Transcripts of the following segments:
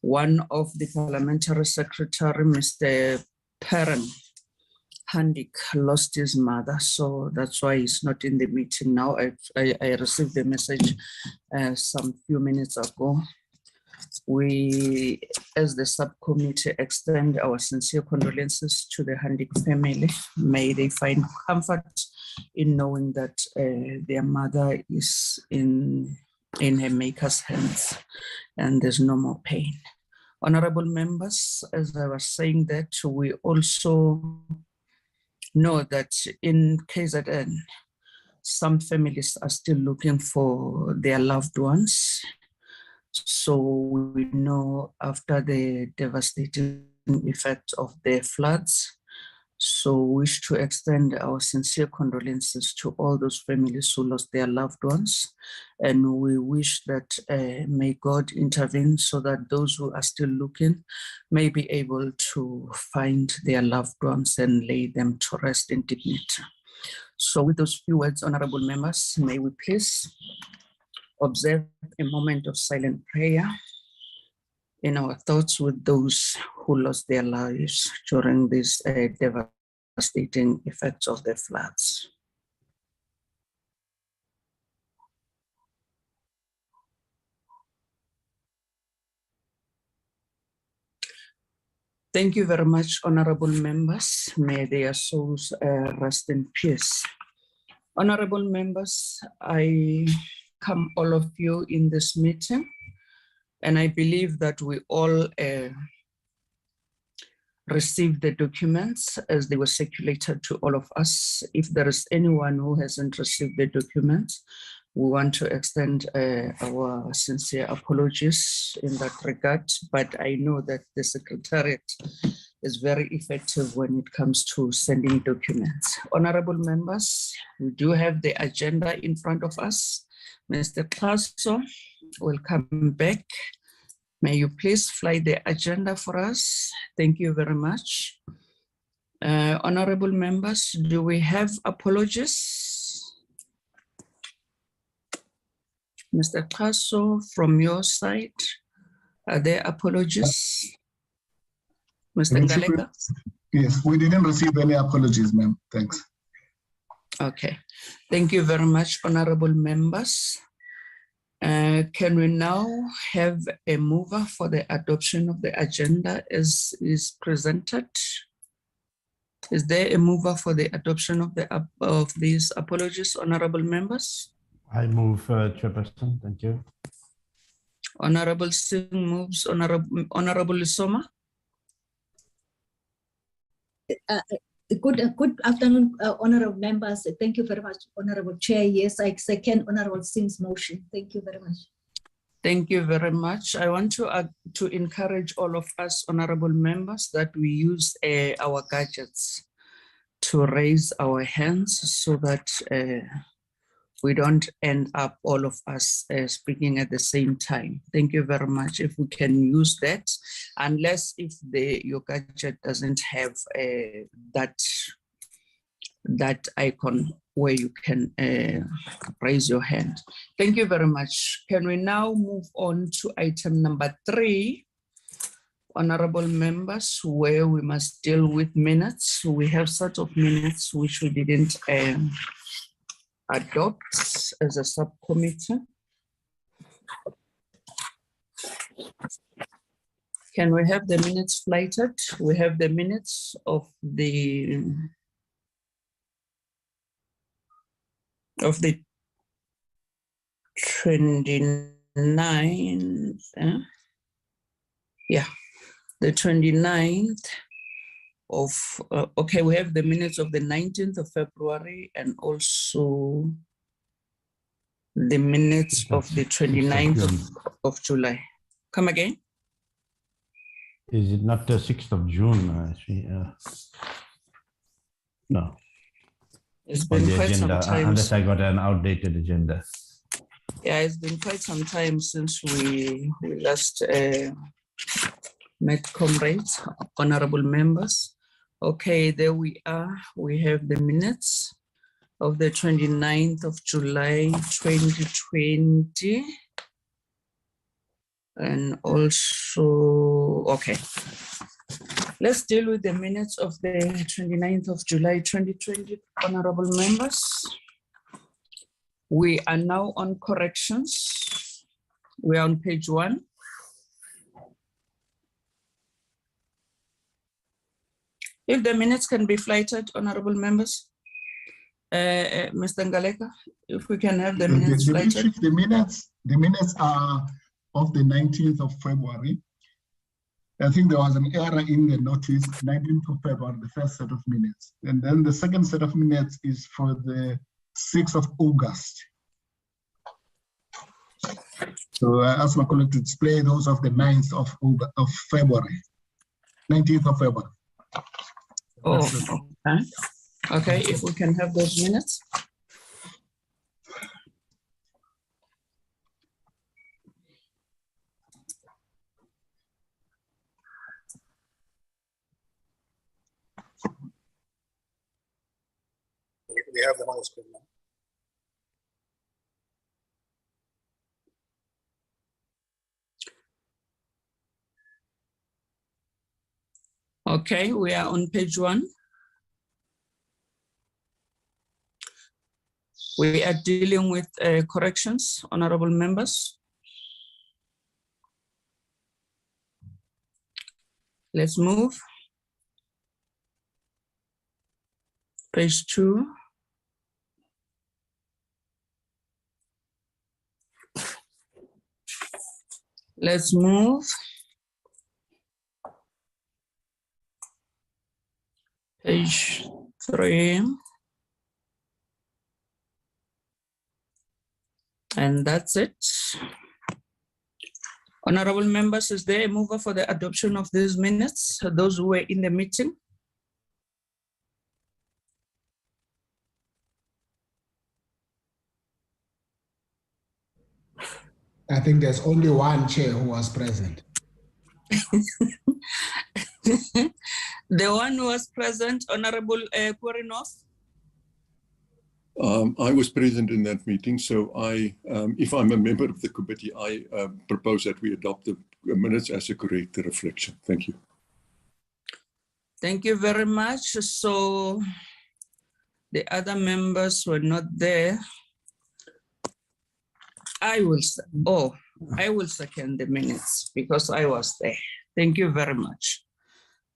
one of the parliamentary secretary, Mr. Perrin Handik, lost his mother, so that's why he's not in the meeting now. I received the message some few minutes ago. We, as the subcommittee, extend our sincere condolences to the Handik family. May they find comfort in knowing that their mother is in her maker's hands and there's no more pain. Honorable members, as I was saying that, we also know that in KZN, some families are still looking for their loved ones. So we know after the devastating effect of the floods, so we wish to extend our sincere condolences to all those families who lost their loved ones. And we wish that may God intervene so that those who are still looking may be able to find their loved ones and lay them to rest in dignity. So with those few words, honorable members, may we please observe a moment of silent prayer in our thoughts with those who lost their lives during these devastating effects of the floods. Thank you very much, honorable members. May their souls rest in peace. Honorable members, I welcome all of you in this meeting, and I believe that we all received the documents as they were circulated to all of us. If there is anyone who hasn't received the documents, we want to extend our sincere apologies in that regard, but I know that the Secretariat is very effective when it comes to sending documents. Honorable members, we do have the agenda in front of us. Mr. Klaso will come back. May you please fly the agenda for us? Thank you very much. Honorable members, do we have apologies? Mr. Klaso, from your side, are there apologies? Mr. Ngaleka? Yes, we didn't receive any apologies, ma'am. Thanks. Okay, thank you very much, honorable members. Can we now have a mover for the adoption of the agenda as is presented? Is there a mover for the adoption of these apologies, honorable members? I move, Chairperson. Thank you. Honorable Singh moves. Honorable Lisoma? Good afternoon, honorable members. Thank you very much, honorable chair. Yes, I second honorable Singh's motion. Thank you very much. Thank you very much. I want to encourage all of us, honorable members, that we use our gadgets to raise our hands so that we don't end up all of us speaking at the same time. Thank you very much. If we can use that, unless if your gadget doesn't have that icon where you can raise your hand. Thank you very much. Can we now move on to item number 3? Honorable members, where we must deal with minutes. We have set of minutes which we didn't adopt as a subcommittee. Can we have the minutes flighted? We have the minutes of the 29th, the 29th of, okay, we have the minutes of the 19th of February and also the minutes of the 29th of July. Come again? Is it not the 6th of June? No. It's been quite some time. Unless I got an outdated agenda. Yeah, it's been quite some time since we last met, comrades, honorable members. Okay, there we are. We have the minutes of the 29th of July, 2020. And also, okay. Let's deal with the minutes of the 29th of July, 2020, honorable members. We are now on corrections. We are on page 1. If the minutes can be flighted, honorable members. Mr. Ngaleka, if we can have the minutes flighted. The minutes are of the 19th of February. I think there was an error in the notice, 19th of February, the first set of minutes. And then the second set of minutes is for the 6th of August. So I asked my colleague to display those of the 9th of February, 19th of February. Oh, okay. Okay, if we can have those minutes. We have them on the screen now. Okay, we are on page 1. We are dealing with corrections, honorable members. Let's move. Page 2. Let's move. Page 3. And that's it. Honorable members, is there a mover for the adoption of these minutes? Those who were in the meeting? I think there's only one chair who was present. The one who was present, Honorable Kurinov? I was present in that meeting, so if I'm a member of the committee, I propose that we adopt the minutes as a correct reflection. Thank you. Thank you very much. So the other members were not there. I will second the minutes because I was there. Thank you very much.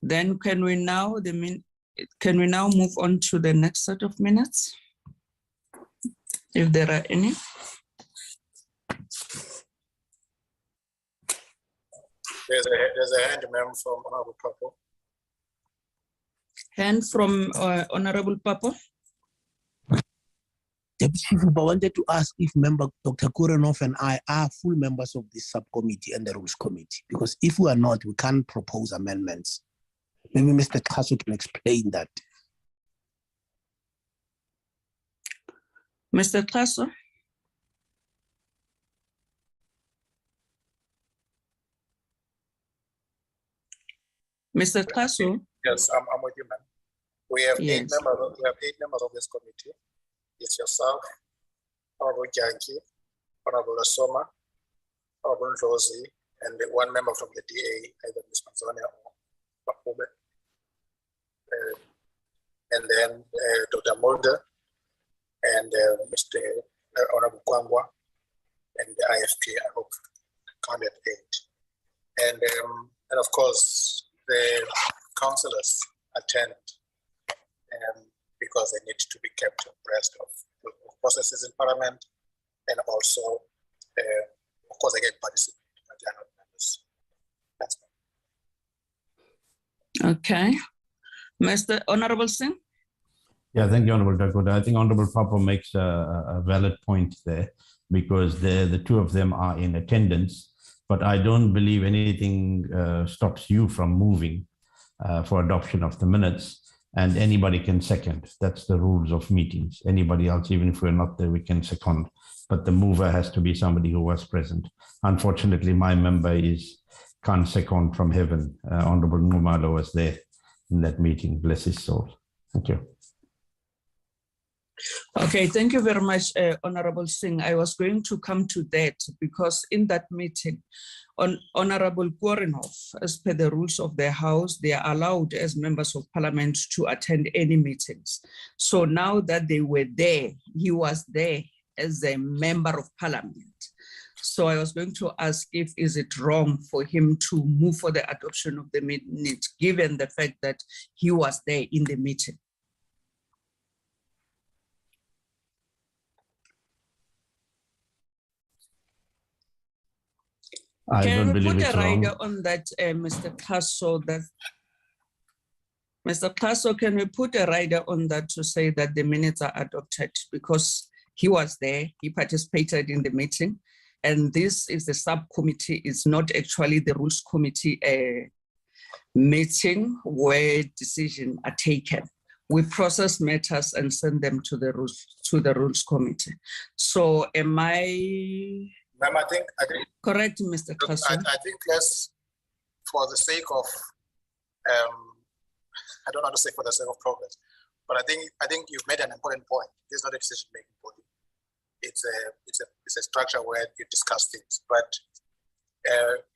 Then can we now move on to the next set of minutes? If there are any. There's a hand, ma'am, from Honorable Papo. Hand from Honorable Papo. Deputy Chief, I wanted to ask if Member Dr. Kurenov and I are full members of this subcommittee and the Rules Committee, because if we are not, we can't propose amendments. Maybe Mr. Kasu can explain that. Mr. Kasu? Mr. Kasu? Yes, I'm with you, ma'am. We have Yes. 8 members. We have 8 members of this committee. It's yourself, Honorable Janki, Honorable Asoma, Honorable Josie, and one member from the DA, either Ms. Manzonia or Bakube. And then Dr. Mulder and Mr. Honorable Kwangwa and the IFP, I hope, counted 8. And of course, the councillors attend because they need to be kept abreast of processes in Parliament, and also, of course, they get participate in the general members. That's all. Okay. Mr. Honorable Singh? Yeah, thank you, Honorable Dakoda. I think Honorable Papa makes a valid point there, because the two of them are in attendance, but I don't believe anything stops you from moving for adoption of the minutes, and anybody can second. That's the rules of meetings. Anybody else, even if we're not there, we can second, but the mover has to be somebody who was present. Unfortunately, my member can't second from heaven. Honorable Ngumalo was there in that meeting, bless his soul. Thank you. Okay, thank you very much, Honorable Singh. I was going to come to that because in that meeting, Honorable Korenov, as per the rules of the House, they are allowed as members of Parliament to attend any meetings. So now that they were there, he was there as a member of Parliament. So I was going to ask if is it wrong for him to move for the adoption of the minutes, given the fact that he was there in the meeting? I Can don't we believe put it's a rider wrong. on that, Mr. Kaso? That Mr. Kaso, can we put a rider on that to say that the minutes are adopted because he was there, he participated in the meeting, and this is the subcommittee. It's not actually the rules committee meeting where decisions are taken. We process matters and send them to the rules committee. So am I? Ma'am, I think correct, Mr. Kaso? I think let's, for the sake of, I don't want to say for the sake of progress, but I think you've made an important point. This is not a decision-making body. It's a structure where you discuss things, but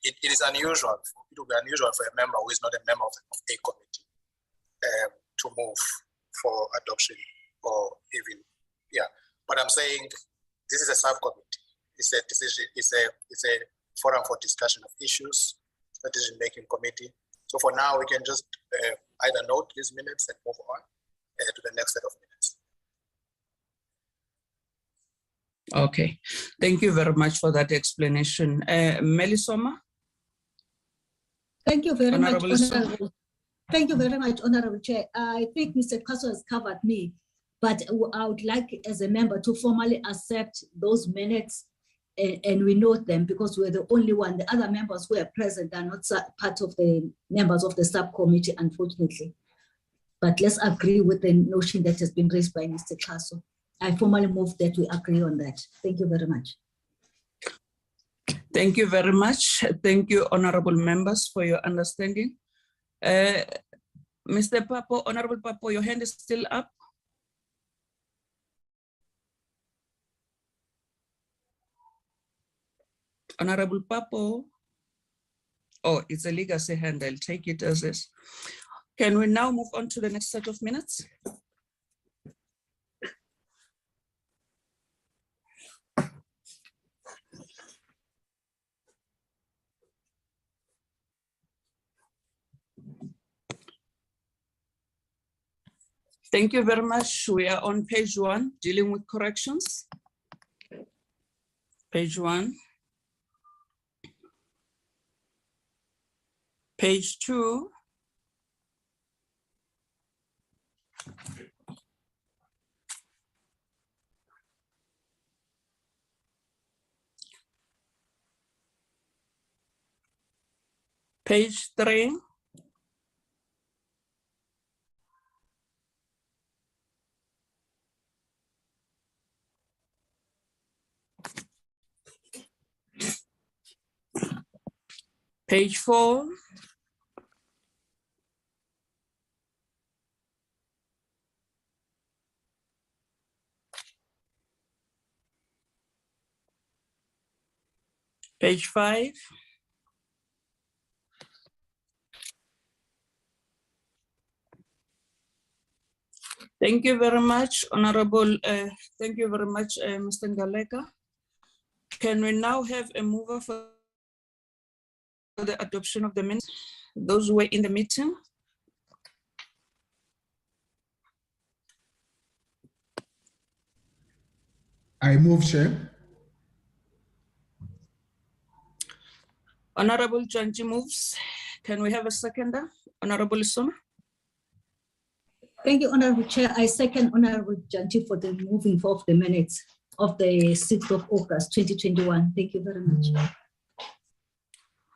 it is unusual. It will be unusual for a member who is not a member of a committee to move for adoption or even, yeah. But I'm saying this is a subcommittee. It's a decision. It's a forum for discussion of issues. It's a decision-making committee. So for now, we can just either note these minutes and move on to the next set of minutes. Okay, thank you very much for that explanation. Melisoma? Thank you very much, Honorable Honorable. Thank you very much, Honorable Chair. I think Mr. Kaso has covered me, but I would like as a member to formally accept those minutes and we note them because we're the only one. The other members who are present are not part of the members of the subcommittee, unfortunately. But let's agree with the notion that has been raised by Mr. Kaso. I formally move that we agree on that. Thank you very much. Thank you very much. Thank you, honorable members, for your understanding. Mr. Papo, Honorable Papo, your hand is still up. Honorable Papo. Oh, it's a legacy hand. I'll take it as is. Can we now move on to the next set of minutes? Thank you very much. We are on page 1, dealing with corrections. Page 1. Page 2. Page 3. Page 4. Page 5. Thank you very much, Honorable. Thank you very much, Mr. Ngaleka. Can we now have a mover for the adoption of the minutes? Those who were in the meeting. I move, Chair. Honorable Janji moves. Can we have a seconder? Honorable Soma. Thank you, Honorable Chair. I second Honorable Janji for the moving of the minutes of the 6th of August, 2021. Thank you very much.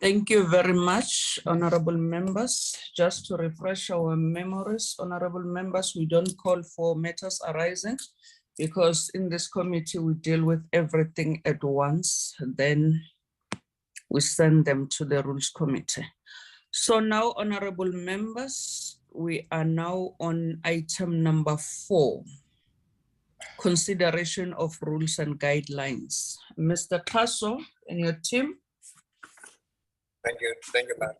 Thank you very much, honorable members. Just to refresh our memories, honorable members, we don't call for matters arising because in this committee, we deal with everything at once. Then we send them to the rules committee. So now, honorable members, we are now on item number 4, consideration of rules and guidelines. Mr. Tasso and your team. Thank you, ma'am.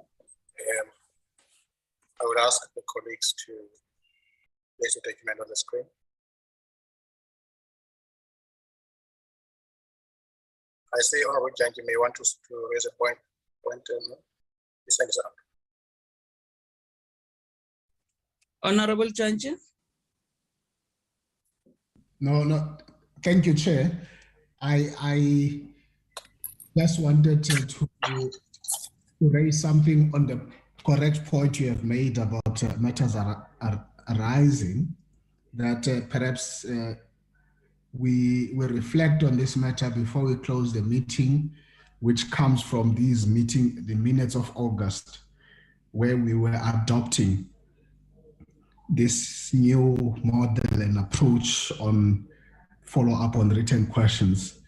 I would ask the colleagues to place the document on the screen. I see Honorable Janji may want to raise a point. His hand is up. Honorable Janji. No. Thank you, Chair. I just wanted to raise something on the correct point you have made about matters are arising, that perhaps we will reflect on this matter before we close the meeting, which comes from the minutes of August, where we were adopting this new model and approach on follow-up on written questions.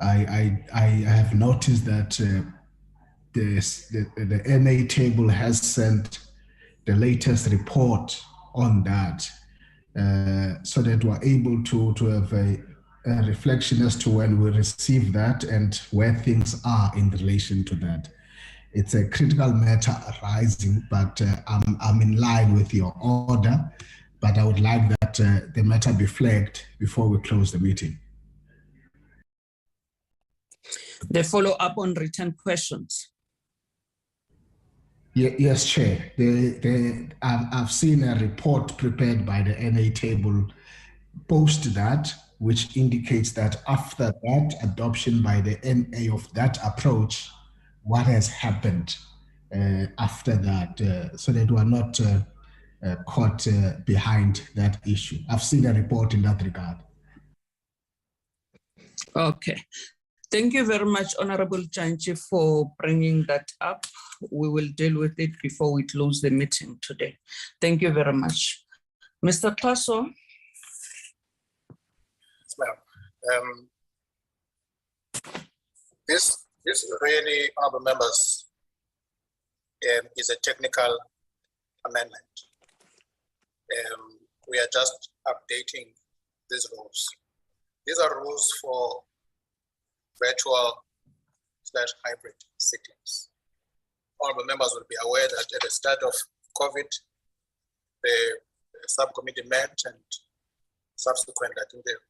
I have noticed that the NA table has sent the latest report on that, so that we're able to have a reflection as to when we receive that and where things are in relation to that. It's a critical matter arising, but I'm in line with your order, but I would like that the matter be flagged before we close the meeting. The follow-up on written questions. Yes, Chair. I've seen a report prepared by the NA table post that, which indicates that after that adoption by the NA of that approach, what has happened after that, so that we're not caught behind that issue. I've seen a report in that regard. Okay. Thank you very much, Honorable Janji, for bringing that up. We will deal with it before we close the meeting today. Thank you very much. Mr. Tasso. Yes, ma'am. This really, honorable members, is a technical amendment. We are just updating these rules. These are rules for virtual/hybrid sittings. Honorable members will be aware that at the start of COVID, the subcommittee met, and subsequent, I think it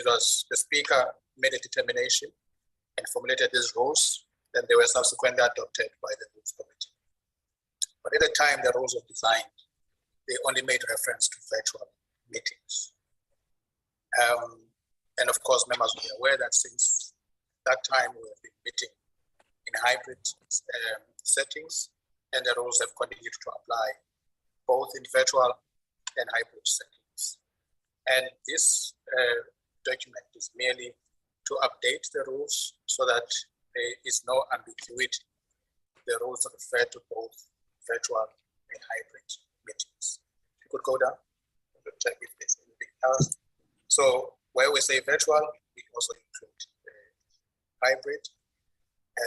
was the speaker made a determination and formulated these rules, then they were subsequently adopted by the rules committee. But at the time the rules were designed, they only made reference to virtual meetings. And of course, members will be aware that since that time we have been meeting in hybrid settings, and the rules have continued to apply both in virtual and hybrid settings. And this document is merely to update the rules so that there is no ambiguity. The rules refer to both virtual and hybrid meetings. You could go down and check if there's anything else. So where we say virtual, we also include hybrid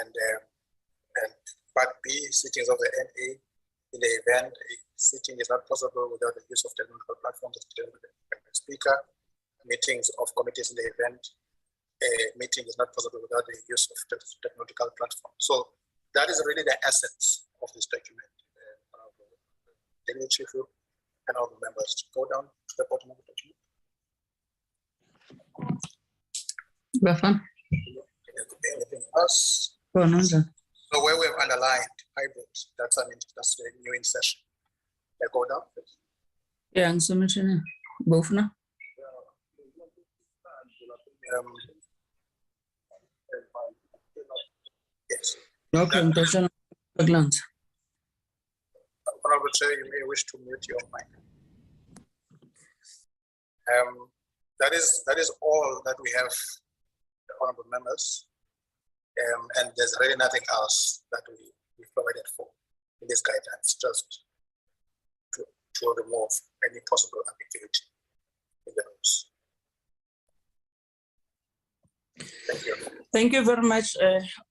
and part B, sittings of the NA. In the event a sitting is not possible without the use of technical platforms, speaker. Meetings of committees in the event a meeting is not possible without the use of technological platforms. So that is really the essence of this document. Chief and all the members to go down to the bottom of the document. Anything else? So where we have underlined hybrid, that's the new insertion. Go down, please. Yeah, and submission both now. Yes. Okay, a glance. Honorable Chair, you may wish to mute your mic. That is all that we have, honorable members. And there's really nothing else that we provided for in these guidelines, just to remove any possible ambiguity in the rules. Thank you. Thank you very much,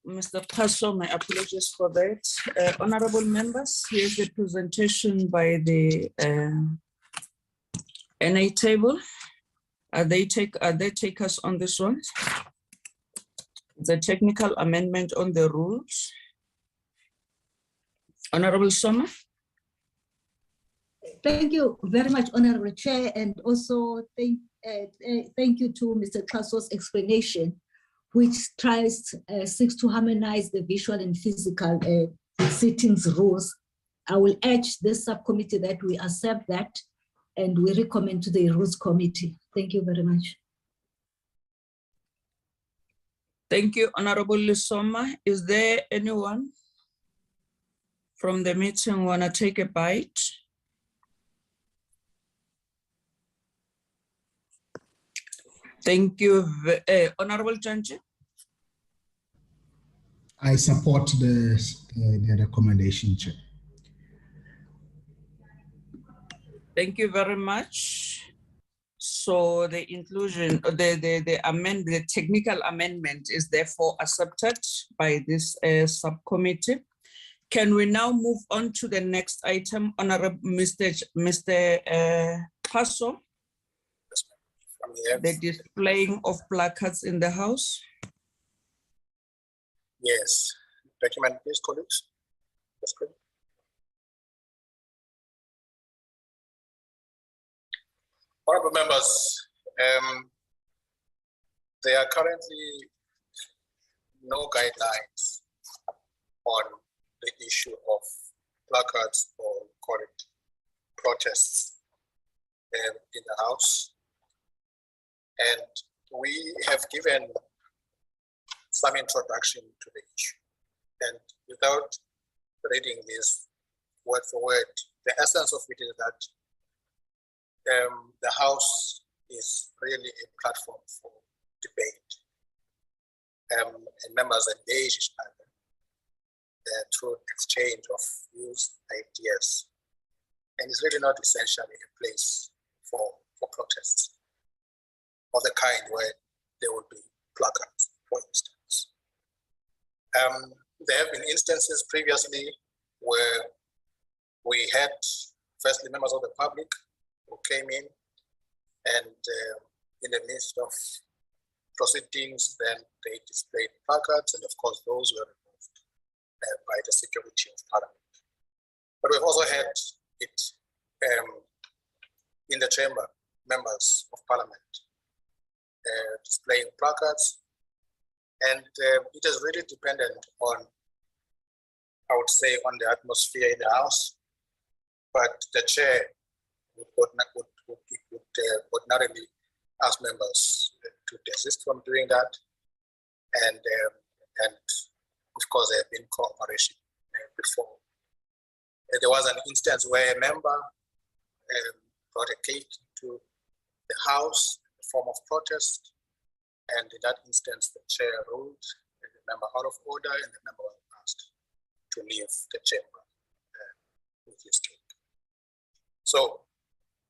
Mr. Tasso. My apologies for that. Honorable members, here's the presentation by the NA table. Are they takers on this one? The technical amendment on the rules. Honorable Soma. Thank you very much, Honorable Chair, and also thank you to Mr. Klaso's explanation, which seeks to harmonize the visual and physical sittings rules. I will urge this subcommittee that we accept that and we recommend to the Rules Committee. Thank you very much. Thank you, Honorable Soma. Is there anyone from the meeting want to take a bite? Thank you, Honorable Janji. I support the recommendation, Chair. Thank you very much. So the inclusion, the technical amendment is therefore accepted by this subcommittee. Can we now move on to the next item, Honorable Mr. Paso? The displaying of placards in the House. Yes. Document, please, colleagues. That's good. Honorable members, there are currently no guidelines on the issue of placards or call it protests in the House. And we have given some introduction to the issue. And without reading this word for word, the essence of it is that the House is really a platform for debate. And members engage each other through exchange of views, ideas. And it's really not essentially a place for protests of the kind where there would be placards, for instance. There have been instances previously where we had, firstly, members of the public who came in and in the midst of proceedings, then they displayed placards, and of course those were removed by the security of Parliament. But we've also had it in the chamber, members of Parliament displaying placards, and it is really dependent on, I would say, on the atmosphere in the House, but the chair would ordinarily ask members to desist from doing that, and of course there have been cooperation before. There was an instance where a member brought a cake to the House in the form of protest, and in that instance the chair ruled the member out of order, and the member was asked to leave the chamber with his cake. So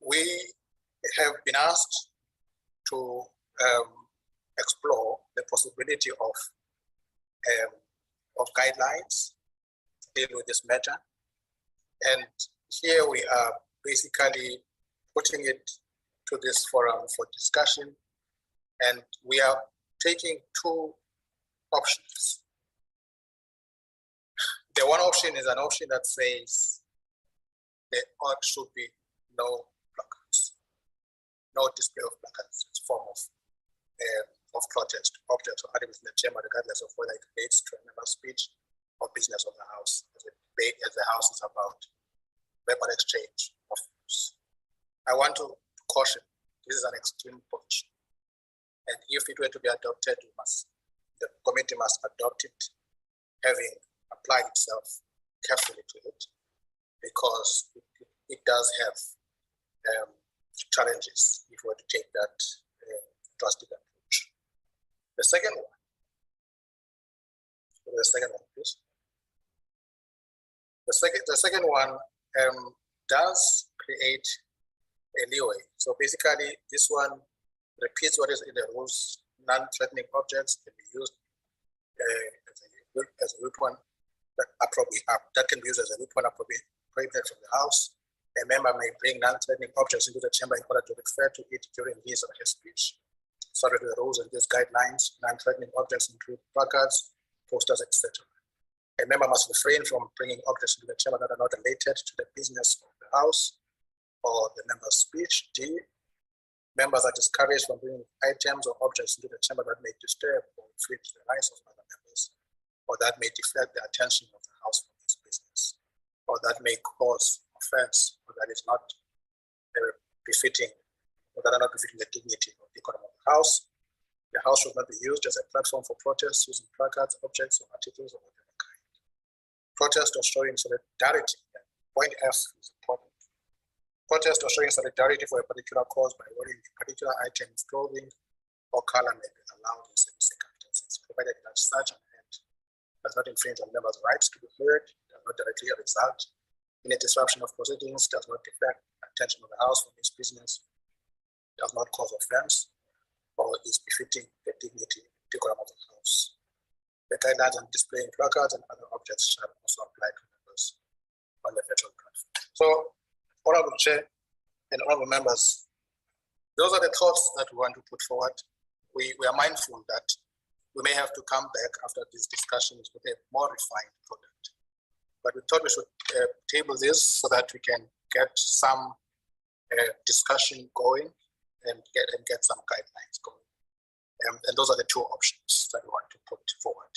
we have been asked to explore the possibility of guidelines to deal with this matter. And here we are basically putting it to this forum for discussion. And we are taking two options. The one option is an option that says there should be no placards, no display of placards. It's a form of protest, objects or items in the chamber, regardless of whether it relates to a member's speech or business of the House, as the House is about verbal exchange of views. I want to caution, this is an extreme position. And if it were to be adopted, the committee must adopt it, having applied itself carefully to it, because it does have challenges if we were to take that drastic approach. The second one, please. The second one does create a leeway. So basically, this one repeats what is in the rules. Non-threatening objects can be used as a weapon that can be used as a weapon prohibited from the House, A member may bring non-threatening objects into the chamber in order to refer to it during his or her speech. Subject to the rules and these guidelines, non-threatening objects include placards, posters, etc. A member must refrain from bringing objects into the chamber that are not related to the business of the House or the member's speech. D. Members are discouraged from bringing items or objects into the chamber that may disturb or infringe the rights of other members, or that may deflect the attention of the House from its business, or that may cause offense, or that is not befitting, or that are not befitting the dignity or decorum of the House. The House should not be used as a platform for protests using placards, objects, or articles of whatever kind. Protest or showing solidarity. Point F is important. Protest or showing solidarity for a particular cause by wearing a particular item of clothing or color may be allowed in certain circumstances, provided that such an act does not infringe on members' rights to be heard, does not directly result in a disruption of proceedings, does not deflect attention of the House from its business, does not cause offense, or is befitting the dignity and decorum of the House. The guidelines on displaying placards and other objects shall also apply to members on the virtual platform. So, Honorable Chair and honorable members, those are the thoughts that we want to put forward. We are mindful that we may have to come back after these discussions with a more refined product. But we thought we should table this so that we can get some discussion going and get some guidelines going. And those are the two options that we want to put forward.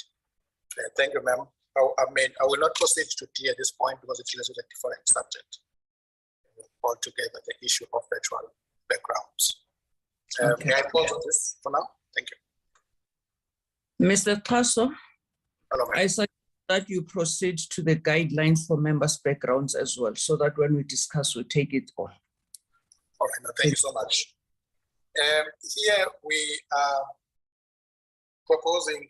Thank you, ma'am. I will not proceed to D at this point because it deals with a different subject altogether, the issue of virtual backgrounds. Okay. May I pause on this for now? Thank you. Mr. Tasso, Hello, ma'am. I suggest that you proceed to the guidelines for members' backgrounds as well, so that when we discuss, we take it all. All right, now, thank you so much. Here we are proposing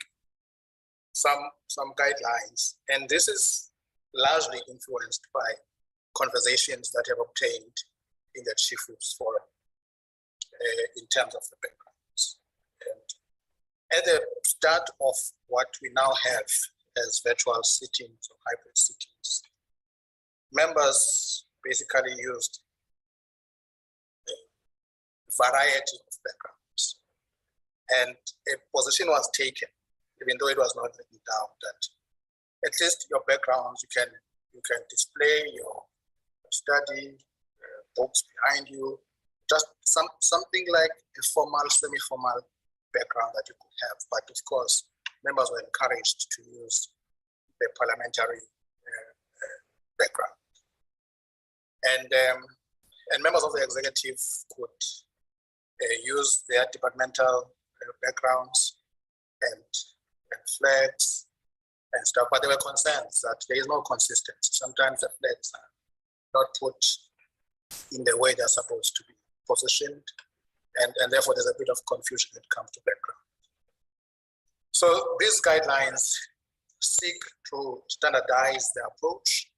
some guidelines, and this is largely influenced by conversations that have obtained in the Chief Whip's Forum in terms of the backgrounds. And at the start of what we now have as virtual sittings or hybrid sittings, members basically used a variety of backgrounds. And a position was taken, even though it was not written down, that at least your backgrounds, you can display your study, books behind you, just something like a formal, semi-formal background that you could have. But of course, members were encouraged to use the parliamentary background. And members of the executive could use their departmental backgrounds and flags and stuff, but there were concerns that there is no consistency. Sometimes the flags are not put in the way they're supposed to be positioned, and therefore there's a bit of confusion when it comes to background. So these guidelines seek to standardize the approach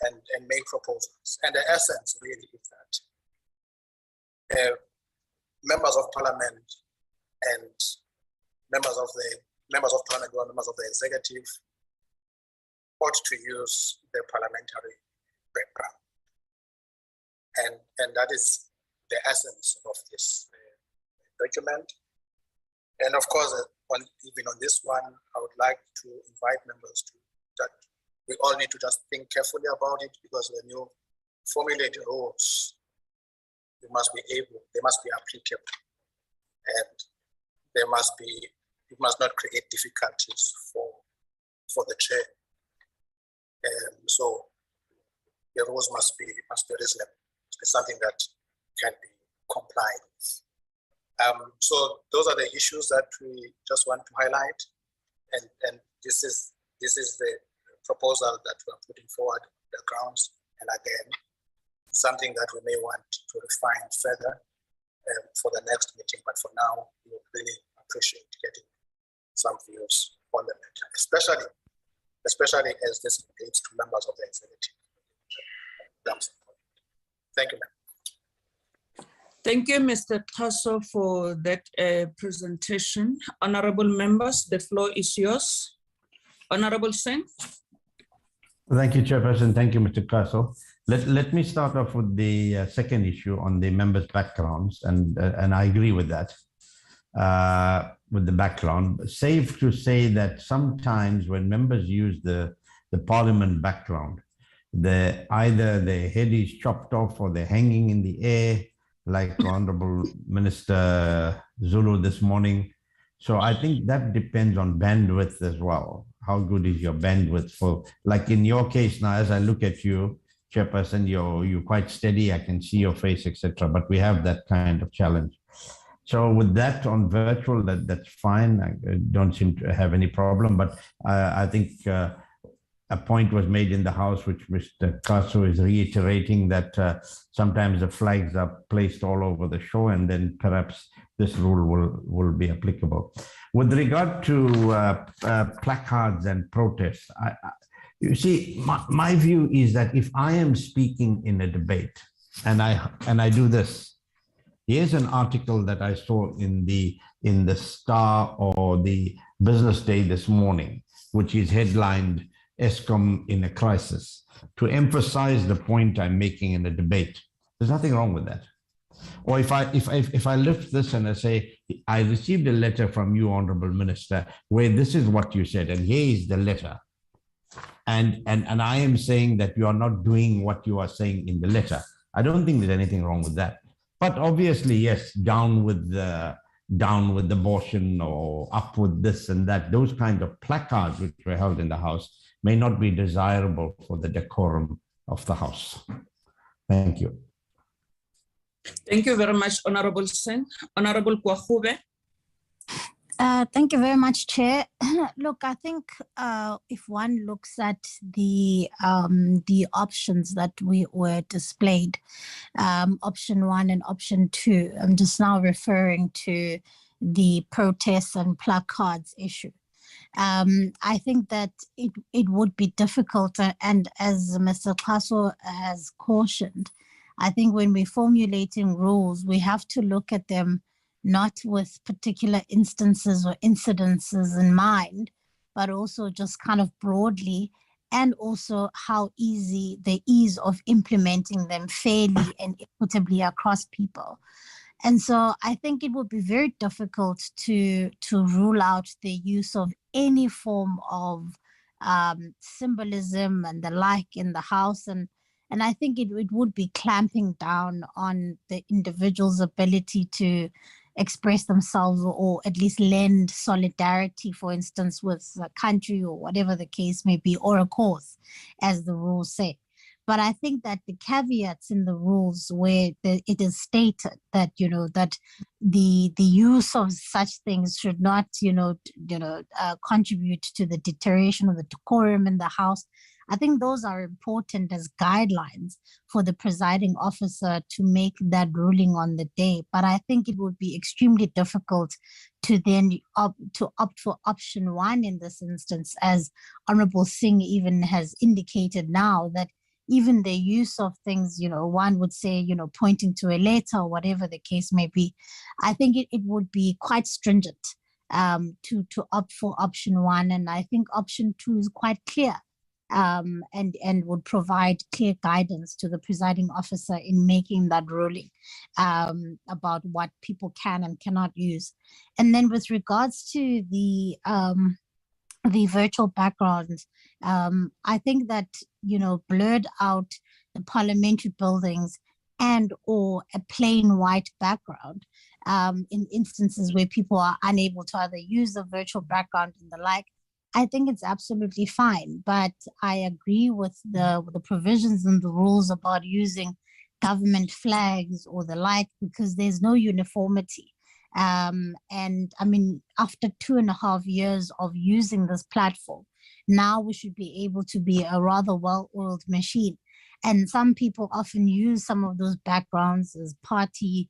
and make proposals. And the essence really is that members of parliament and members of parliament or members of the executive ought to use the parliamentary background. And that is the essence of this document. And of course, even on this one, I would like to invite members that we all need to just think carefully about it, because when you formulate rules, they must be applicable, and it must not create difficulties for the chair. So the rules must be reasonable. It's something that can be complied with. So those are the issues that we just want to highlight, and this is the proposal that we are putting forward, the grounds, and again, something that we may want to refine further for the next meeting. But for now, we would really appreciate getting some views on the matter, especially as this relates to members of the executive. Thank you, ma'am. Thank you, Mr. Tasso, for that presentation. Honorable members, the floor is yours. Honorable Singh. Thank you, Chairperson. Thank you, Mr. Kaso. Let me start off with the second issue on the members' backgrounds, and I agree with that, with the background. Safe to say that sometimes when members use the parliament background, either their head is chopped off or they're hanging in the air, like Honorable Minister Zulu this morning. So I think that depends on bandwidth as well. How good is your bandwidth for, like in your case now, as I look at you, Chairperson, you're quite steady. I can see your face, etc. But we have that kind of challenge. So with that on virtual, that's fine. I don't seem to have any problem. But I think a point was made in the House, which Mr. Kaso is reiterating, that sometimes the flags are placed all over the show, and then perhaps this rule will be applicable. With regard to placards and protests, you see, my view is that if I am speaking in a debate and I do this, here's an article that I saw in the Star or the Business Day this morning, which is headlined "Eskom in a Crisis," to emphasize the point I'm making in the debate. There's nothing wrong with that. Or if I lift this and I say, I received a letter from you, Honorable Minister, where this is what you said, and here is the letter. And I am saying that you are not doing what you are saying in the letter. I don't think there's anything wrong with that. But obviously, yes, down with abortion, or up with this and that. Those kind of placards which were held in the House may not be desirable for the decorum of the House. Thank you. Thank you very much, Honorable Sen. Honorable Kwahube. Thank you very much, Chair. Look, I think if one looks at the options that were displayed, option 1 and option 2, I'm just now referring to the protests and placards issue. I think that it would be difficult, and as Mr. Kaso has cautioned, I think when we're formulating rules, we have to look at them not with particular instances or incidences in mind, but also just kind of broadly, and also how easy the ease of implementing them fairly and equitably across people. And so I think it would be very difficult to rule out the use of any form of symbolism and the like in the House. And I think it would be clamping down on the individual's ability to express themselves, or at least lend solidarity, for instance, with a country or whatever the case may be, or a cause, as the rules say. But I think that the caveats in the rules where it is stated that, that the use of such things should not, contribute to the deterioration of the decorum in the House, I think those are important as guidelines for the presiding officer to make that ruling on the day. But I think it would be extremely difficult to then opt for option 1 in this instance, as Honorable Singh even has indicated now, that even the use of things, one would say, pointing to a letter or whatever the case may be, I think it would be quite stringent to opt for option 1. And I think option 2 is quite clear. And would provide clear guidance to the presiding officer in making that ruling about what people can and cannot use. And then with regards to the virtual backgrounds, I think that, blurred out the parliamentary buildings and or a plain white background in instances where people are unable to either use the virtual background and the like, I think it's absolutely fine. But I agree with the provisions and the rules about using government flags or the like, because there's no uniformity. And I mean, after 2.5 years of using this platform, now we should be able to be a rather well-oiled machine. And some people often use some of those backgrounds as party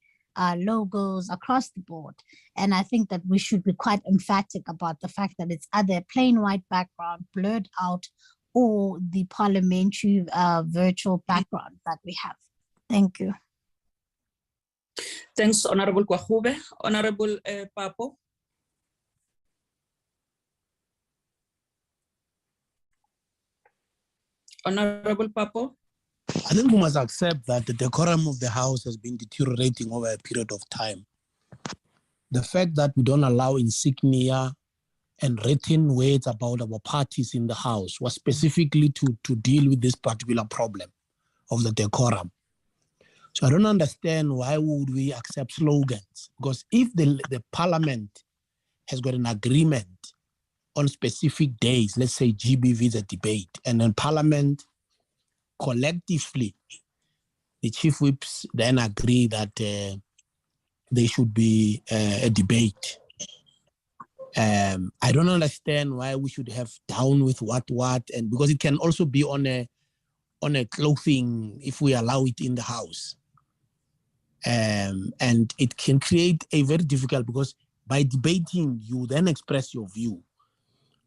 logos across the board. And I think that we should be quite emphatic about the fact that it's either a plain white background, blurred out, or the parliamentary virtual background that we have. Thank you. Thanks, Honorable Kwahube. Honorable Papo. Honorable Papo? I think we must accept that the decorum of the House has been deteriorating over a period of time. The fact that we don't allow insignia and written words about our parties in the House was specifically to deal with this particular problem of the decorum. So I don't understand why would we accept slogans, because if the Parliament has got an agreement on specific days, let's say GBV is a debate, and then Parliament collectively, the chief whips then agree that there should be a debate. I don't understand why we should have down with what, and because it can also be on a clothing if we allow it in the House. And it can create a very difficult, because by debating, you then express your view.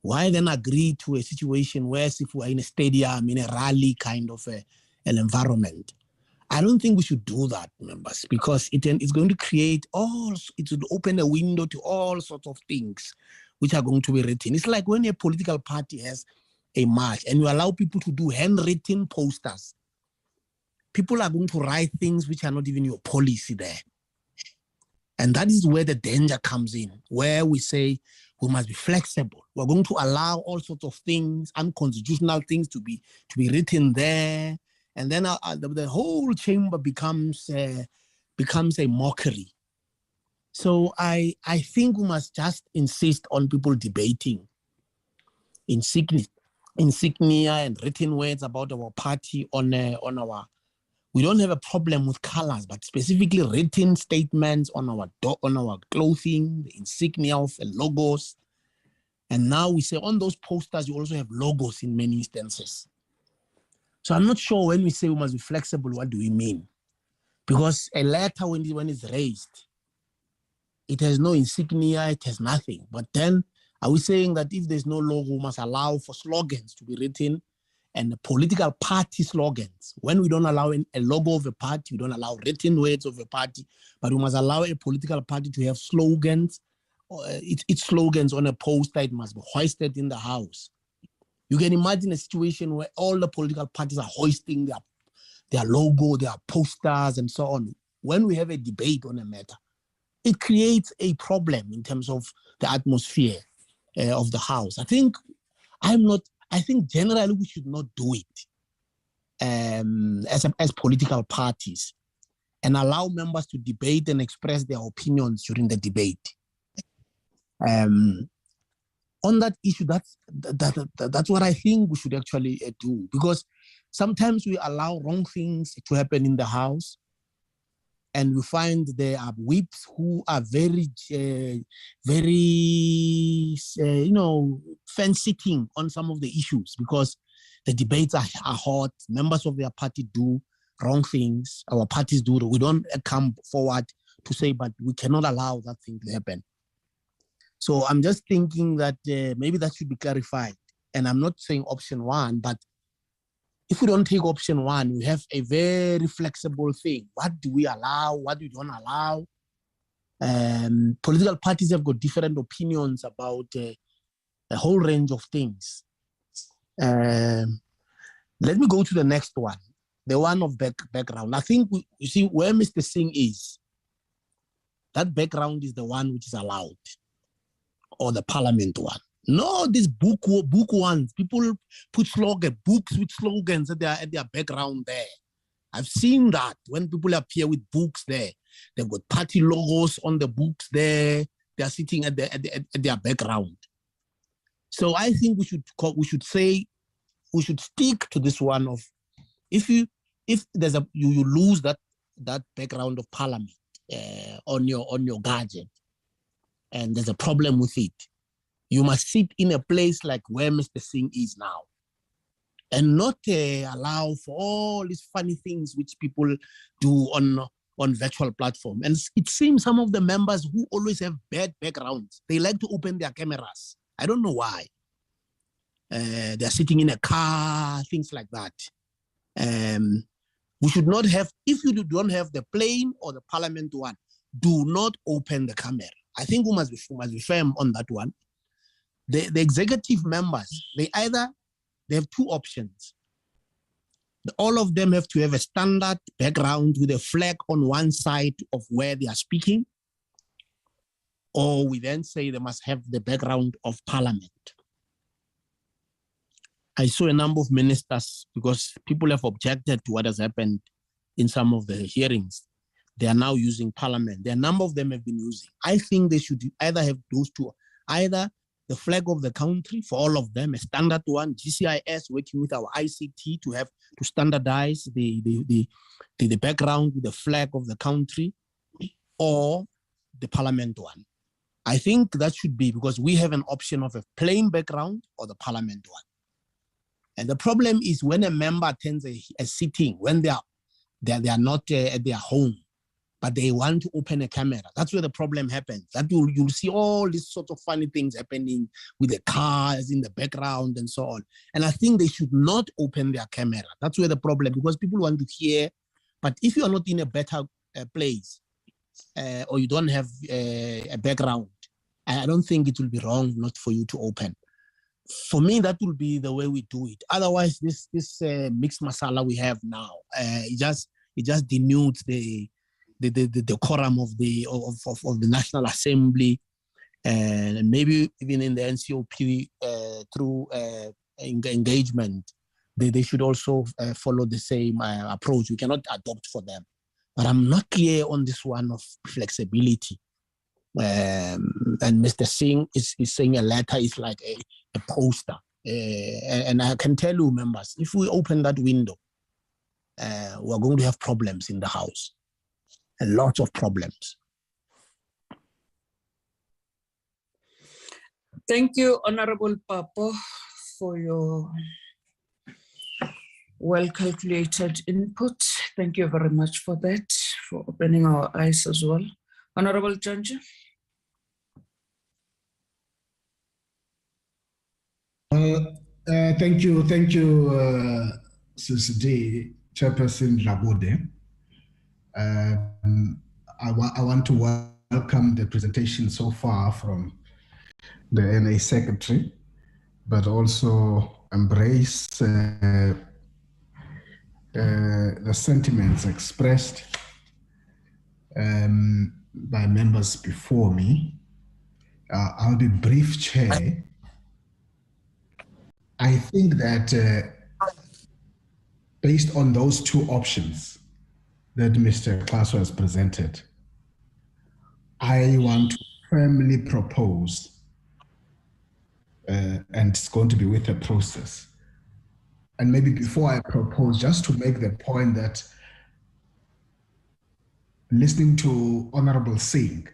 Why then agree to a situation where if we're in a stadium, in a rally kind of an environment? I don't think we should do that, members, because it's going to create it would open a window to all sorts of things which are going to be written. It's like when a political party has a march and you allow people to do handwritten posters. People are going to write things which are not even your policy there. And that is where the danger comes in, where we say we must be flexible. We're going to allow all sorts of things, unconstitutional things to be written there. And then the whole chamber becomes a mockery. So I think we must just insist on people debating insignia and written words about our party on our. We don't have a problem with colors, but specifically written statements on our clothing, the insignia of logos. And now we say on those posters, you also have logos in many instances. So I'm not sure when we say we must be flexible, what do we mean? Because a letter, when it's raised, it has no insignia, it has nothing. But then are we saying that if there's no logo, we must allow for slogans to be written and the political party slogans? When we don't allow a logo of a party, we don't allow written words of a party, but we must allow a political party to have slogans, its slogans on a poster. It must be hoisted in the House. You can imagine a situation where all the political parties are hoisting their logo, their posters, and so on. When we have a debate on a matter, it creates a problem in terms of the atmosphere of the House. I think generally we should not do it as political parties and allow members to debate and express their opinions during the debate. On that issue, that's what I think we should actually do, because sometimes we allow wrong things to happen in the House, and we find there are whips who are very fence-sitting on some of the issues because the debates are hot. Members of their party do wrong things. Our parties do. We don't come forward to say, but we cannot allow that thing to happen. So I'm just thinking that maybe that should be clarified. And I'm not saying option one, but if we don't take option one, we have a very flexible thing. What do we allow? What do we don't allow? Political parties have got different opinions about a whole range of things. Let me go to the next one, the one of background. I think, you see, where Mr. Singh is, that background is the one which is allowed, or the parliament one. No, these book ones, people put books with slogans at their background there. I've seen that when people appear with books there. They've got party logos on the books there. They're sitting at their background. So I think we should stick to this one of, if you lose that background of parliament on your gadget, and there's a problem with it, you must sit in a place like where Mr. Singh is now, and not allow for all these funny things which people do on virtual platform. And it seems some of the members who always have bad backgrounds, they like to open their cameras. I don't know why. They're sitting in a car, things like that. We should not have, if you don't have the plain or the parliament one, do not open the camera. I think we must be firm on that one. The executive members, they have two options. All of them have to have a standard background with a flag on one side of where they are speaking, or we then say they must have the background of parliament. I saw a number of ministers, because people have objected to what has happened in some of the hearings. They are now using parliament. There are a number of them have been using. I think they should either have those two, either the flag of the country for all of them, a standard one, GCIS working with our ICT to standardize the background with the flag of the country, or the parliament one. I think that should be, because we have an option of a plain background or the parliament one. And the problem is when a member attends a sitting, when they are not at their home, but they want to open a camera. That's where the problem happens. That you'll see all these sorts of funny things happening with the cars in the background and so on. And I think they should not open their camera. That's where the problem, because people want to hear. But if you are not in a better place, or you don't have a background, I don't think it will be wrong not for you to open. For me, that will be the way we do it. Otherwise, this mixed masala we have now, it just denudes the quorum of the National Assembly, and maybe even in the NCOP through engagement, they should also follow the same approach. We cannot adopt for them. But I'm not clear on this one of flexibility. And Mr. Singh is saying a letter is like a poster. And I can tell you, members, if we open that window, we're going to have problems in the House. A lot of problems. Thank you, Honorable Papo, for your well-calculated input. Thank you very much for that, for opening our eyes as well. Honorable Janja. Thank you, CCD Chairperson Labude. I want to welcome the presentation so far from the NA Secretary, but also embrace the sentiments expressed by members before me. I'll be brief, Chair. I think that based on those two options that Mr. Klaso has presented, I want to firmly propose, and it's going to be with a process. And maybe before I propose, just to make the point that listening to Honorable Singh,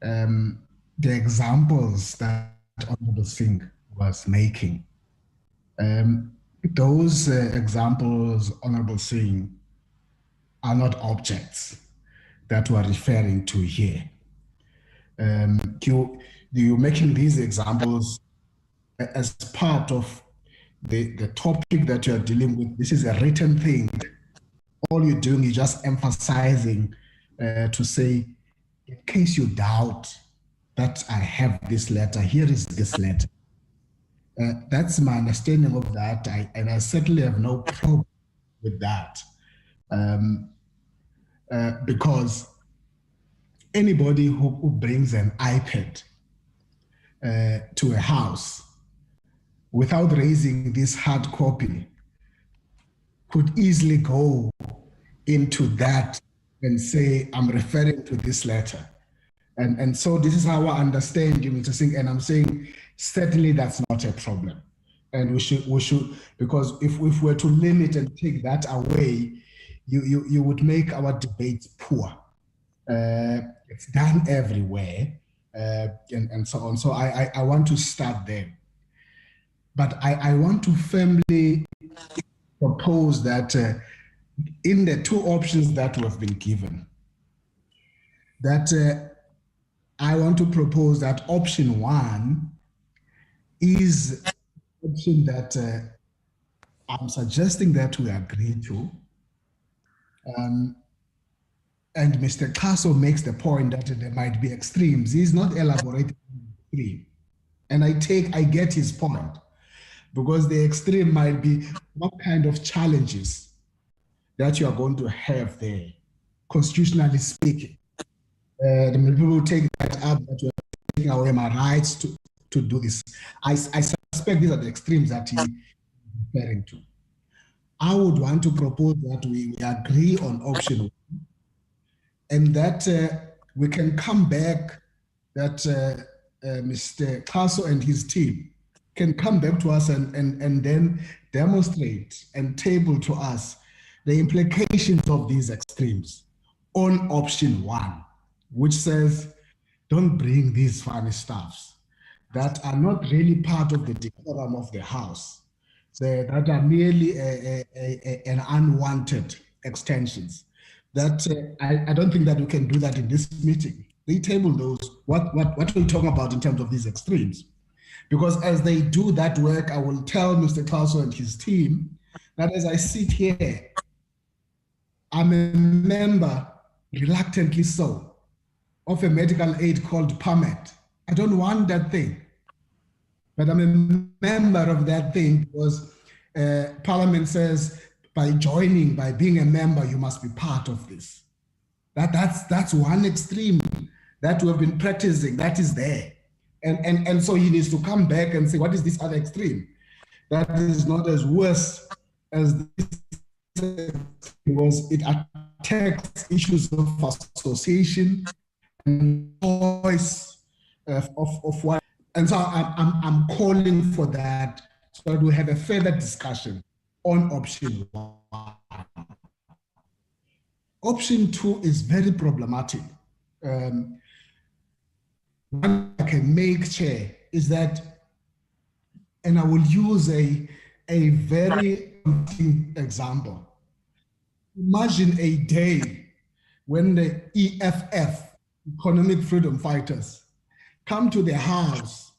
the examples that Honorable Singh was making, those examples, Honorable Singh, are not objects that we're referring to here. You're making these examples as part of the topic that you're dealing with. This is a written thing. All you're doing is just emphasizing to say, in case you doubt that I have this letter, here is this letter. That's my understanding of that, and I certainly have no problem with that. Because anybody who brings an iPad to a house without raising this hard copy could easily go into that and say, I'm referring to this letter. And so this is how I understand you, Mr. Singh, and I'm saying certainly that's not a problem. And we should, because if we're to limit and take that away, you would make our debates poor. It's done everywhere, and so on. So I want to start there. But I want to firmly propose that in the two options that we have been given, that I want to propose that option one is the option that I'm suggesting that we agree to. And Mr. Klaso makes the point that there might be extremes. He's not elaborating on extreme. And I get his point. because the extreme might be what kind of challenges that you are going to have there, constitutionally speaking. The people will take that up, that you are taking away my rights to do this. I suspect these are the extremes that he is referring to. I would want to propose that we agree on option one, and that we can come back, that Mr. Kaso and his team can come back to us and then demonstrate and table to us the implications of these extremes on option one, which says, don't bring these funny stuffs that are not really part of the decorum of the House, that are merely an unwanted extensions. That I don't think that we can do that in this meeting. They table those, what we talk about in terms of these extremes. Because as they do that work, I will tell Mr. Klauso and his team that as I sit here, I'm a member, reluctantly so, of a medical aid called PAMED. I don't want that thing, but I'm a member of that thing because Parliament says by being a member, you must be part of this. That's one extreme that we have been practicing, that is there. And so he needs to come back and say, what is this other extreme? That is not as worse as this, because it attacks issues of association and choice of what. And so I'm calling for that so that we have a further discussion on option one. Option two is very problematic. One I can make, Chair, is that, and I will use a very example. Imagine a day when the EFF, Economic Freedom Fighters, come to the House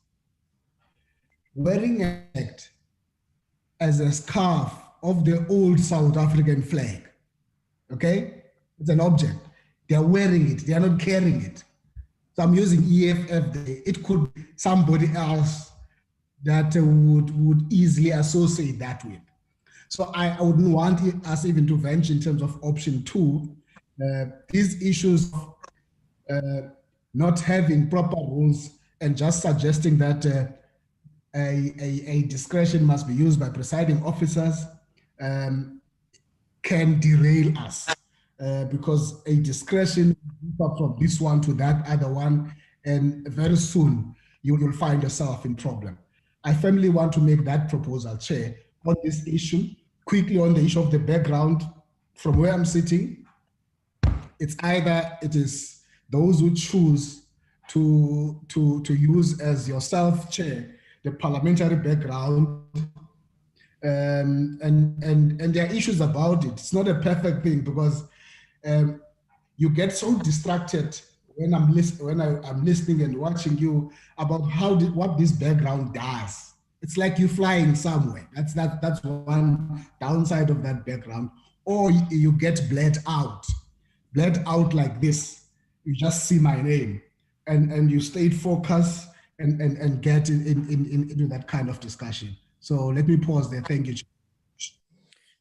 wearing a hat as a scarf of the old South African flag. Okay? It's an object. They are wearing it. They are not carrying it. So I'm using EFF. It could be somebody else that would easily associate that with. So I wouldn't want us even to venture in terms of option two. These issues of not having proper rules and just suggesting that a discretion must be used by presiding officers can derail us because a discretion from this one to that other one, and very soon you will find yourself in problem. I firmly want to make that proposal, Chair, on this issue. Quickly on the issue of the background, from where I'm sitting, it's either it is those who choose to use as yourself, Chair, the parliamentary background, and there are issues about it. It's not a perfect thing because you get so distracted when I'm listening and watching you about what this background does. It's like you're flying somewhere. That's one downside of that background. Or you get bled out like this. You just see my name, and you stay focused and get into that kind of discussion. So let me pause there. Thank you.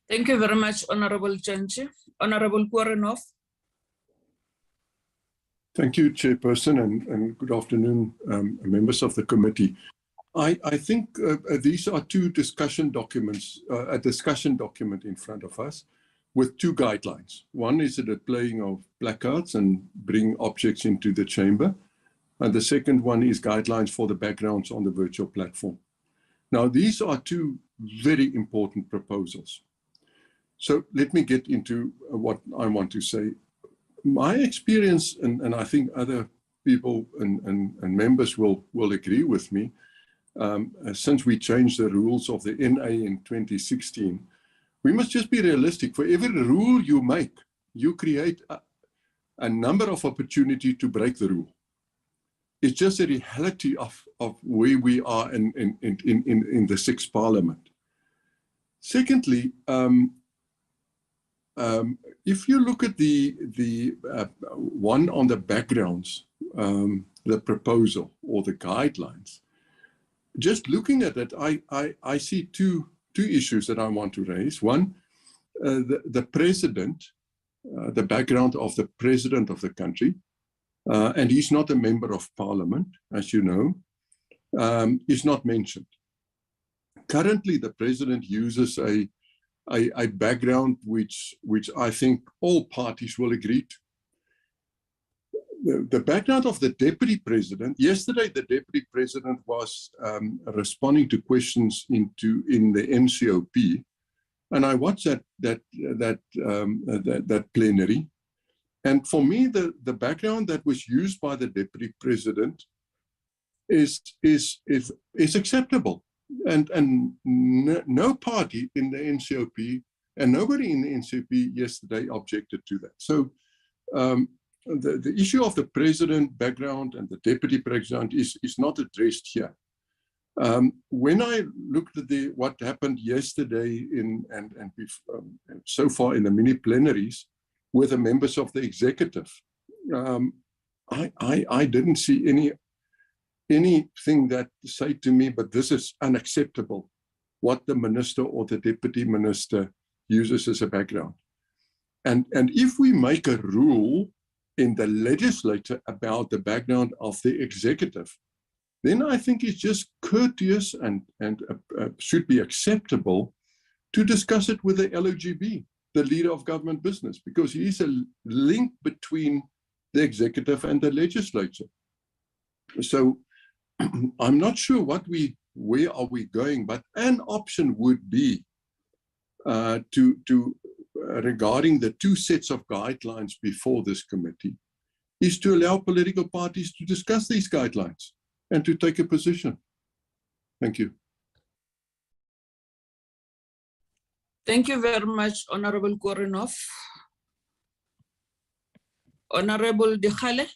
Thank you very much, Honorable Chanchi. Honorable Korenov. Thank you, Chairperson, and good afternoon, members of the committee. I think these are two discussion documents, a discussion document in front of us with two guidelines. One is the displaying of placards and bring objects into the chamber. And the second one is guidelines for the backgrounds on the virtual platform. Now, these are two very important proposals. So let me get into what I want to say. My experience, and I think other people and members will agree with me, since we changed the rules of the NA in 2016, we must just be realistic. For every rule you make, you create a number of opportunities to break the rule. It's just a reality of where we are in the sixth parliament. Secondly, if you look at the one on the backgrounds, the proposal or the guidelines, just looking at it, I see two issues that I want to raise. One, the president, the background of the president of the country, and he's not a member of parliament, as you know, is not mentioned. Currently, the president uses a background which I think all parties will agree to. The background of the deputy president, yesterday the deputy president was responding to questions in the NCOP, and I watched that plenary. And for me, the background that was used by the deputy president is acceptable. And no party in the NCOP and nobody in the NCOP yesterday objected to that. So the issue of the president background and the deputy president is not addressed here. When I looked at what happened yesterday so far in the mini plenaries with the members of the executive, I didn't see anything that say to me, but this is unacceptable, what the minister or the deputy minister uses as a background. And if we make a rule in the legislature about the background of the executive, then I think it's just courteous and should be acceptable to discuss it with the LOGB, the leader of government business, because he is a link between the executive and the legislature. So I'm not sure where are we going, but an option would be regarding the two sets of guidelines before this committee, is to allow political parties to discuss these guidelines and to take a position. Thank you. Thank you very much, Honorable Korenov. Honorable Dechale.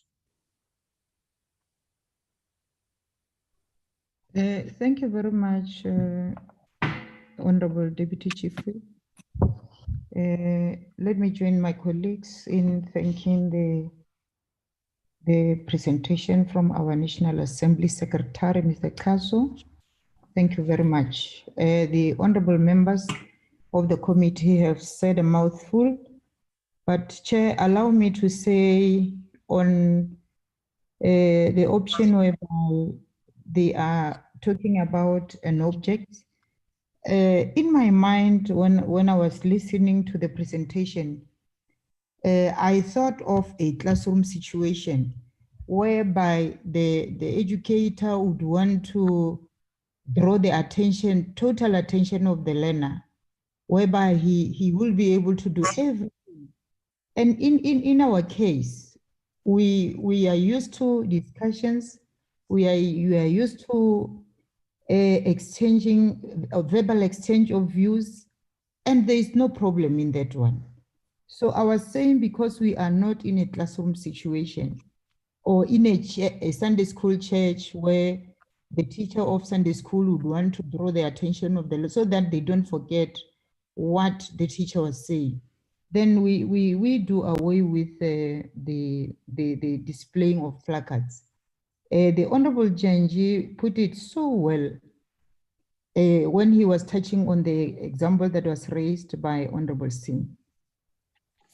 Thank you very much, Honorable Deputy Chief Whip. Let me join my colleagues in thanking the presentation from our National Assembly Secretary, Mr. Kaso. Thank you very much. The honorable members of the committee have said a mouthful, but Chair, allow me to say on the option whereby they are talking about an object. In my mind, when I was listening to the presentation, I thought of a classroom situation whereby the educator would want to draw the attention, total attention of the learner, whereby he will be able to do everything. And in our case, we are used to discussions, you are used to exchanging a verbal exchange of views, and there is no problem in that one. So I was saying, because we are not in a classroom situation or in a Sunday school church where the teacher of Sunday school would want to draw the attention of the, so that they don't forget what the teacher was saying, then we do away with the displaying of placards. The Honorable Janji put it so well when he was touching on the example that was raised by Honorable Singh.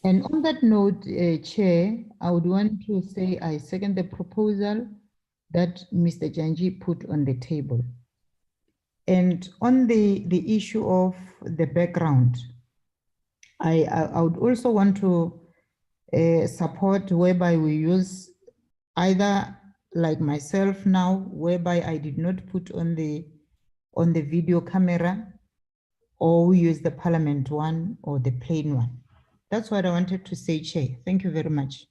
And on that note, Chair, I would want to say I second the proposal that Mr. Janji put on the table. And on the issue of the background, I would also want to support whereby we use either, like myself now, whereby I did not put on the video camera, or we use the Parliament one or the plain one. That's what I wanted to say, Chair. Thank you very much.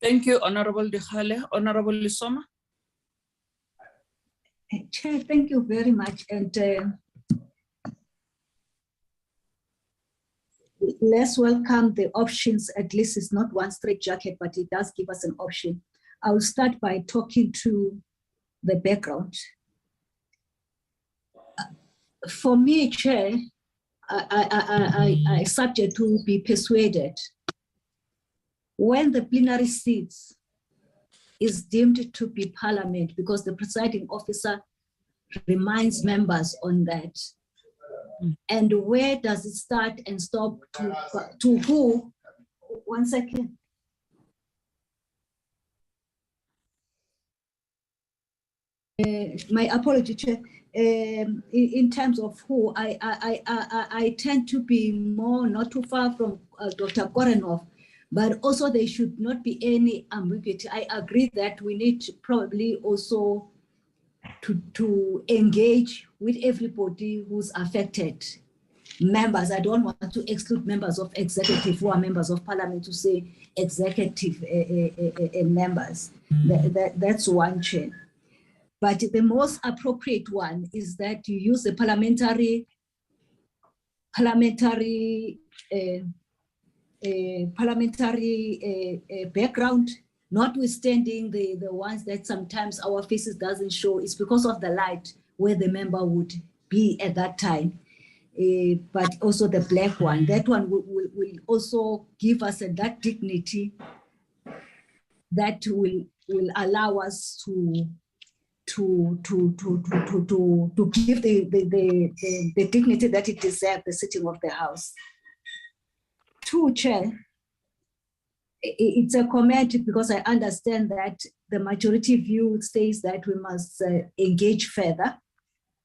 Thank you, Honorable Dechale. Honorable Lisoma. Chair, thank you very much. And let's welcome the options. At least it's not one straight jacket, but it does give us an option. I will start by talking to the background. For me, Chair, I subject to be persuaded when the plenary seats is deemed to be Parliament, because the presiding officer reminds members on that. And where does it start and stop, to who? 1 second. My apology, Chair. In terms of who, I tend to be more not too far from Dr. Korenov, but also there should not be any ambiguity. I agree that we need to probably also to engage with everybody who's affected. Members, I don't want to exclude members of executive who are members of parliament, to say executive members. That's one, Chair. But the most appropriate one is that you use the parliamentary background, notwithstanding the ones that sometimes our faces doesn't show. It's because of the light where the member would be at that time. But also the black one, that one will also give us that dignity that will allow us to give the dignity that it deserves, the sitting of the House. Two, Chair, it's a comment because I understand that the majority view says that we must engage further,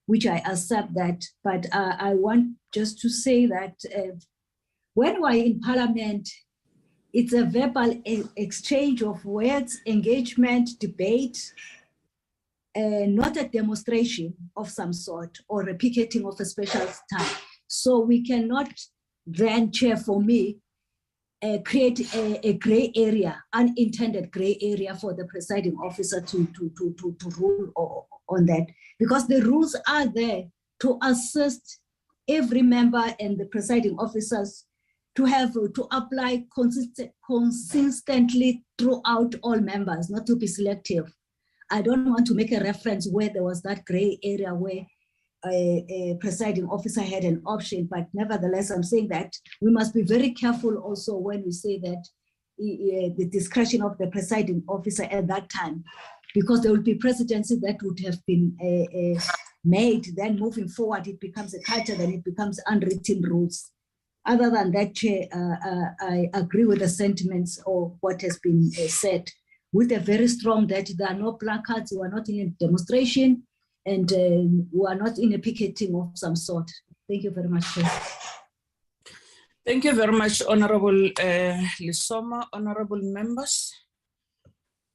which I accept that, but I want just to say that when we're in Parliament, it's a verbal exchange of words, engagement, debate, not a demonstration of some sort or a picketing of a special time. So we cannot then, Chair, for me, create a gray area, unintended gray area for the presiding officer to rule on that, because the rules are there to assist every member and the presiding officers to apply consistently throughout all members, not to be selective. I don't want to make a reference where there was that gray area where a presiding officer had an option, but nevertheless, I'm saying that we must be very careful also when we say that the discretion of the presiding officer at that time, because there will be precedency that would have been made, then moving forward, it becomes a culture, then it becomes unwritten rules. Other than that, Chair, I agree with the sentiments of what has been said, with a very strong that there are no placards, we are not in a demonstration, and we are not in a picketing of some sort. Thank you very much, Chair. Thank you very much, Honorable Lisoma. Honorable members,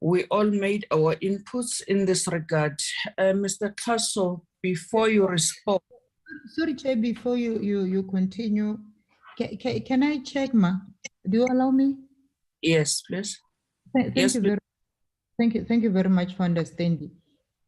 we all made our inputs in this regard. Mr. Kaso, before you respond. Sorry, Chair, before you continue, can I check, Ma? Do you allow me? Yes, please. Thank you very much for understanding.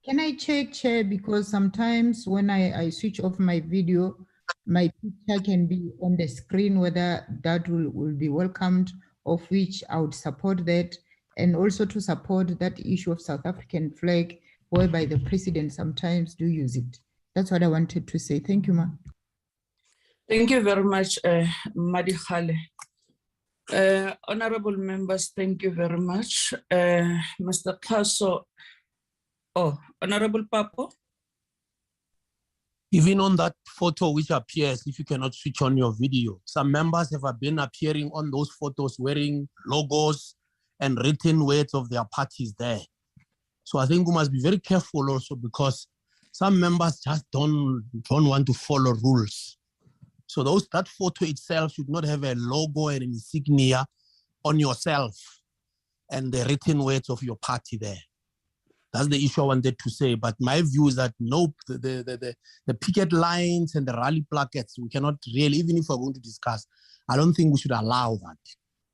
Can I check, Chair, because sometimes when I switch off my video, my picture can be on the screen, whether that will be welcomed, of which I would support that, and also to support that issue of South African flag, whereby the president sometimes do use it. That's what I wanted to say. Thank you, Ma. Thank you very much, Madihale. Honorable members, thank you very much. Mr. Kaso, Honorable Papo. Even on that photo which appears, if you cannot switch on your video, some members have been appearing on those photos wearing logos and written words of their parties there. So I think we must be very careful also, because some members just don't want to follow rules. So that photo itself should not have a logo and an insignia on yourself and the written words of your party there. That's the issue I wanted to say. But my view is that no, the picket lines and the rally placards, we cannot really, even if we're going to discuss, I don't think we should allow that.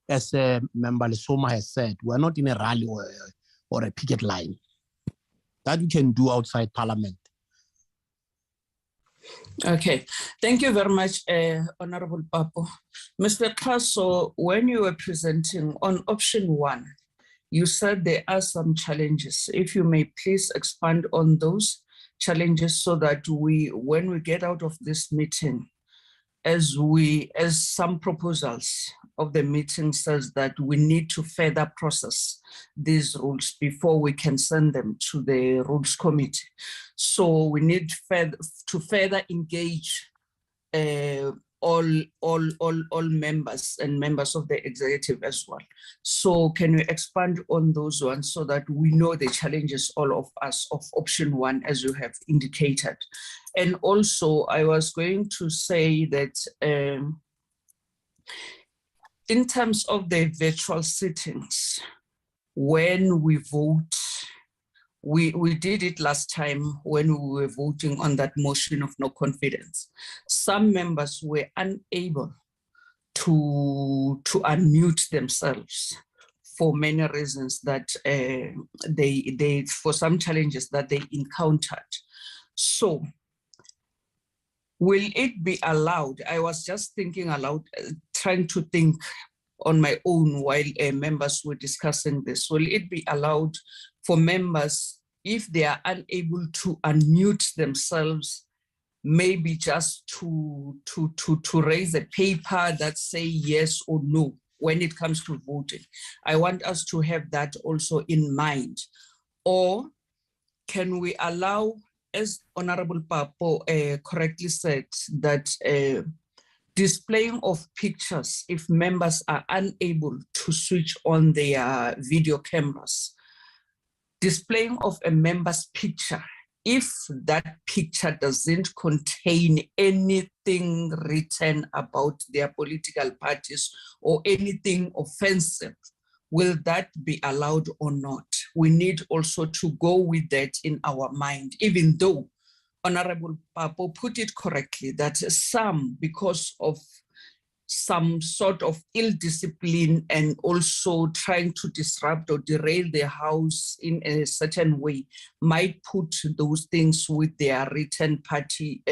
As Member Lesoma has said, we're not in a rally or a picket line. That we can do outside Parliament. Okay, thank you very much, Honorable Papo. Mr. Kaso, when you were presenting on option 1, you said there are some challenges. If you may please expand on those challenges so that when we get out of this meeting, as some proposals of the meeting says that we need to further process these rules before we can send them to the Rules Committee. So we need to further engage all members and members of the executive as well. So can you expand on those ones so that we know the challenges, all of us, of option one, as you have indicated? And also I was going to say that in terms of the virtual sittings, when we vote, we did it last time when we were voting on that motion of no confidence. Some members were unable to unmute themselves for many reasons that for some challenges that they encountered. So will it be allowed? I was just thinking aloud, trying to think on my own while members were discussing this. Will it be allowed for members, if they are unable to unmute themselves, maybe just to raise a paper that say yes or no when it comes to voting? I want us to have that also in mind. Or can we allow, as Honorable Papo correctly said, that displaying of pictures, if members are unable to switch on their video cameras, displaying of a member's picture, if that picture doesn't contain anything written about their political parties or anything offensive, will that be allowed or not? We need also to go with that in our mind, even though Honorable Papo put it correctly, that some, because of some sort of ill discipline and also trying to disrupt or derail their house in a certain way, might put those things with their written party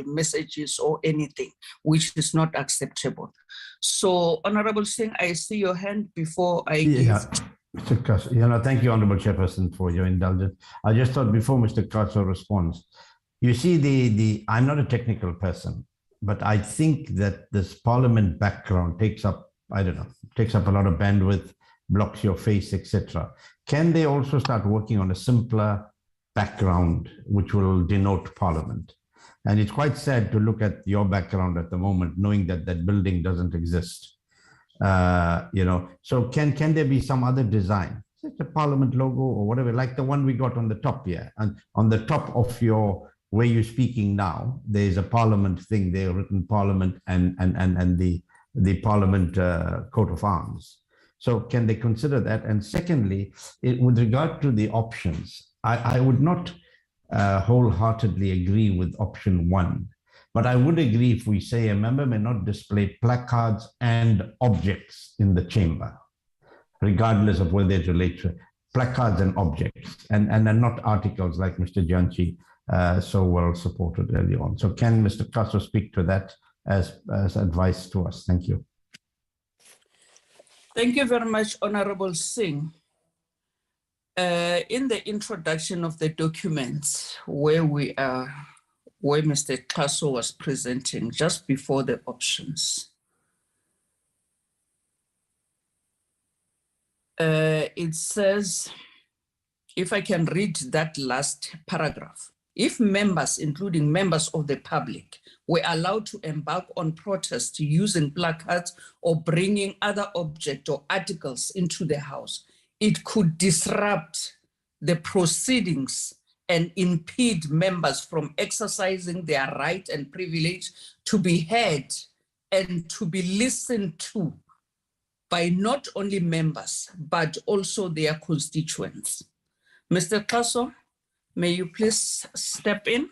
messages or anything, which is not acceptable. So, Honorable Singh, I see your hand before I give. Mr. Kaso, thank you, Honorable Chairperson, for your indulgence. I just thought before Mr. Kaso responds, you see, I'm not a technical person, but I think that this Parliament background takes up, I don't know, takes up a lot of bandwidth, blocks your face, etc. Can they also start working on a simpler background which will denote Parliament? And it's quite sad to look at your background at the moment, knowing that that building doesn't exist. So can there be some other design, such a Parliament logo or whatever, like the one we got on the top here, and on the top of your, where you're speaking now, there's a Parliament thing there, written Parliament and the Parliament coat of arms. So can they consider that? And secondly, with regard to the options, I would not wholeheartedly agree with option one, but I would agree if we say a member may not display placards and objects in the chamber, regardless of whether they relate to placards and objects, and not articles like Mr. Janchi so well supported earlier on. So can Mr. Kaso speak to that as advice to us? Thank you. Thank you very much, Honorable Singh. In the introduction of the documents where we are, where Mr. Kaso was presenting just before the options, it says, if I can read that last paragraph, if members, including members of the public, were allowed to embark on protest using placards or bringing other objects or articles into the house, it could disrupt the proceedings and impede members from exercising their right and privilege to be heard and to be listened to by not only members, but also their constituents. Mr. Kaso, may you please step in?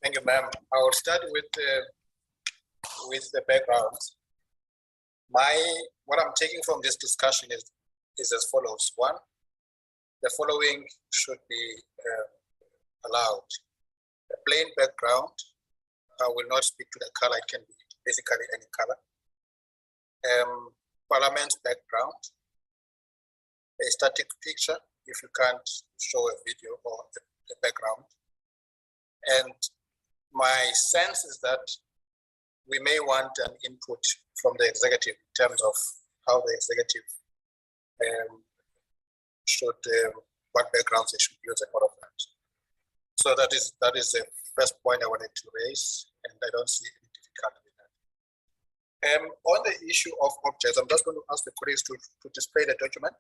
Thank you, ma'am. I will start with the background. What I'm taking from this discussion is as follows. One, the following should be allowed. A plain background, I will not speak to the color, it can be basically any color. Parliament background, a static picture, if you can't show a video or the background. And my sense is that we may want an input from the executive in terms of how the executive should, what backgrounds they should use and all of that. So that is the first point I wanted to raise, and I don't see any difficulty with that. On the issue of objects, I'm just going to ask the colleagues to display the document.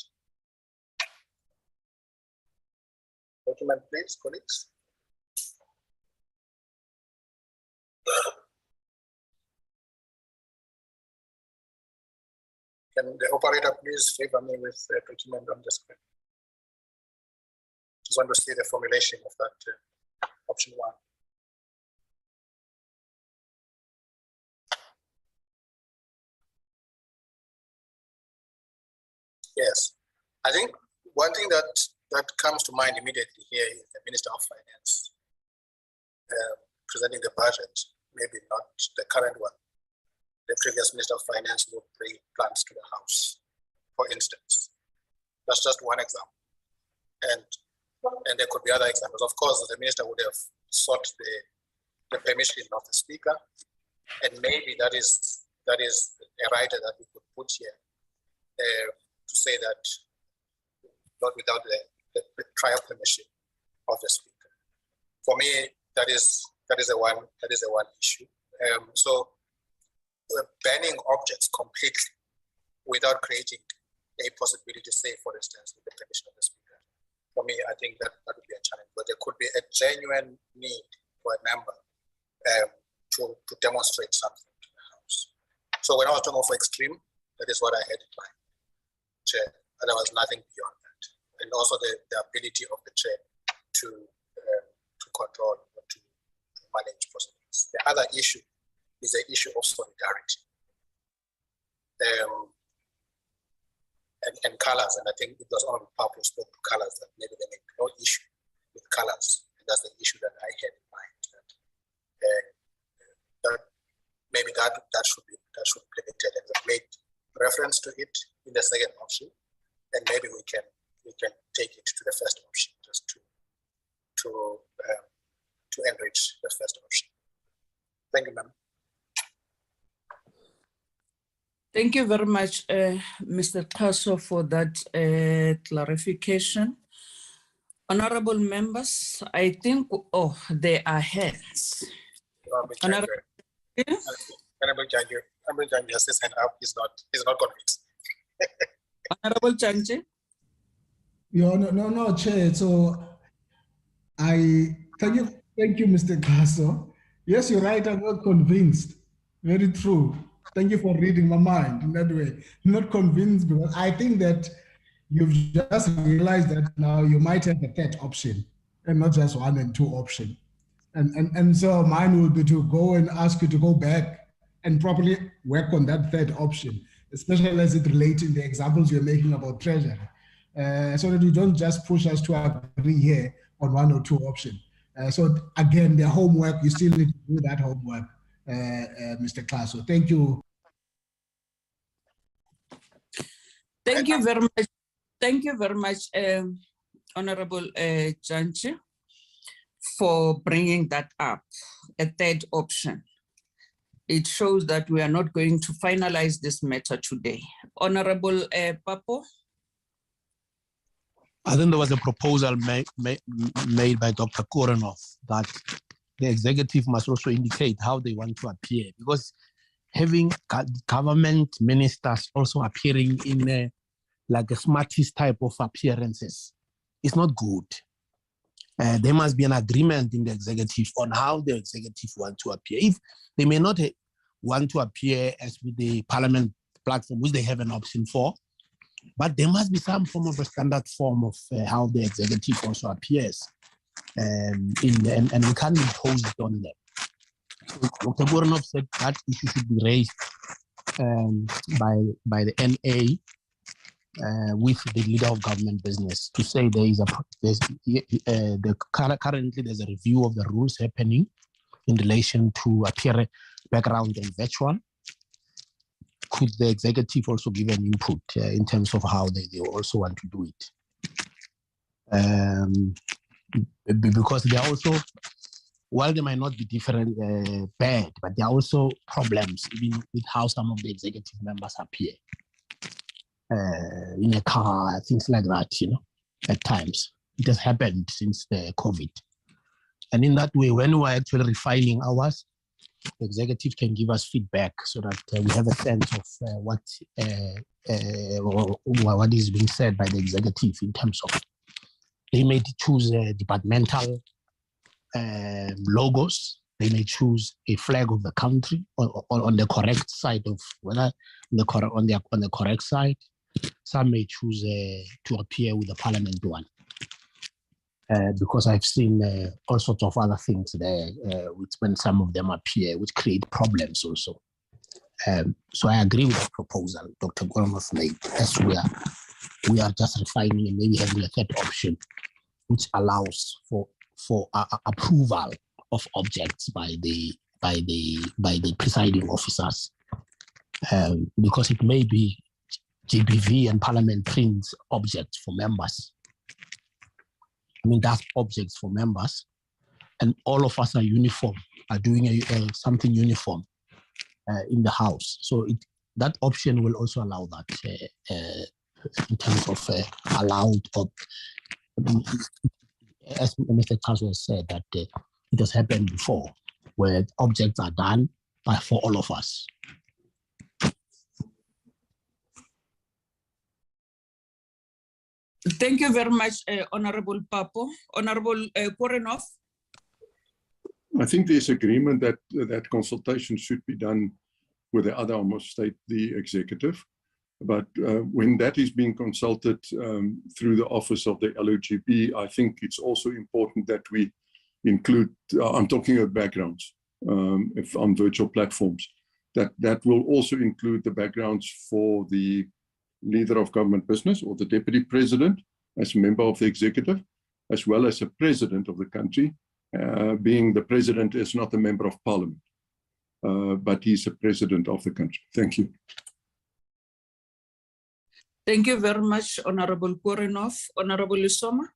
Document, please, colleagues. Can the operator please favor me with the document on the screen? Just want to see the formulation of that option 1. Yes, I think one thing that comes to mind immediately here is the Minister of Finance presenting the budget, maybe not the current one. The previous Minister of Finance would bring plans to the House, for instance. That's just one example. And there could be other examples. Of course, the Minister would have sought the permission of the Speaker, and maybe that is a writer that we could put here to say that not without the prior permission of the Speaker. For me, that is a one issue. So banning objects completely without creating a possibility, say, for instance, with the permission of the Speaker. For me, I think that would be a challenge, but there could be a genuine need for a member to demonstrate something to the House. So when I was talking of extreme, that is what I had in mind, Chair, and there was nothing beyond that. And also the ability of the Chair to control or to manage proceedings. The other issue is the issue of solidarity and colors. And I think it was only Pablo spoke to colors that maybe they make no issue with colors. And that's the issue that I had in mind. That maybe that should be limited, and we made reference to it in the second option, and maybe we can take it to the first option just to enrich the first option. Thank you, ma'am. Thank you very much, Mr. Tasso, for that clarification. Honorable members, I think, there are hands. Honorable Janji has his hand up. He's not convinced. Honorable Janji. No, Chair. So I thank you, Mr. Tasso. Yes, you're right. I'm not convinced. Very true. Thank you for reading my mind in that way. Not convinced, because I think that you've just realized that now you might have a third option and not just 1 and 2 option. And so mine will be to go and ask you to go back and properly work on that third option, especially as it relates in the examples you're making about treasury, so that you don't just push us to agree here on 1 or 2 option. So again, the homework, you still need to do that homework, Mr. Tasso. Thank you. Thank you very much. Thank you very much, Honorable Janji, for bringing that up, a third option. It shows that we are not going to finalize this matter today. Honorable Papo? I think there was a proposal made by Dr. Korenov that the executive must also indicate how they want to appear, because having government ministers also appearing in like a smartest type of appearances is not good. There must be an agreement in the executive on how the executive want to appear. If they may not want to appear as with the parliament platform, which they have an option for, but there must be some form of a standard form of how the executive also appears, and we can't impose it on them. So Dr. Goranov said that issue should be raised by the NA with the leader of government business to say currently there's a review of the rules happening in relation to appear background and virtual. Could the executive also give an input in terms of how they also want to do it? Because there are also while they might not be different, bad, but there are also problems even with how some of the executive members appear in a car, things like that, at times. It has happened since the COVID. And in that way, when we are actually refining ours, the executive can give us feedback so that we have a sense of what is being said by the executive in terms of they may choose departmental logos. They may choose a flag of the country or on the correct side of whether on the correct side. Some may choose to appear with the parliament one. Because I've seen all sorts of other things there, which when some of them appear, which create problems also. So I agree with the proposal Dr. Goronov made, as we are just refining and maybe having a third option, which allows for approval of objects by the presiding officers, because it may be GBV and Parliament prints objects for members. I mean, that's objects for members, and all of us are uniform, are doing something uniform in the House. So that option will also allow that in terms of allowed, as Mr. Kaso has said, that it has happened before, where objects are done for all of us. Thank you very much, Honorable Papo. Honorable Korenov. I think there's agreement that that consultation should be done with the other arm of state, the executive. But when that is being consulted through the office of the LOGP, I think it's also important that we include, I'm talking about backgrounds if on virtual platforms, that will also include the backgrounds for the leader of government business or the deputy president as a member of the executive, as well as a president of the country, being the president is not a member of parliament, but he's a president of the country. Thank you. Thank you very much, Honorable Korenov. Honorable Isoma.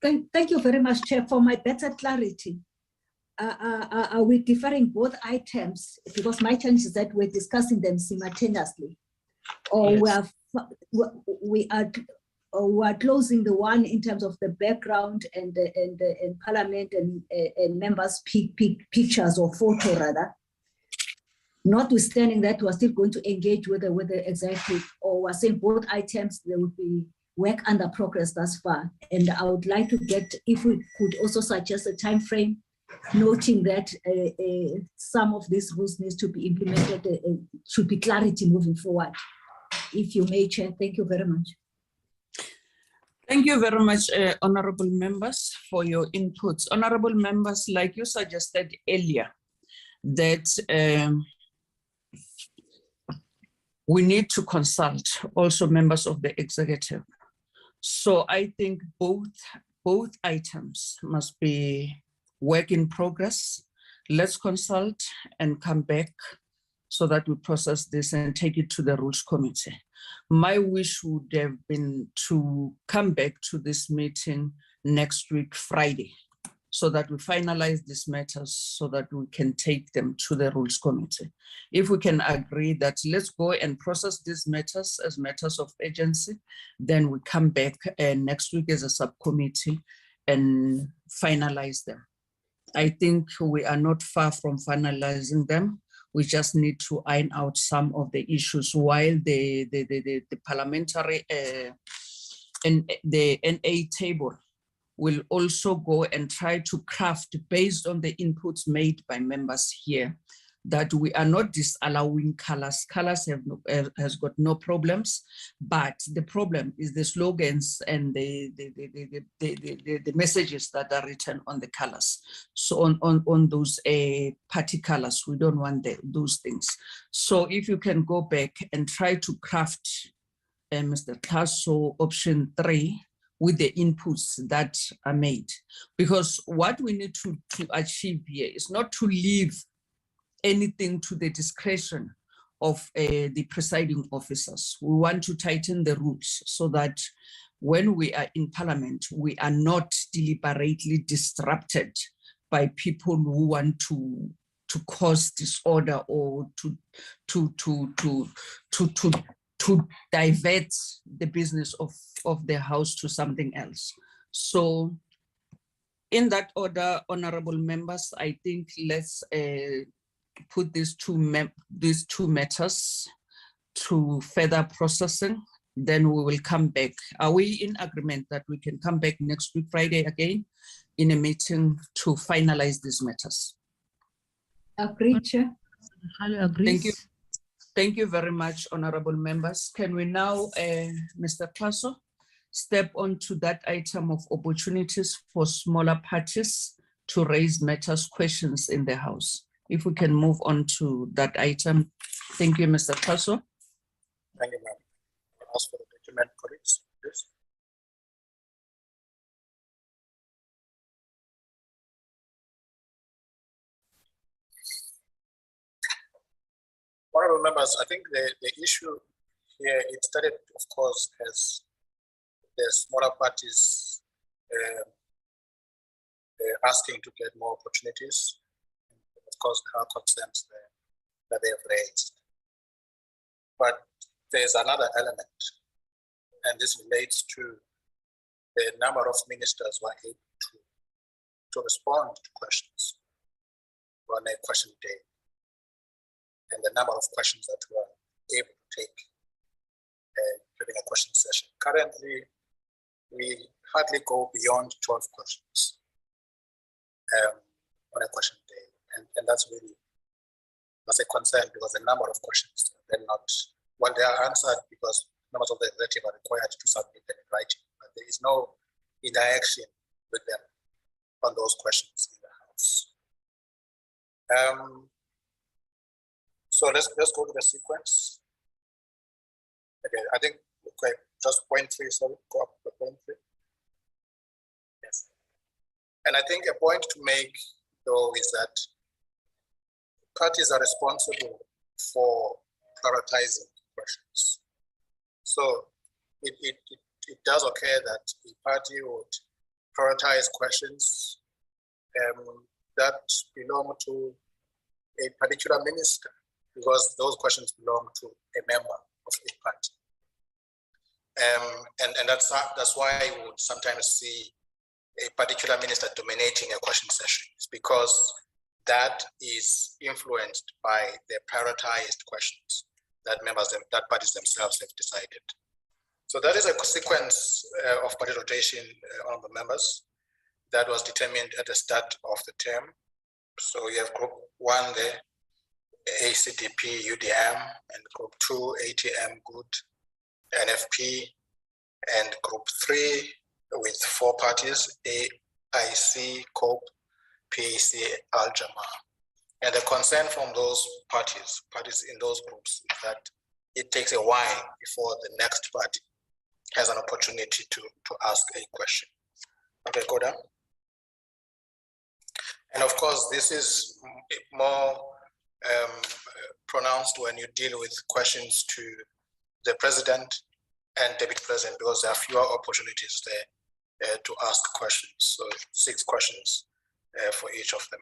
Thank you very much, Chair. For my better clarity, are we deferring both items? Because my change is that we're discussing them simultaneously. Or yes. we are closing the one in terms of the background and Parliament and members' pictures or photo rather. Notwithstanding that, we're still going to engage with the executive, or we're saying both items, there would be work under progress thus far. And I would like to get, if we could also suggest a time frame, noting that some of these rules needs to be implemented, should be clarity moving forward. If you may, Chair, thank you very much. Thank you very much, honorable members, for your inputs. Honorable members, like you suggested earlier, that we need to consult also members of the executive. So I think both items must be work in progress. Let's consult and come back so that we process this and take it to the Rules Committee. My wish would have been to come back to this meeting next week, Friday, so that we finalize these matters so that we can take them to the Rules Committee. If we can agree that let's go and process these matters as matters of urgency, then we come back next week as a subcommittee and finalize them. I think we are not far from finalizing them. We just need to iron out some of the issues while the parliamentary and the NA table will also go and try to craft based on the inputs made by members here that we are not disallowing colors. Colors has got no problems, but the problem is the slogans and the messages that are written on the colors. So on those party colors, we don't want those things. So if you can go back and try to craft Mr. Kaso option 3 with the inputs that are made, because what we need to achieve here is not to leave anything to the discretion of the presiding officers. We want to tighten the rules so that when we are in Parliament, we are not deliberately disrupted by people who want to cause disorder or to divert the business of the house to something else. So in that order, honorable members, I think let's put these two matters to further processing. Then we will come back. Are we in agreement that we can come back next week, Friday again, in a meeting to finalize these matters? Agreed, Chair. Highly agrees. Thank you. Thank you very much, honorable members. Can we now, Mr. Paso, step on to that item of opportunities for smaller parties to raise matters, questions in the House? If we can move on to that item. Thank you, Mr. Paso. Thank you, ma'am. I'll ask for the document, colleagues, please. Honorable members, I think the issue here, it started, of course, as the smaller parties asking to get more opportunities. Of course, there are concerns that they have raised. But there's another element, and this relates to the number of ministers who are able to respond to questions on a question day, and the number of questions that we are able to take during a question session. Currently, we hardly go beyond 12 questions on a question day, and that's a concern, because the number of questions, they're not, well, they are answered because members of the executive are required to submit them in writing, but there is no interaction with them on those questions in the House. So let's go to the sequence. Okay, I think, okay, just point 3, sorry, go up to point 3. Yes. And I think a point to make, though, is that parties are responsible for prioritizing questions. So it does occur that the party would prioritize questions that belong to a particular minister, because those questions belong to a member of the party. And that's why you would sometimes see a particular minister dominating a question session. It's because that is influenced by the prioritized questions that parties themselves have decided. So that is a sequence of party rotation on the members that was determined at the start of the term. So you have group 1 there, ACDP, UDM, and group 2, ATM, GOOD, NFP, and group 3 with 4 parties, AIC, COPE, PAC, Al-Jama. And the concern from those parties in those groups, is that it takes a while before the next party has an opportunity to ask a question. Okay, go down. And of course, this is more pronounced when you deal with questions to the president and deputy president, because there are fewer opportunities there to ask questions. So 6 questions for each of them.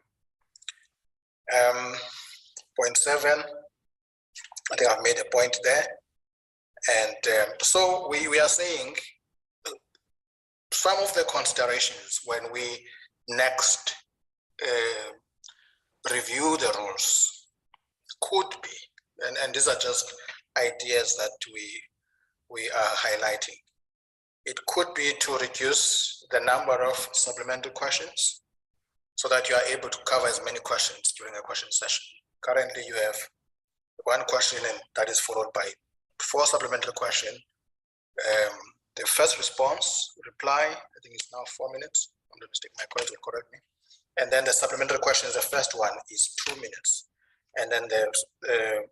Point 7, I think I've made a point there. And so we are saying some of the considerations when we next review the rules could be, and these are just ideas that we are highlighting. It could be to reduce the number of supplementary questions so that you are able to cover as many questions during a question session. Currently, you have 1 question and that is followed by 4 supplementary questions. The first reply, I think it's now 4 minutes. I'm not mistaken, my colleagues will correct me. And then the supplementary questions, the first one is 2 minutes. And then the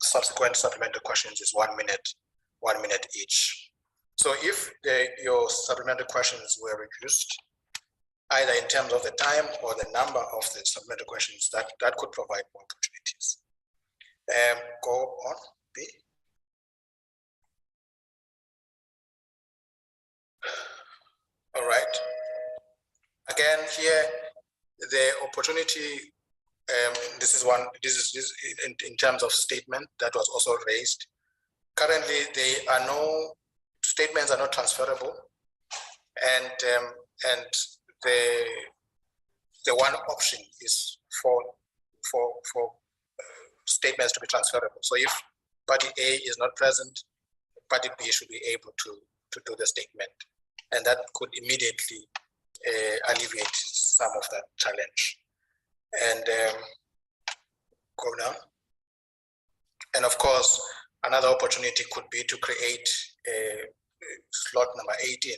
subsequent supplementary questions is 1 minute each. So if your supplementary questions were reduced, either in terms of the time or the number of the supplementary questions, that could provide more opportunities. Go on, B. All right. Again, here, the opportunity, this is in terms of statement that was also raised. Currently, statements are not transferable, and the one option is for statements to be transferable. So if party A is not present, party B should be able to do the statement, and that could immediately alleviate some of that challenge. And go now. And of course, another opportunity could be to create a slot number 18,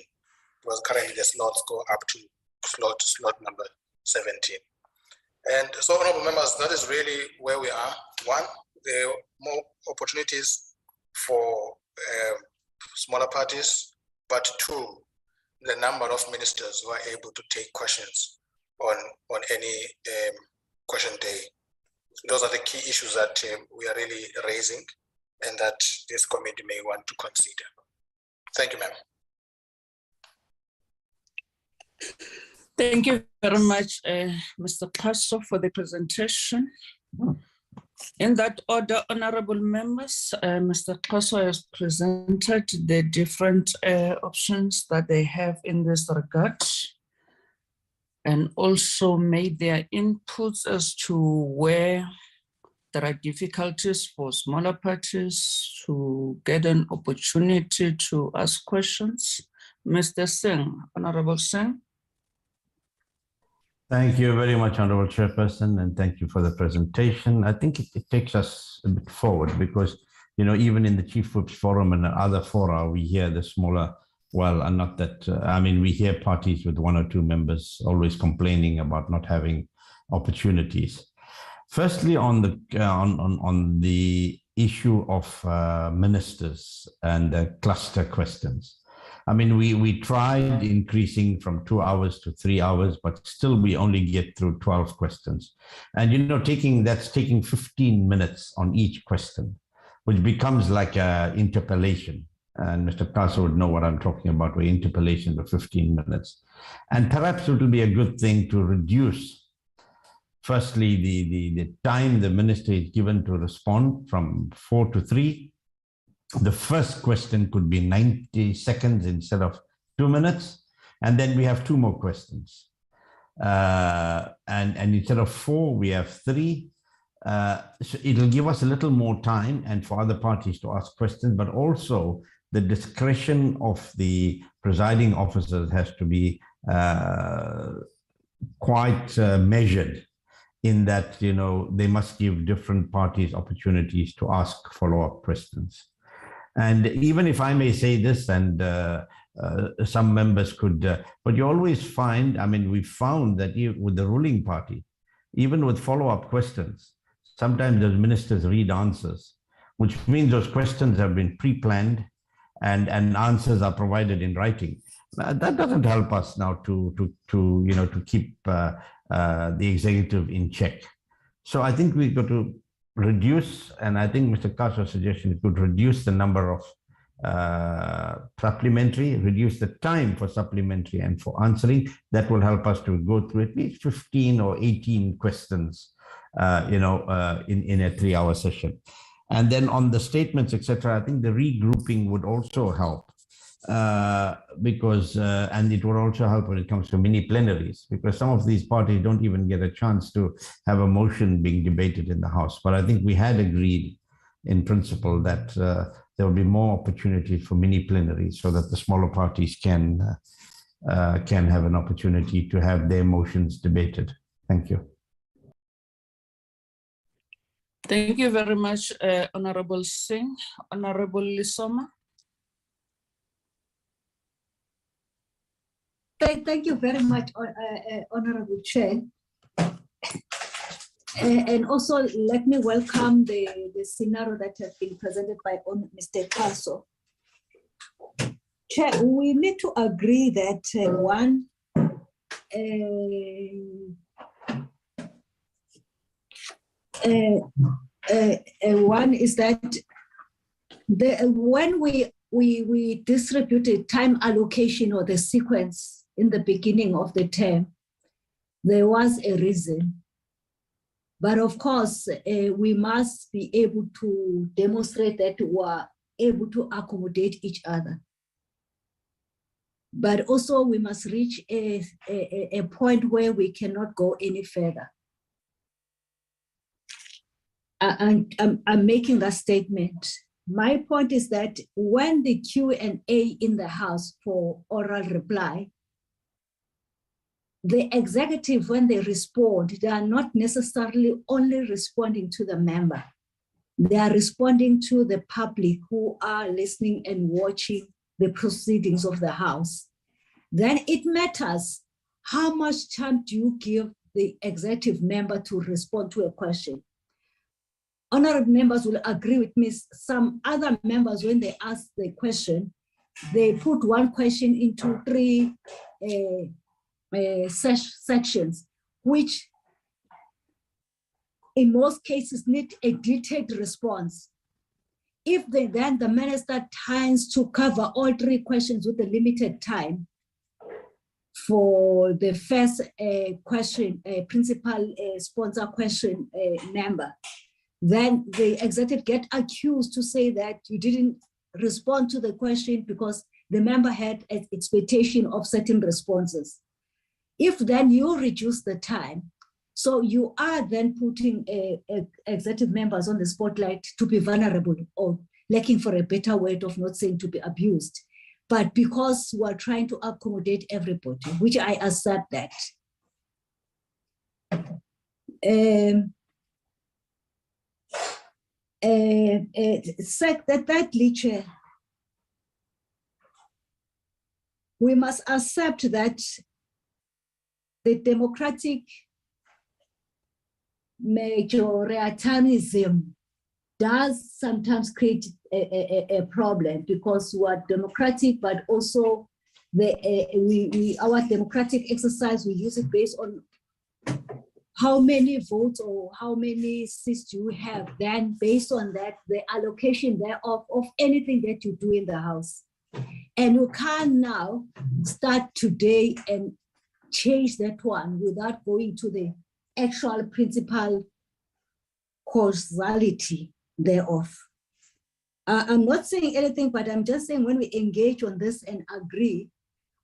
because currently the slots go up to slot number 17. And so, honorable members, that is really where we are. One, there are more opportunities for smaller parties, but two, the number of ministers who are able to take questions on any question day. Those are the key issues that we are really raising and that this committee may want to consider. Thank you, ma'am. Thank you very much, Mr. Paso, for the presentation. In that order, honorable members, Mr. Paso has presented the different options that they have in this regard, and also made their inputs as to where there are difficulties for smaller parties to get an opportunity to ask questions. Mr. Singh, Honorable Singh. Thank you very much, Honorable Chairperson, and thank you for the presentation. I think it takes us a bit forward because, you know, even in the Chief Whips Forum and other fora, we hear the smaller, well, and not that, I mean, we hear parties with one or two members always complaining about not having opportunities. Firstly, on the issue of ministers and cluster questions. I mean, we tried increasing from 2 hours to 3 hours, but still we only get through 12 questions. And, you know, that's taking 15 minutes on each question, which becomes like an interpellation. And Mr. Paso would know what I'm talking about, where interpellations of 15 minutes. And perhaps it will be a good thing to reduce, firstly, the time the minister is given to respond from 4 to 3. The first question could be 90 seconds instead of 2 minutes. And then we have 2 more questions. And instead of 4, we have 3. So it'll give us a little more time and for other parties to ask questions, but also the discretion of the presiding officers has to be quite measured in that, you know, they must give different parties opportunities to ask follow-up questions. And even if I may say this, and some members could, but you always find, I mean, we found that with the ruling party, even with follow-up questions, sometimes those ministers read answers, which means those questions have been pre-planned and answers are provided in writing. That doesn't help us now to keep the executive in check. So I think we've got to reduce, and I think Mr. Kaso's suggestion could reduce the number of supplementary, reduce the time for supplementary and for answering. That will help us to go through at least 15 or 18 questions, in a 3-hour session. And then on the statements, etc., I think the regrouping would also help because, and it would also help when it comes to mini plenaries, because some of these parties don't even get a chance to have a motion being debated in the House. But I think we had agreed in principle that there will be more opportunities for mini plenaries so that the smaller parties can have an opportunity to have their motions debated. Thank you. Thank you very much, Honorable Singh. Honorable Lisoma. Thank you very much, Honorable Chair. And also let me welcome the scenario that has been presented by Mr. Paso. Chair, we need to agree that one is that when we distributed time allocation or the sequence in the beginning of the term, there was a reason. But of course, we must be able to demonstrate that we are able to accommodate each other. But also we must reach a point where we cannot go any further. I'm making that statement. My point is that when the Q&A in the House for oral reply, the executive, when they respond, they are not necessarily only responding to the member. They are responding to the public who are listening and watching the proceedings of the House. Then it matters how much time do you give the executive member to respond to a question. Honorable members will agree with me. Some other members, when they ask the question, they put one question into three sections, which in most cases need a detailed response. If then the minister tries to cover all three questions with a limited time, for the first question, principal sponsor question member, then the executive get accused to say that you didn't respond to the question because the member had an expectation of certain responses. If then you reduce the time, so you are then putting executive members on the spotlight to be vulnerable, or looking for a better word of not saying to be abused. But because we're trying to accommodate everybody, which I accept that. Thirdly, Chair, we must accept that the democratic majoritarianism does sometimes create a problem, because we are democratic, but also our democratic exercise, we use it based on how many votes or how many seats do you have. Then based on that, the allocation thereof of anything that you do in the House. And you can't now start today and change that one without going to the actual principal causality thereof. I'm not saying anything, but I'm just saying when we engage on this and agree,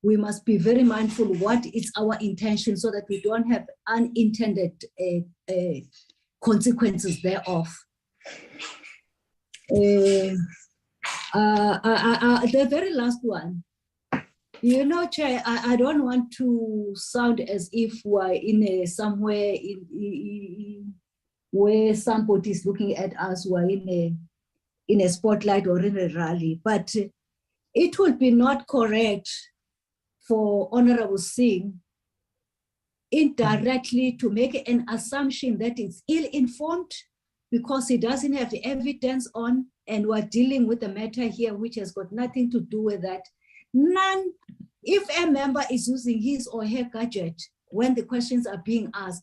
we must be very mindful what is our intention so that we don't have unintended consequences thereof. The very last one, you know, Chair, I don't want to sound as if we're in somewhere where somebody is looking at us, we're in a spotlight or in a rally, but it would be not correct for Honorable Singh indirectly to make an assumption that it's ill-informed because he doesn't have the evidence on, and we're dealing with a matter here which has got nothing to do with that. None, if a member is using his or her gadget when the questions are being asked,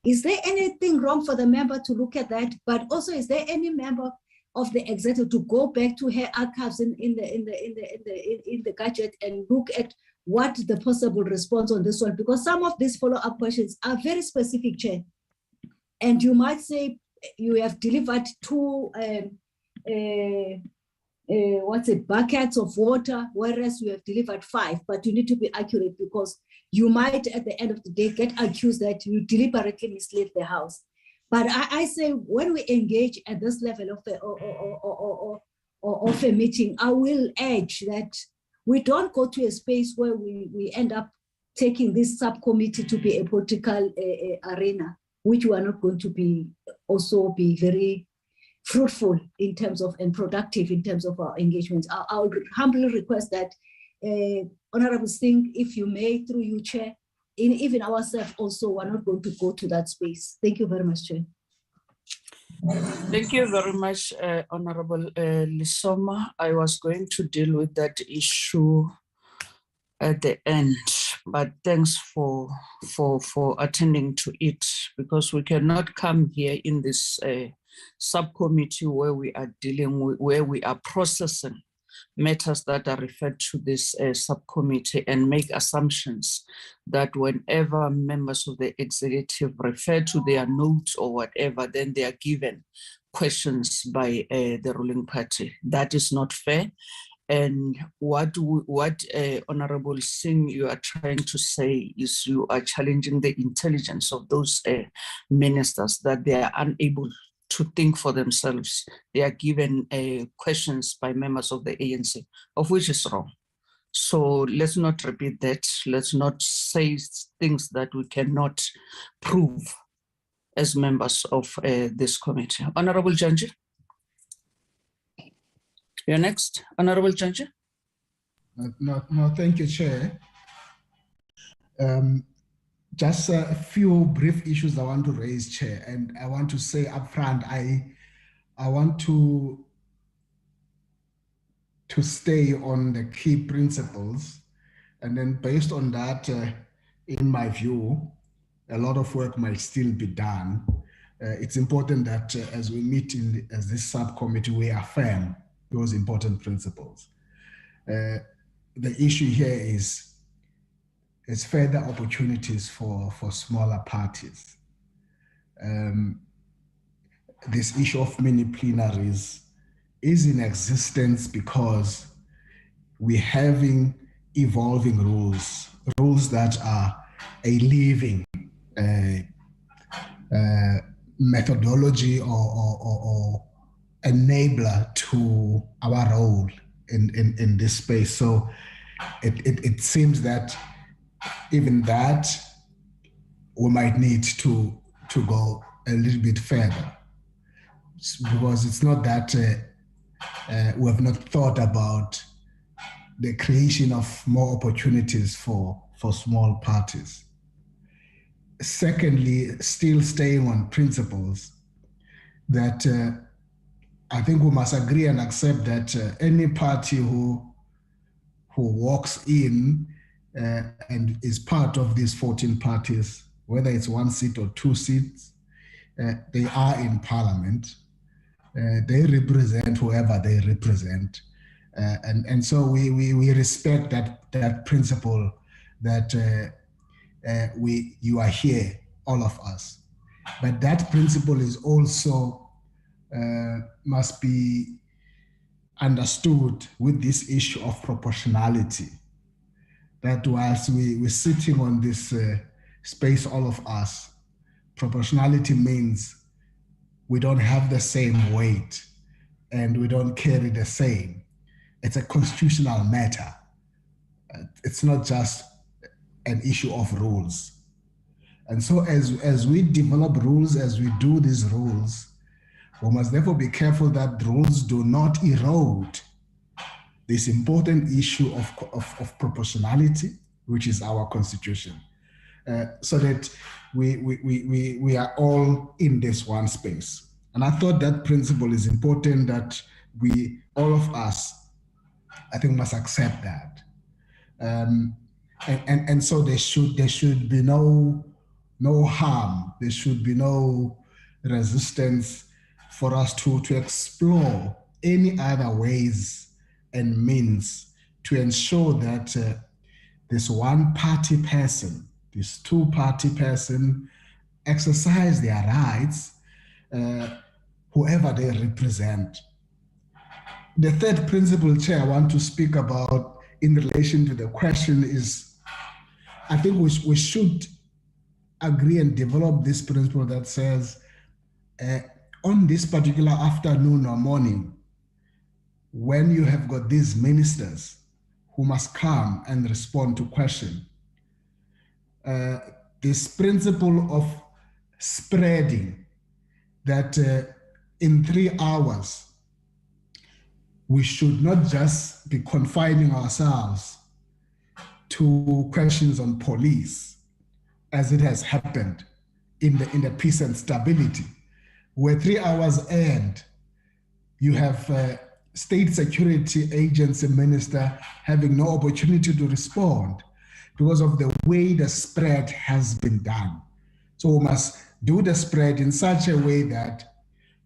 is there anything wrong for the member to look at that? But also, is there any member of the executive to go back to her archives in the gadget and look at what the possible response on this one? Because some of these follow-up questions are very specific, Chair. And you might say you have delivered two buckets of water, whereas you have delivered 5, but you need to be accurate because you might at the end of the day get accused that you deliberately misled the House. But I say when we engage at this level of a meeting, I will urge that we don't go to a space where we end up taking this subcommittee to be a political arena, which we are not going to be very fruitful in terms of and productive in terms of our engagements. I would humbly request that Honorable Singh, if you may, through you, Chair, even ourselves also, we're not going to go to that space. Thank you very much, Chair. Thank you very much, Honorable Lisoma. I was going to deal with that issue at the end, but thanks for attending to it, because we cannot come here in this subcommittee where we are dealing with, where we are processing matters that are referred to this subcommittee and make assumptions that whenever members of the executive refer to their notes or whatever, then they are given questions by the ruling party. That is not fair. And what Honorable Singh, you are trying to say is you are challenging the intelligence of those ministers, that they are unable to think for themselves. They are given questions by members of the ANC, of which is wrong. So let's not repeat that. Let's not say things that we cannot prove as members of this committee. Honorable Janji. You're next, Honorable Janji. No, thank you, Chair. Just a few brief issues I want to raise, Chair, and I want to say upfront, I want to stay on the key principles, and then based on that, in my view, a lot of work might still be done. It's important that as we meet as this subcommittee, we affirm those important principles. The issue here is further opportunities for smaller parties. This issue of mini plenaries is in existence because we're having evolving rules that are a living methodology or enabler to our role in this space. So it seems that even that we might need to go a little bit further, because it's not that we have not thought about the creation of more opportunities for small parties. Secondly, still staying on principles, that I think we must agree and accept that any party who walks in and is part of these 14 parties, whether it's 1 seat or 2 seats, they are in parliament. They represent whoever they represent. And so we respect that principle that you are here, all of us. But that principle is also must be understood with this issue of proportionality. That whilst we're sitting on this space, all of us, proportionality means we don't have the same weight and we don't carry the same. It's a constitutional matter. It's not just an issue of rules. And so as we develop rules, as we do these rules, we must therefore be careful that rules do not erode this important issue of proportionality, which is our constitution, so that we are all in this one space. And I thought that principle is important, that we, all of us, I think must accept that. And so there should be no harm, there should be no resistance for us to explore any other ways and means to ensure that this one-party person, this two-party person exercise their rights, whoever they represent. The third principle, Chair, I want to speak about in relation to the question is, I think we should agree and develop this principle that says, on this particular afternoon or morning, when you have got these ministers who must come and respond to question, this principle of spreading, that in 3 hours, we should not just be confining ourselves to questions on police, as it has happened in the peace and stability, where 3 hours end, you have state security agency minister having no opportunity to respond because of the way the spread has been done. So we must do the spread in such a way that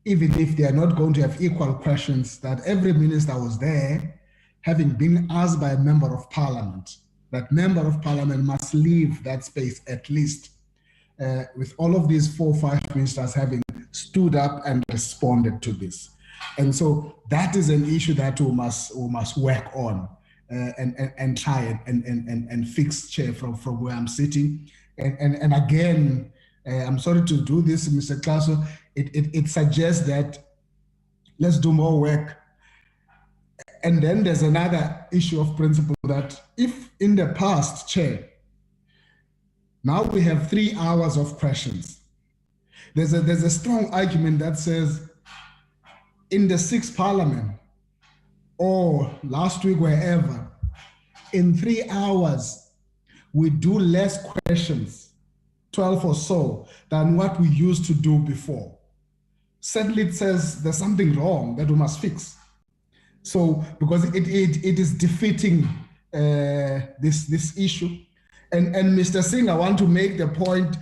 even if they are not going to have equal questions, that every minister was there having been asked by a member of parliament, that member of parliament must leave that space at least, with all of these 4 or 5 ministers having stood up and responded to this. And so that is an issue that we must work on and try and fix, Chair, from where I'm sitting. And again, I'm sorry to do this, Mr. Klaso, it suggests that let's do more work. And then there's another issue of principle that if in the past, Chair, now we have 3 hours of questions. There's a strong argument that says in the 6th Parliament or last week, wherever, in 3 hours, we do less questions, 12 or so, than what we used to do before. Certainly it says there's something wrong that we must fix. So, because it is defeating this issue. And Mr. Singh, I want to make the point,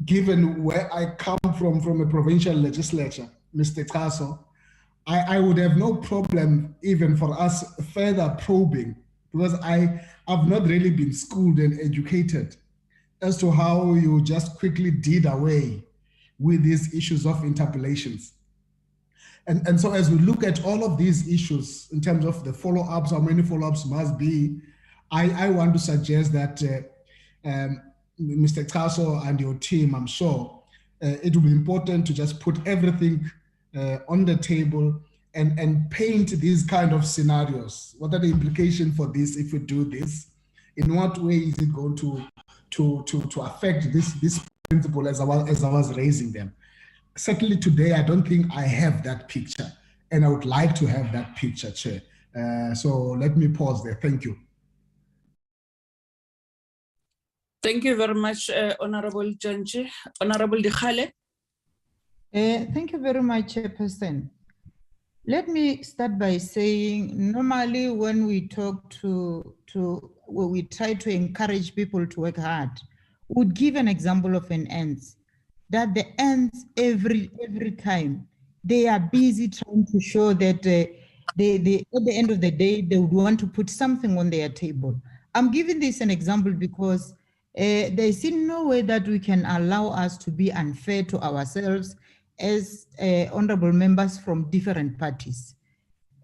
given where I come from a provincial legislature, Mr. Kaso, I would have no problem even for us further probing, because I've not really been schooled and educated as to how you just quickly did away with these issues of interpellations. And so as we look at all of these issues in terms of the follow-ups, how many follow-ups must be, I want to suggest that Mr. Kaso and your team, I'm sure, it will be important to just put everything on the table and paint these kind of scenarios. What are the implications for this if we do this? In what way is it going to affect this principle as I was raising them? Certainly today, I don't think I have that picture, and I would like to have that picture, Chair. So let me pause there. Thank you. Thank you very much, Honorable Janji. Honorable Dikhale. Thank you very much, Chairperson. Let me start by saying, normally when we talk when we try to encourage people to work hard, we would give an example of an ant, that the ants every time, they are busy trying to show that they at the end of the day, they would want to put something on their table. I'm giving this an example because there is no way that we can allow us to be unfair to ourselves as honorable members from different parties.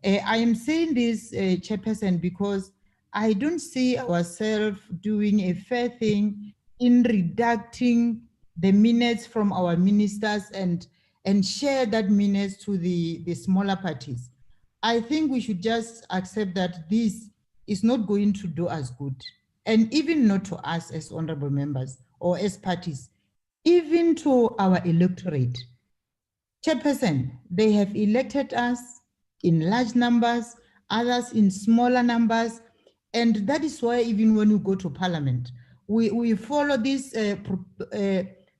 I am saying this, Chairperson, because I don't see ourselves doing a fair thing in redacting the minutes from our ministers and share that minutes to the smaller parties. I think we should just accept that this is not going to do us good, and even not to us as honorable members or as parties, even to our electorate. Chairperson, they have elected us in large numbers, others in smaller numbers, and that is why even when we go to Parliament, we follow this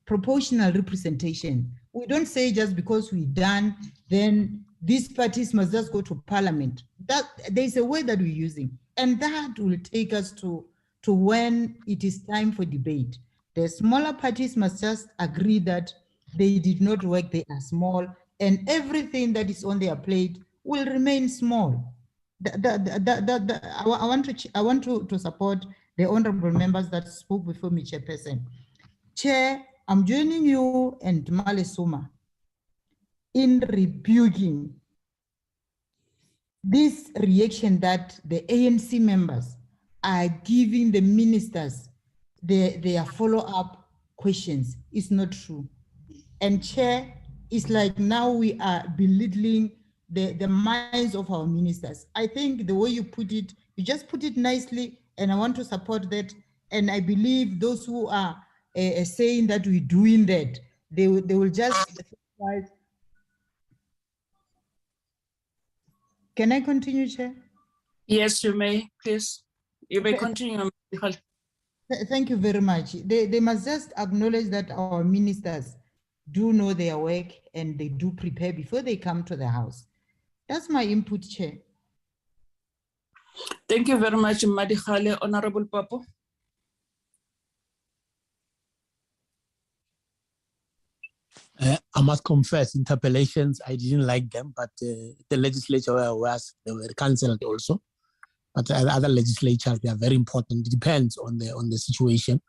proportional representation. We don't say just because we're done, then these parties must just go to Parliament. That there's a way that we're using, and that will take us to when it is time for debate. The smaller parties must just agree that they did not work, they are small, and everything that is on their plate will remain small. I want to support the honorable members that spoke before me, Chairperson. Chair, I'm joining you and Male Suma in rebuking this reaction that the ANC members are giving the ministers their follow-up questions. Is not true. And Chair, it's like now we are belittling the minds of our ministers. I think the way you put it, you just put it nicely, and I want to support that. And I believe those who are saying that we're doing that, they will just. Can I continue, Chair? Yes, you may, please. You may continue. Thank you very much. They must just acknowledge that our ministers do know their work and they do prepare before they come to the House. That's my input, Chair. Thank you very much, Madikhale. Honorable Papo. I must confess, interpellations, I didn't like them, but the legislature was, they were cancelled also. But other legislatures, they are very important. It depends on the situation.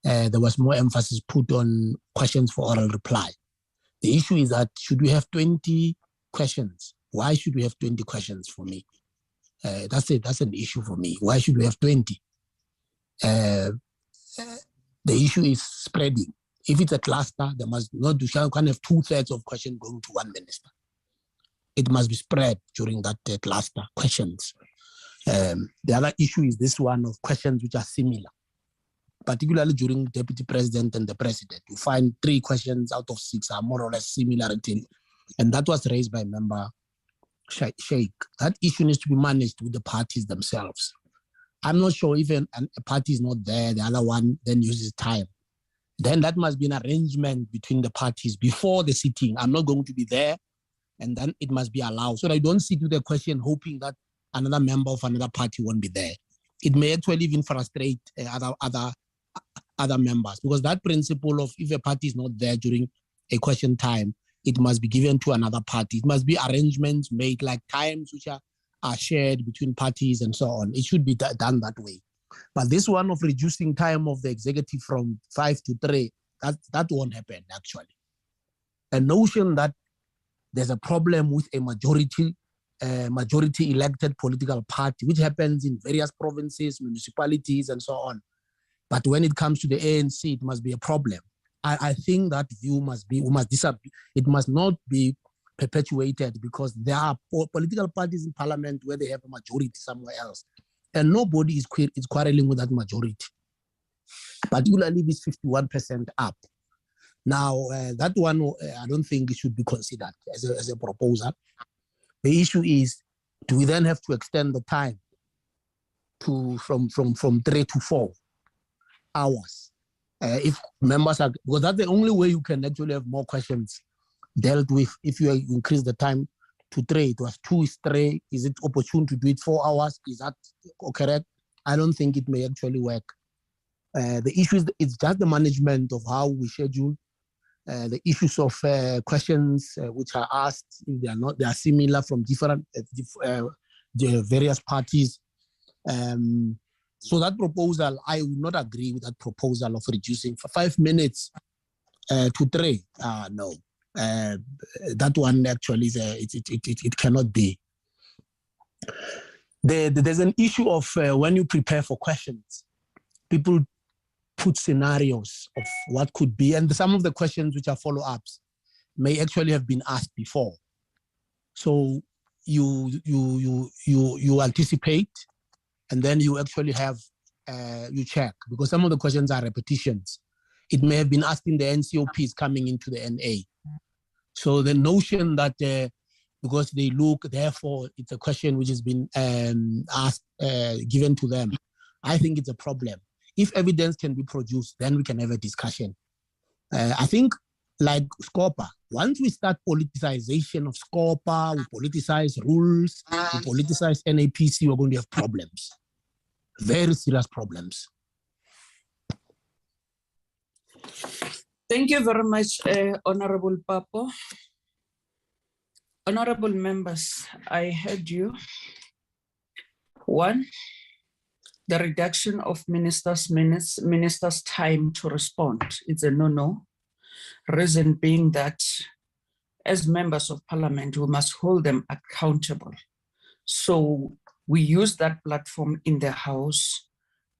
There was more emphasis put on questions for oral reply. The issue is that should we have 20 questions? Why should we have 20 questions for me? That's an issue for me. Why should we have 20? The issue is spreading. If it's a cluster, there must not, you can't have 2/3 of questions going to one minister. It must be spread during that cluster questions. The other issue is this one of questions which are similar, particularly during deputy president and the president. You find 3 questions out of 6 are more or less similarity, and that was raised by member Sheikh. That issue needs to be managed with the parties themselves. I'm not sure if a party is not there, the other one then uses time. Then that must be an arrangement between the parties before the sitting. I'm not going to be there, and then it must be allowed. So that I don't sit with a question hoping that another member of another party won't be there. It may actually even frustrate other members, because that principle of if a party is not there during a question time, it must be given to another party. It must be arrangements made, like times which are shared between parties and so on. It should be done that way. But this one of reducing time of the executive from 5 to 3, that won't happen actually. A notion that there's a problem with a majority elected political party, which happens in various provinces, municipalities, and so on. But when it comes to the ANC, it must be a problem. I think that view must disappear. It must not be perpetuated, because there are political parties in parliament where they have a majority somewhere else, and nobody is quarreling with that majority, particularly this 51% up. Now, that one, I don't think it should be considered as a proposal. The issue is, do we then have to extend the time from 3 to 4 hours? If members are, because that's the only way you can actually have more questions dealt with. If you increase the time to 3, it was 2 is 3. Is it opportune to do it 4 hours? Is that correct? I don't think it may actually work. The issue is, it's just the management of how we schedule. The issues of questions which are asked, if they are similar from different the various parties. So that proposal, I would not agree with that proposal of reducing for 5 minutes to 3. No, that one actually is it cannot be. There's an issue of when you prepare for questions, people put scenarios of what could be, and some of the questions which are follow-ups may actually have been asked before. So you anticipate, and then you actually have you check, because some of the questions are repetitions. It may have been asked in the NCOPs coming into the NA. So the notion that because they look, therefore it's a question which has been asked, given to them, I think it's a problem. If evidence can be produced, then we can have a discussion. I think, like SCOPA, once we start politicization of SCOPA, we politicize rules, we politicize NAPC, we're going to have problems. Very serious problems. Thank you very much, Honorable Papo. Honorable members, I heard you. 1, the reduction of ministers' time to respond. It's a no-no. Reason being that as members of parliament, we must hold them accountable. So we use that platform in the House,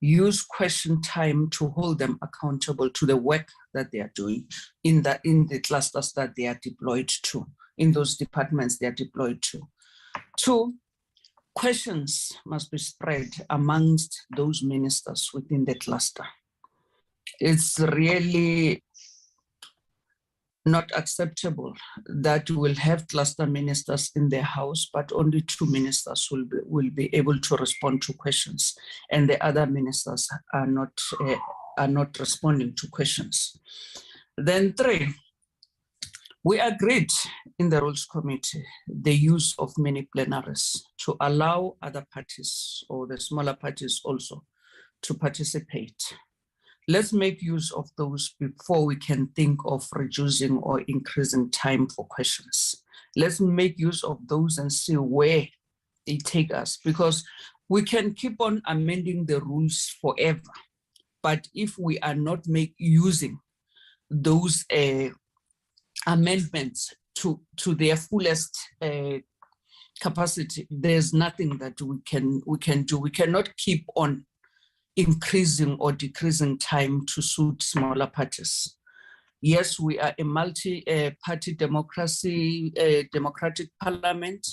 use question time to hold them accountable to the work that they are doing in the clusters that they are deployed to, in those departments they are deployed to. 2, questions must be spread amongst those ministers within the cluster. It's really not acceptable that we'll have cluster ministers in the House, but only 2 ministers will be able to respond to questions, and the other ministers are not responding to questions. Then 3, we agreed in the Rules Committee the use of mini plenaries to allow other parties or the smaller parties also to participate. Let's make use of those before we can think of reducing or increasing time for questions. Let's make use of those and see where they take us, because We can keep on amending the rules forever, but if we are not using those amendments to their fullest capacity, there's nothing that we can do. We cannot keep on increasing or decreasing time to suit smaller parties. Yes, we are a multi-party democracy, democratic parliament.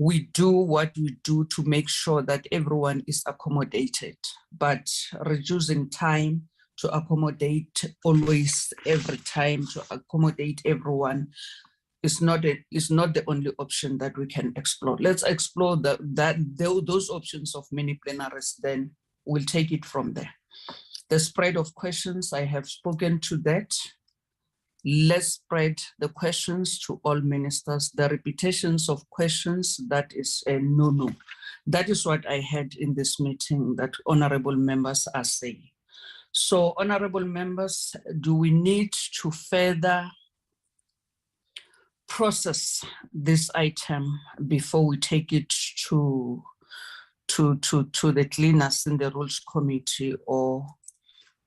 We do what we do to make sure that everyone is accommodated, but reducing time to accommodate always every time to accommodate everyone is not the only option that we can explore. Let's explore those options of mini plenaries, then we'll take it from there. The spread of questions, I have spoken to that. Let's spread the questions to all ministers. The repetitions of questions, that is a no-no. That is what I had in this meeting that honorable members are saying. So honorable members, do we need to further process this item before we take it to the cleaners in the Rules Committee, or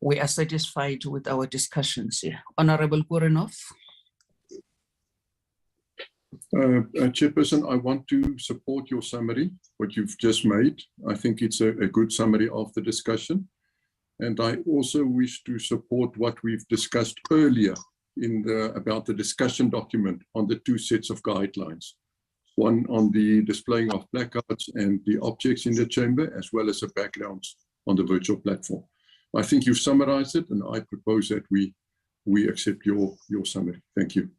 we are satisfied with our discussions here? Honorable Kurenov. Chairperson, I want to support your summary, what you've just made. I think it's a good summary of the discussion. And I also wish to support what we've discussed earlier about the discussion document on the two sets of guidelines. One on the displaying of placards and the objects in the chamber, as well as the backgrounds on the virtual platform. I think you've summarized it, and I propose that we accept your summary. Thank you.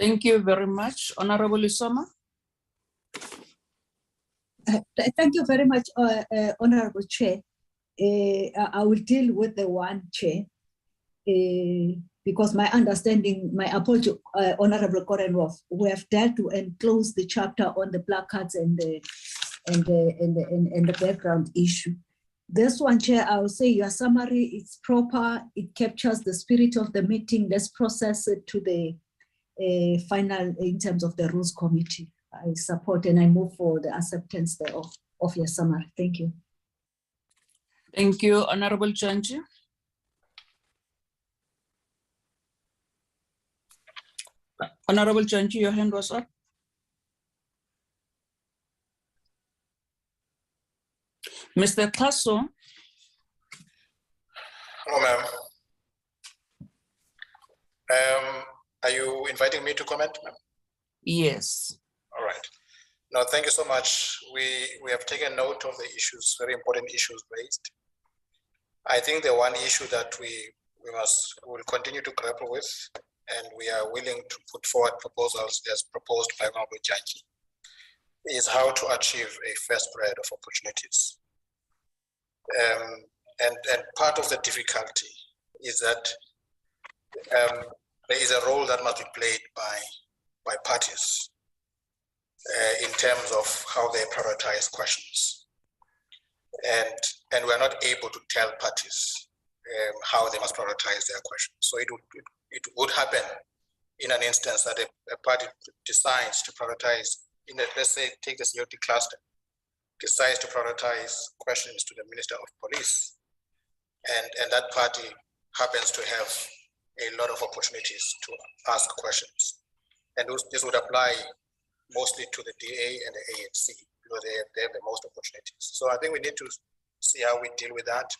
Thank you very much. Honorable Isoma. Thank you very much, Honorable Chair. I will deal with the one, Chair, because my understanding, my apology, Honorable Korenhoff, we have dealt to and close the chapter on the placards and the background issue. This one, Chair, I will say your summary is proper. It captures the spirit of the meeting. Let's process it to the final in terms of the Rules Committee. I support and I move for the acceptance of your summary. Thank you. Thank you, Honorable Janji. Honorable Janji, your hand was up. Mr. Kaso. Hello, ma'am. Are you inviting me to comment, ma'am? Yes. All right. No, thank you so much. We have taken note of the issues, very important issues raised. I think the one issue that we will continue to grapple with, and we are willing to put forward proposals as proposed by Honorable Janji, is how to achieve a fair spread of opportunities. And part of the difficulty is that there is a role that must be played by parties in terms of how they prioritize questions. And we're not able to tell parties how they must prioritize their questions. So it would happen in an instance that a party decides to prioritize, let's say, take the security cluster, decides to prioritize questions to the Minister of Police, and that party happens to have a lot of opportunities to ask questions. And this would apply mostly to the DA and the ANC, because they have the most opportunities. So I think we need to see how we deal with that.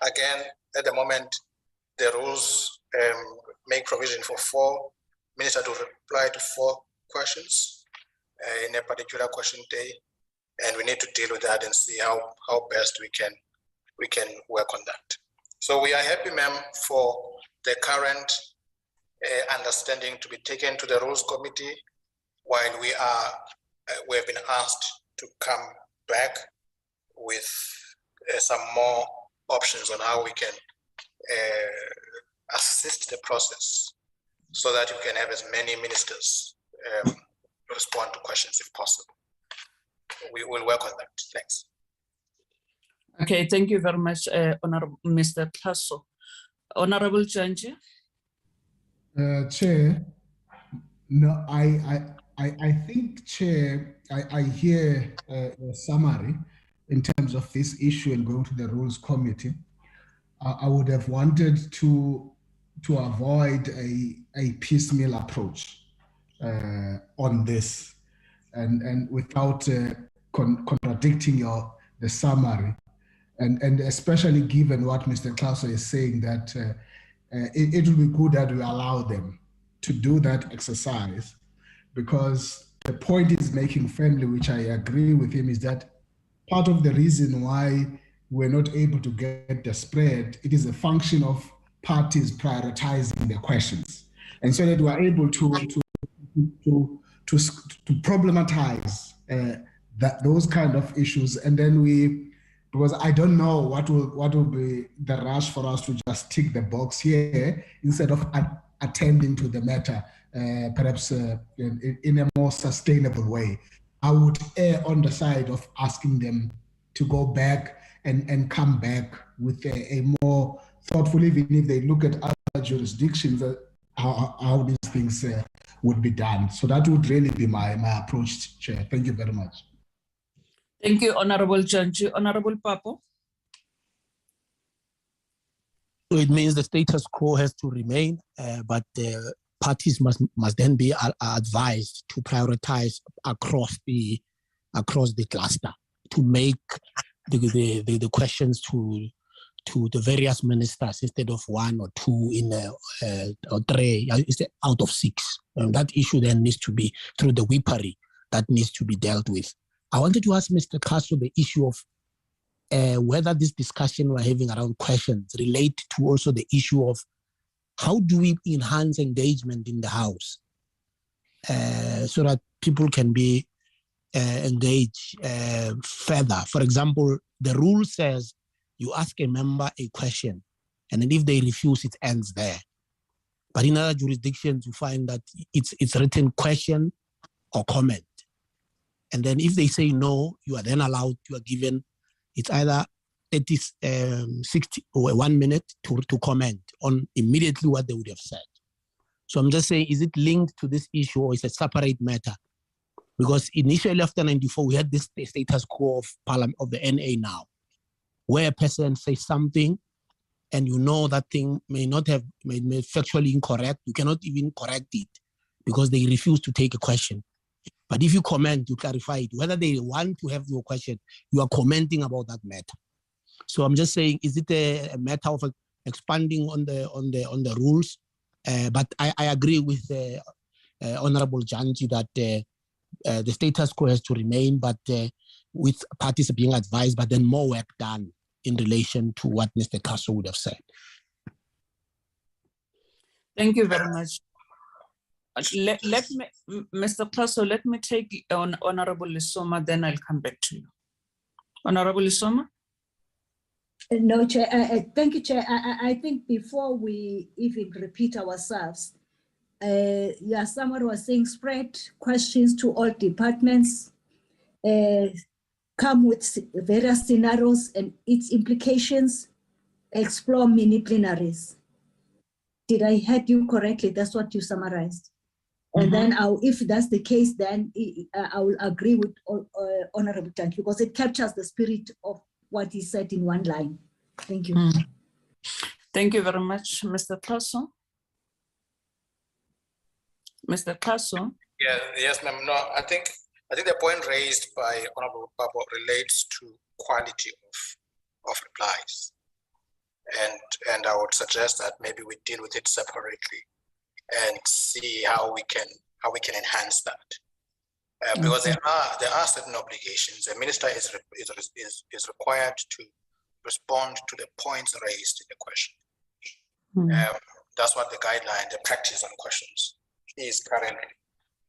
Again, at the moment, the rules make provision for 4 ministers to reply to 4 questions in a particular question day. And we need to deal with that and see how best we can work on that. So we are happy, ma'am, for the current understanding to be taken to the Rules Committee, while we have been asked to come back with some more options on how we can assist the process so that we can have as many ministers respond to questions if possible. We will work on that. Thanks. Okay, thank you very much, Honorable Mr. Kaso. Honorable Janji. Chair, no, I think, Chair, I hear a summary in terms of this issue and going to the Rules Committee. I would have wanted to avoid a piecemeal approach on this, and without contradicting the summary, and especially given what Mr. Klauser is saying, that it will be good that we allow them to do that exercise, because the point he's making firmly, which I agree with him, is that part of the reason why we're not able to get the spread, it is a function of parties prioritizing their questions. And so that we're able to problematize those kind of issues. And then because I don't know what will be the rush for us to just tick the box here instead of attending to the matter, perhaps in a more sustainable way. I would err on the side of asking them to go back and come back with a more thoughtful, even if they look at other jurisdictions, how these things would be done. So that would really be my approach, Chair. Thank you very much. Thank you, Honorable Janji. Honorable Papo. So it means the status quo has to remain, but the parties must then be advised to prioritize across the cluster to make the questions to the various ministers instead of one or two or three out of six. That issue then needs to be through the whippery that needs to be dealt with. I wanted to ask Mr. Castro the issue of whether this discussion we're having around questions relate to also the issue of how do we enhance engagement in the House so that people can be engaged further. For example, the rule says you ask a member a question, and then if they refuse, it ends there. But in other jurisdictions, you find that it's written question or comment. And then if they say no, you are then allowed, you are given, it's either 60 or 1 minute to comment on immediately what they would have said. So I'm just saying, is it linked to this issue or is it a separate matter? Because initially after 94, we had this status quo of Parliament of the NA now, where a person says something and you know that thing may be factually incorrect. You cannot even correct it because they refuse to take a question. But if you comment, you clarify it. Whether they want to have your question, you are commenting about that matter. So I'm just saying, is it a matter of expanding on the rules? But I agree with Honorable Janji that the status quo has to remain, but with parties being advised, but then more work done in relation to what Mr. Castro would have said. Thank you very much. Let me, Mr. Castro, let me take on Honorable Lisoma, then I'll come back to you. Honorable Lisoma? No, Chair. Thank you, Chair. I think before we even repeat ourselves, someone was saying spread questions to all departments, come with various scenarios and its implications, explore mini plenaries. Did I hear you correctly? That's what you summarized. And then if that's the case, then I will agree with Honorable Tank, because it captures the spirit of what he said in one line. Thank you. Thank you very much, Mr. Castro. Mr. Castro? Yes, ma'am. No, I think the point raised by Honorable Pabo relates to quality of replies, and I would suggest that maybe we deal with it separately and see how we can enhance that. Because there are certain obligations. The minister is required to respond to the points raised in the question. That's what the guideline, the practice on questions is currently.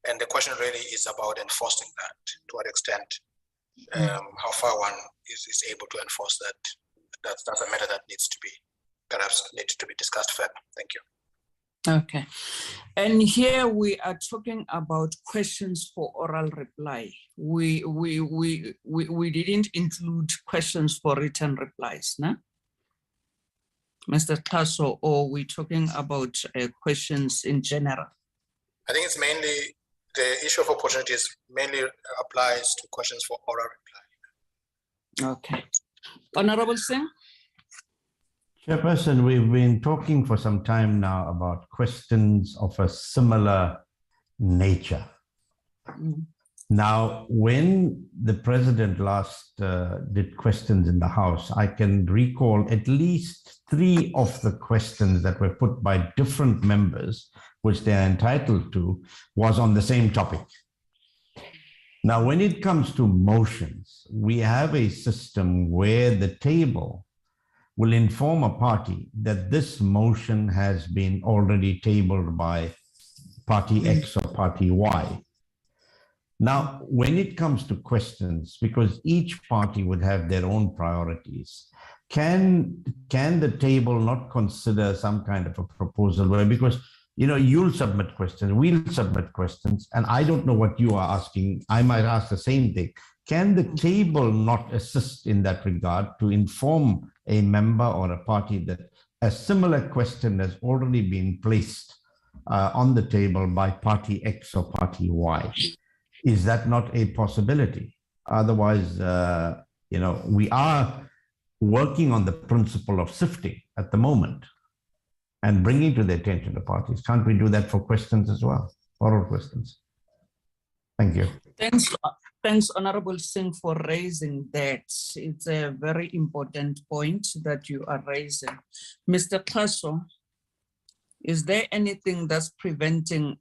And the question really is about enforcing that, to what extent, how far one is able to enforce that. That's a matter that needs to be discussed further. Thank you. Okay. And here we are talking about questions for oral reply. We didn't include questions for written replies, no? Mr. Castro, or we're talking about questions in general? I think it's mainly the issue of opportunities mainly applies to questions for oral reply. Okay. Honorable Singh? Chairperson, we've been talking for some time now about questions of a similar nature. Now, when the president last did questions in the House, I can recall at least 3 of the questions that were put by different members, which they are entitled to, was on the same topic. Now, when it comes to motions, we have a system where the table will inform a party that this motion has been already tabled by party X or party Y. Now, when it comes to questions, because each party would have their own priorities, can the table not consider some kind of a proposal where, because you'll submit questions, we'll submit questions, and I don't know what you are asking, I might ask the same thing. Can the table not assist in that regard to inform a member or a party that a similar question has already been placed on the table by party X or party Y? Is that not a possibility? Otherwise, we are working on the principle of sifting at the moment and bringing to the attention of parties. Can't we do that for questions as well, oral questions? Thank you. Thanks, Honorable Singh, for raising that. It's a very important point that you are raising. Mr. Kaso, is there anything that's preventing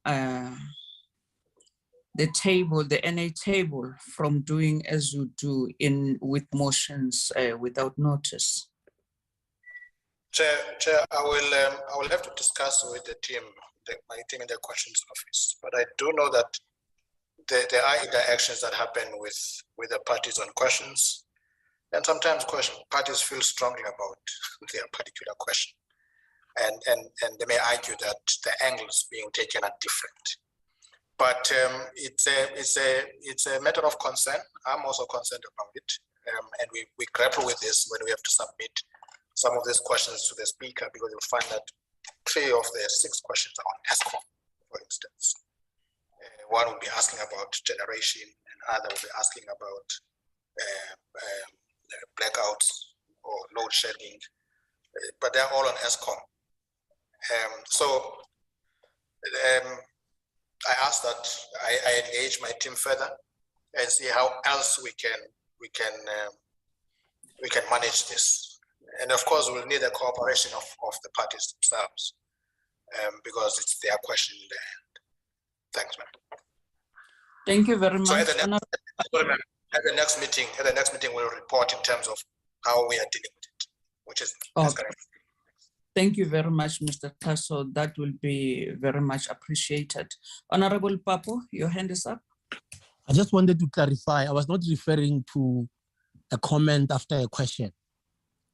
the table, the NA table, from doing as you do with motions without notice? Chair, I will have to discuss with the team, my team in the questions office. But I do know that there are interactions that happen with the parties on questions, and sometimes parties feel strongly about their particular question, and they may argue that the angles being taken are different. But it's a matter of concern. I'm also concerned about it, and we grapple with this when we have to submit some of these questions to the speaker, because you'll find that 3 of the 6 questions are on ESCOM, for instance. One will be asking about generation, and other will be asking about blackouts or load shedding, but they're all on ESCOM. I ask that I engage my team further and see how else we can manage this. And of course, we'll need the cooperation of the parties themselves, because it's their question in the end. Thanks, ma'am. Thank you very much. So at the next meeting, we'll report in terms of how we are dealing with it, which is correct. Thank you very much, Mr. Tasso. That will be very much appreciated. Honorable Papo, your hand is up. I just wanted to clarify. I was not referring to a comment after a question.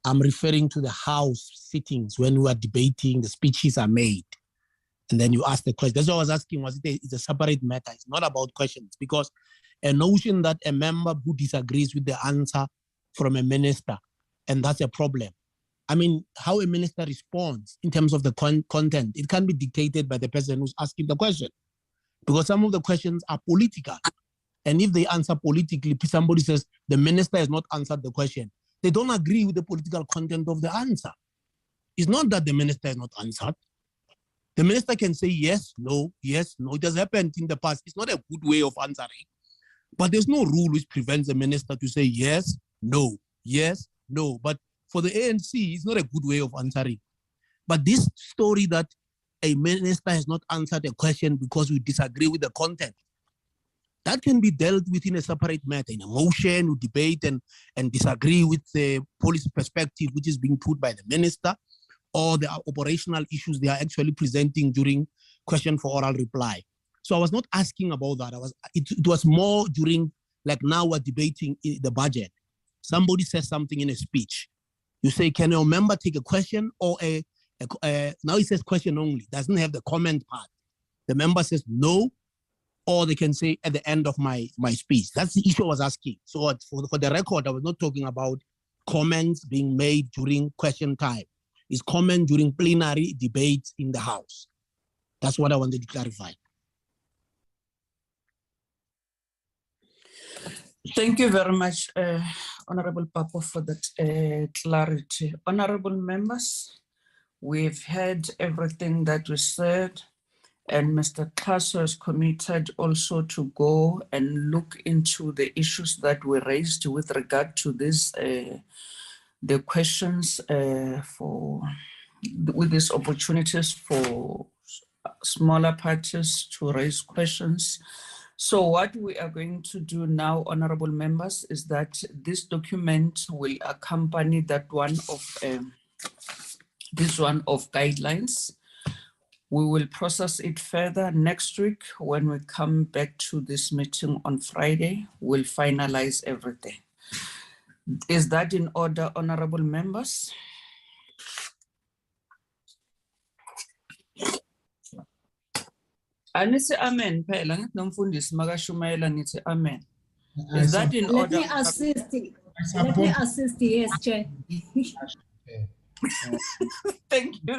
I'm referring to the House sittings when we are debating, the speeches are made, and then you ask the question. That's what I was asking, it's a separate matter. It's not about questions, because a notion that a member who disagrees with the answer from a minister, and that's a problem. I mean, how a minister responds in terms of the content, it can be dictated by the person who's asking the question, because some of the questions are political. And if they answer politically, somebody says the minister has not answered the question, they don't agree with the political content of the answer. It's not that the minister has not answered. The minister can say yes, no, yes, no. It has happened in the past. It's not a good way of answering. But there's no rule which prevents the minister to say yes, no, yes, no. But for the ANC, it's not a good way of answering. But this story that a minister has not answered a question because we disagree with the content, that can be dealt with in a separate matter, in a motion, we debate and disagree with the policy perspective which is being put by the minister, or the operational issues they are actually presenting during question for oral reply. So I was not asking about that. It was more during, like now we're debating the budget. Somebody says something in a speech. You say, can your member take a question or now it says question only, doesn't have the comment part. The member says no, or they can say at the end of my speech. That's the issue I was asking. So for the record, I was not talking about comments being made during question time. It's comment during plenary debates in the House. That's what I wanted to clarify. Thank you very much, Honorable Papo, for that clarity. Honorable members, we've heard everything that was said, and Mr. Kaso is committed also to go and look into the issues that were raised with regard to this, the questions with these opportunities for smaller parties to raise questions. So what we are going to do now, honorable members, is that this document will accompany that one of this one of guidelines. We will process it further next week. When we come back to this meeting on Friday, we'll finalize everything. Is that in order, honorable members? Anise amen phela nomfundisi makashumayela nithi amen. Is that in Let order? me assist. Let me assist. Yes, Chair. Thank you.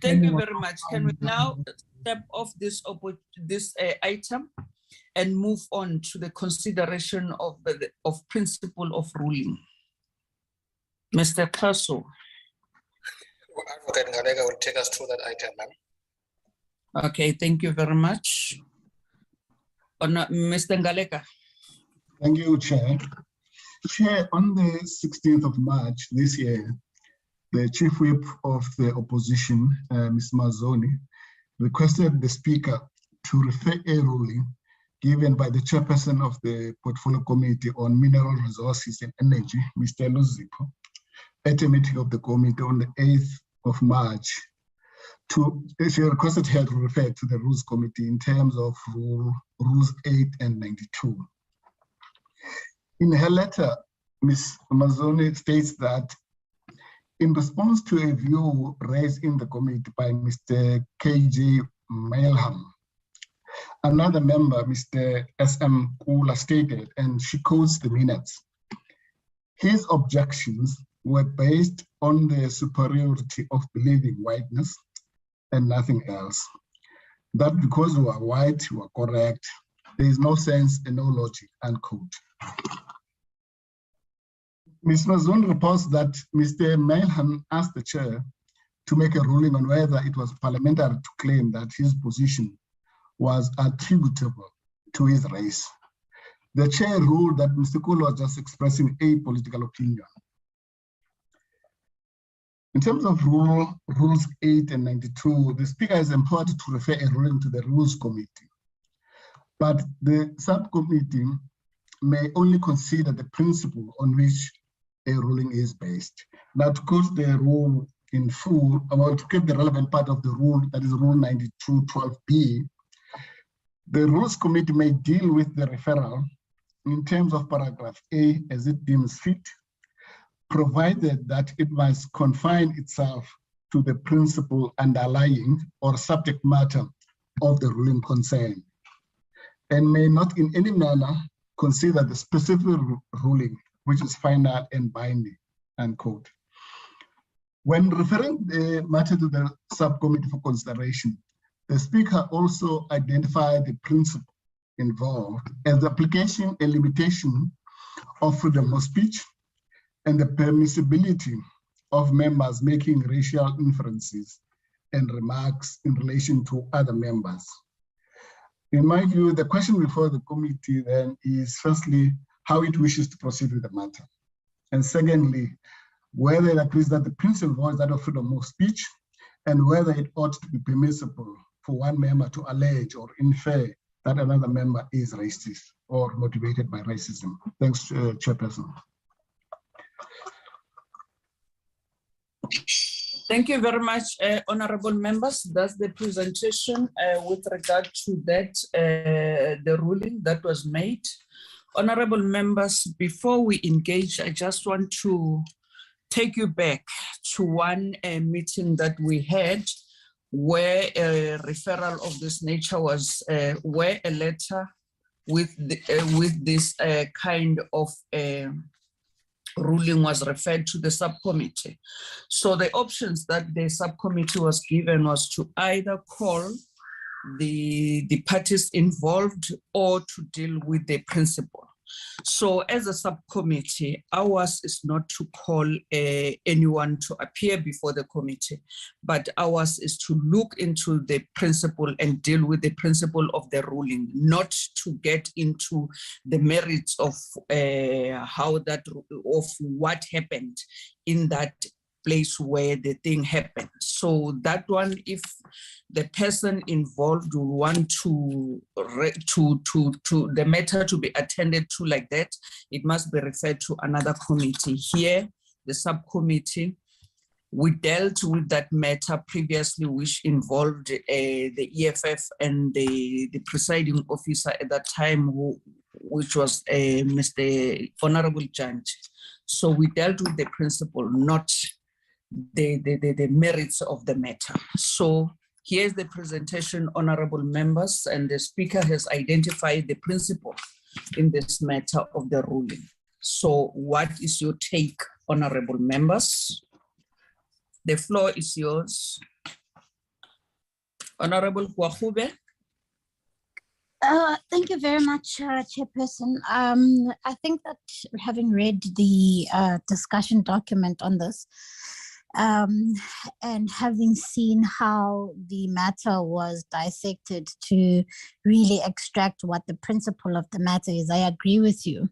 Thank you very much. Can we now step off this item and move on to the consideration of the principle of ruling? Mr. Kaso. Advocate Ngalega will take us through that item, ma'am. Okay, thank you very much. Mr. Ngaleka. Thank you, Chair. Chair, on the 16th of March this year, the Chief Whip of the Opposition, Ms. Mazzoni, requested the Speaker to refer a ruling given by the Chairperson of the Portfolio Committee on Mineral Resources and Energy, Mr. Luzipo, at a meeting of the committee on the 8th of March. She requested her to refer to the Rules Committee in terms of Rules 8 and 92. In her letter, Ms. Mazzoni states that in response to a view raised in the committee by Mr. K.J. Mailham, another member, Mr. S.M. Kula, stated, and she quotes the minutes, his objections were based on the superiority of believing whiteness and nothing else. That because we are white, we are correct, there is no sense and no logic, unquote. Ms. Mazzoni reports that Mr. Mailham asked the chair to make a ruling on whether it was parliamentary to claim that his position was attributable to his race. The chair ruled that Mr. Kula was just expressing a political opinion. In terms of Rules 8 and 92, the Speaker is empowered to refer a ruling to the Rules Committee, but the subcommittee may only consider the principle on which a ruling is based. Now, to quote the rule in full, about to get the relevant part of the rule, that is Rule 92.12b, the Rules Committee may deal with the referral in terms of paragraph A as it deems fit, provided that it must confine itself to the principle underlying or subject matter of the ruling concern, and may not in any manner consider the specific ruling which is final and binding, unquote. When referring the matter to the subcommittee for consideration, the Speaker also identified the principle involved as the application and limitation of freedom of speech and the permissibility of members making racial inferences and remarks in relation to other members. In my view, the question before the committee then is firstly, how it wishes to proceed with the matter. And secondly, whether it agrees that the principle is that of freedom of speech and whether it ought to be permissible for one member to allege or infer that another member is racist or motivated by racism. Thanks, Chairperson. Thank you very much, honorable members. That's the presentation with regard to that, the ruling that was made. Honorable members, before we engage, I just want to take you back to one meeting that we had where a referral of this nature was, where a letter with this kind of ruling was referred to the subcommittee. So the options that the subcommittee was given was to either call the parties involved or to deal with the principle. So as a subcommittee, ours is not to call anyone to appear before the committee, but ours is to look into the principle and deal with the principle of the ruling, not to get into the merits of how that, of what happened in that place where the thing happened. So that one, if the person involved will want to the matter to be attended to like that, it must be referred to another committee. Here, the subcommittee, we dealt with that matter previously, which involved the EFF and the presiding officer at that time, which was Mr. Honorable Judge. So we dealt with the principle, not the merits of the matter. So here's the presentation, honorable members, and the speaker has identified the principle in this matter of the ruling. So what is your take, honorable members? The floor is yours. Honorable Kwahube. Thank you very much, Chairperson. I think that having read the discussion document on this, and having seen how the matter was dissected to really extract what the principle of the matter is, I agree with you.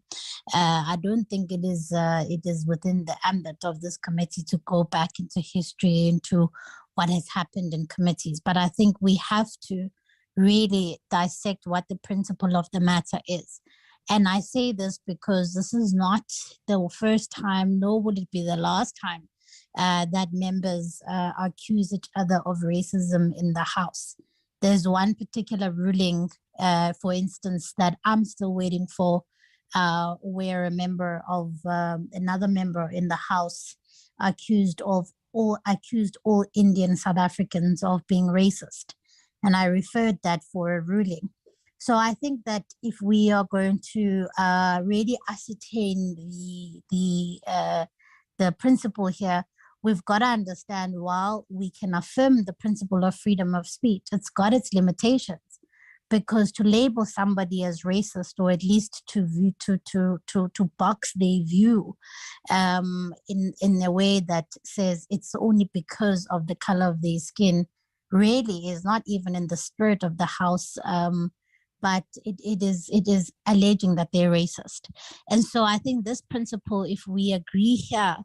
I don't think it is within the ambit of this committee to go back into history, into what has happened in committees. But I think we have to really dissect what the principle of the matter is. And I say this because this is not the first time, nor will it be the last time that members accuse each other of racism in the House. There's one particular ruling, for instance, that I'm still waiting for, where a member of another member in the House accused all Indian South Africans of being racist. And I referred that for a ruling. So I think that if we are going to really ascertain the principle here, we've got to understand, while we can affirm the principle of freedom of speech, it's got its limitations, because to label somebody as racist, or at least to box their view in a way that says it's only because of the color of their skin, really is not even in the spirit of the House. But it is alleging that they're racist. And so I think this principle, if we agree here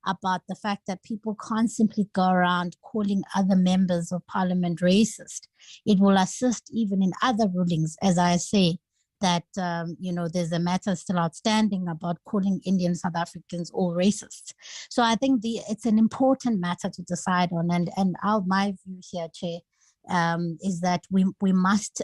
about the fact that people can't simply go around calling other members of parliament racist, it will assist even in other rulings, as I say, that, there's a matter still outstanding about calling Indian South Africans all racists. So I think it's an important matter to decide on. And my view here, Chair, is that we must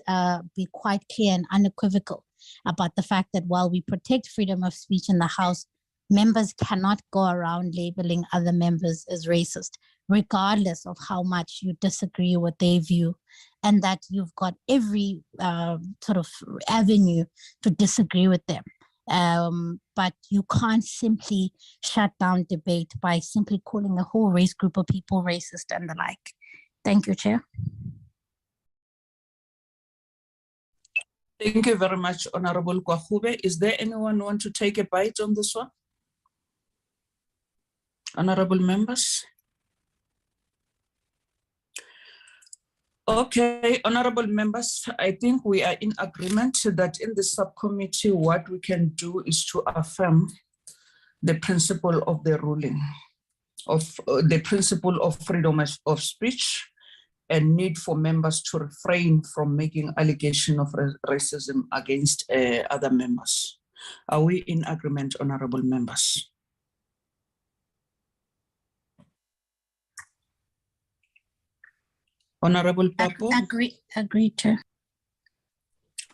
be quite clear and unequivocal about the fact that while we protect freedom of speech in the House, members cannot go around labeling other members as racist, regardless of how much you disagree with their view, and that you've got every sort of avenue to disagree with them. But you can't simply shut down debate by simply calling a whole race group of people racist and the like. Thank you, Chair. Thank you very much, Honorable Kwahube. Is there anyone who want to take a bite on this one? Honorable members? Okay, honorable members, I think we are in agreement that in the subcommittee, what we can do is to affirm the principle of the ruling, of the principle of freedom of speech, and need for members to refrain from making allegation of racism against other members. Are we in agreement, honorable members? Honorable Papo? Agree, Chair.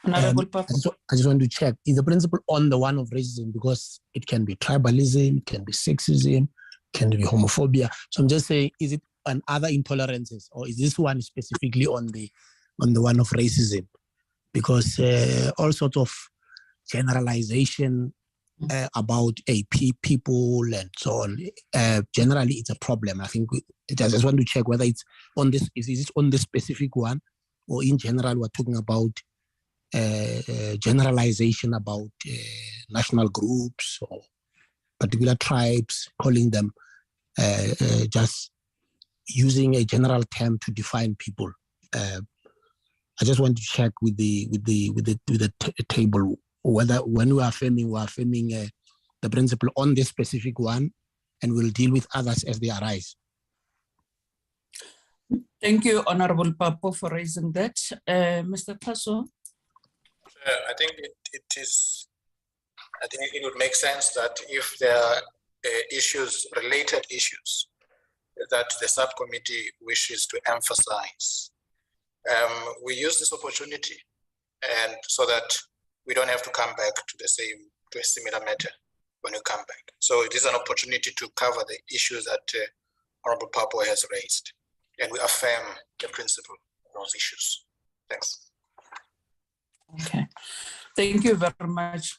Honorable Papo? I just want to check, is the principle on the one of racism, because it can be tribalism, it can be sexism, it can be homophobia. So I'm just saying, is it on other intolerances, or is this one specifically on the one of racism? Because all sorts of generalization about people and so on, generally it's a problem. I think I just want to check whether it's on this, is it on this specific one, or in general we're talking about generalization about national groups or particular tribes, calling them just using a general term to define people. I just want to check with the table whether when we are affirming the principle on this specific one, and we'll deal with others as they arise. Thank you, Honorable Papo, for raising that. Mr. Tasso? I think it would make sense that if there are related issues that the subcommittee wishes to emphasize, we use this opportunity, and so that we don't have to come back to a similar matter when you come back. So it is an opportunity to cover the issues that Honorable Papo has raised, and we affirm the principle of those issues. Thanks. Okay. Thank you very much,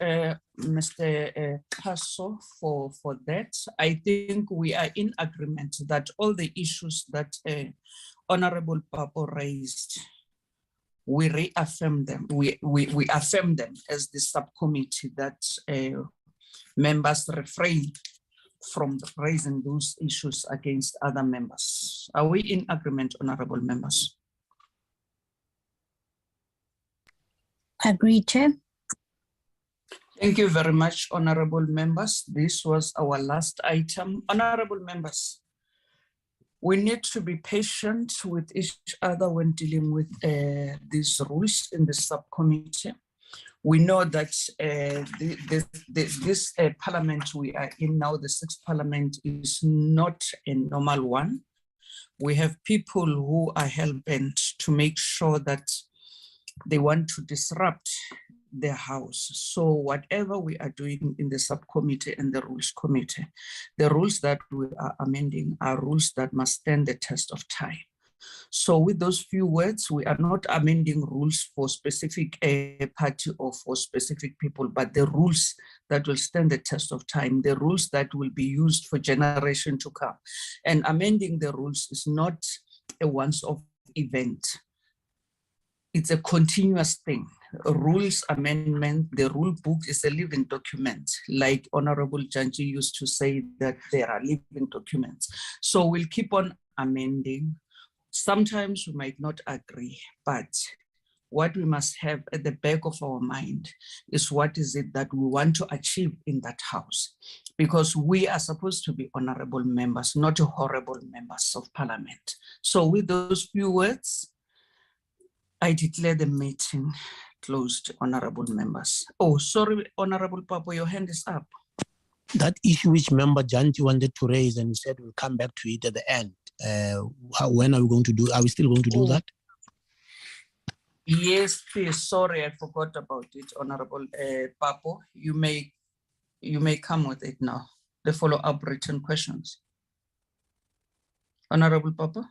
Mr. Tasso, for that. I think we are in agreement that all the issues that Honorable Papo raised, we reaffirm them. We affirm them as the subcommittee, that members refrain from raising those issues against other members. Are we in agreement, honorable members? Agreed, Chair. Thank you very much, honorable members. This was our last item. Honorable members, we need to be patient with each other when dealing with these rules in the subcommittee. We know that this parliament we are in now, the sixth parliament, is not a normal one. We have people who are hell-bent to make sure that they want to disrupt their house. So whatever we are doing in the subcommittee and the rules committee, the rules that we are amending are rules that must stand the test of time. So with those few words, we are not amending rules for specific party or for specific people, but the rules that will stand the test of time, the rules that will be used for generation to come. And amending the rules is not a once-off event. It's a continuous thing. Rules amendment, the rule book is a living document, like Honorable Janji used to say that there are living documents. So we'll keep on amending. Sometimes we might not agree, but what we must have at the back of our mind is what is it that we want to achieve in that house, because we are supposed to be honorable members, not horrible members of parliament. So with those few words, I declare the meeting closed, honorable members. Oh, sorry, Honorable Papo, your hand is up. That issue which member Janji wanted to raise and said we'll come back to it at the end. When are we going to do? Are we still going to do that? Yes, please. Sorry, I forgot about it, Honorable Papo. You may come with it now. The follow-up written questions. Honorable Papo.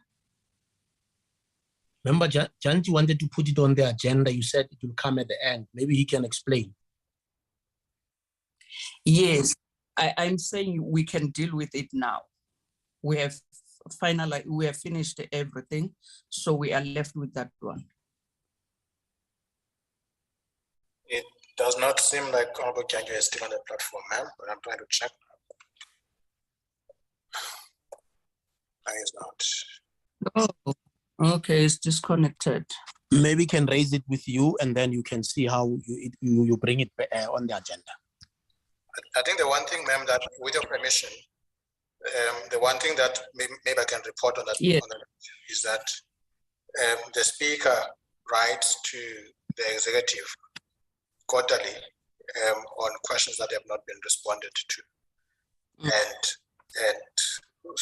Remember, Janji wanted to put it on the agenda. You said it will come at the end. Maybe he can explain. Yes, I'm saying we can deal with it now. We have finalized, we have finished everything, so we are left with that one. It does not seem like Honorable Janji is still on the platform, ma'am, but I'm trying to check. No, he's not. Oh. Okay, it's disconnected. Maybe can raise it with you, and then you can see how you bring it on the agenda. I think the one thing, ma'am, that with your permission, the one thing that maybe I can report on that, yes, is that the speaker writes to the executive quarterly on questions that have not been responded to, and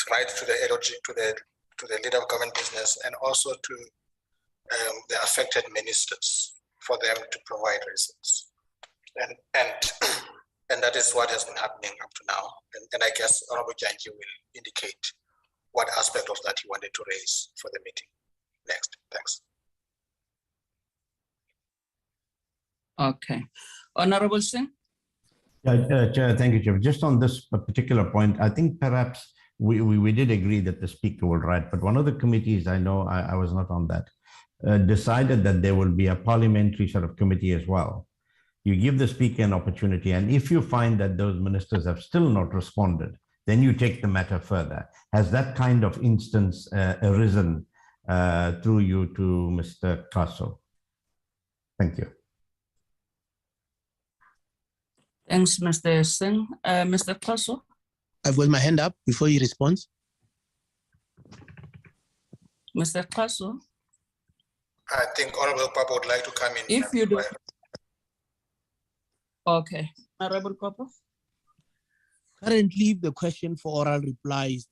writes to the LOG, to the leader of government business, and also to the affected ministers for them to provide reasons. And that is what has been happening up to now. And I guess Honorable Janji will indicate what aspect of that he wanted to raise for the meeting next. Thanks. Okay. Honorable Singh? Chair, thank you, Chair. Just on this particular point, I think perhaps we did agree that the speaker will write, but one of the committees, I know I was not on that, decided that there will be a parliamentary sort of committee as well. You give the speaker an opportunity, and if you find that those ministers have still not responded, then you take the matter further. Has that kind of instance arisen through you to Mr. Kaso? Thank you. Thanks, Mr. Singh. Mr. Kaso? I've got my hand up before he responds. Mr. Kaso? I think Honorable Papa would like to come in. If you do. Okay. Honorable Papa? Currently, the question for oral replies,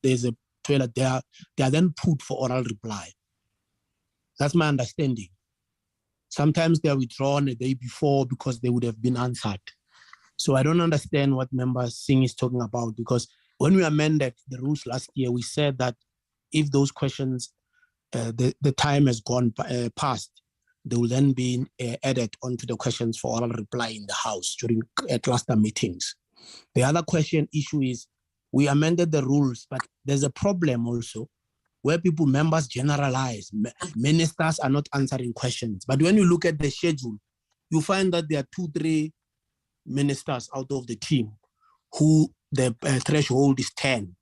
there's a trailer there. They are then put for oral reply. That's my understanding. Sometimes they are withdrawn a day before because they would have been answered. So I don't understand what Member Singh is talking about, because when we amended the rules last year, we said that if those questions, the time has gone past, they will then be added onto the questions for oral reply in the House during cluster meetings. The other issue is we amended the rules, but there's a problem also where members generalize. Ministers are not answering questions. But when you look at the schedule, you find that there are 2-3 ministers out of the team who the threshold is 10.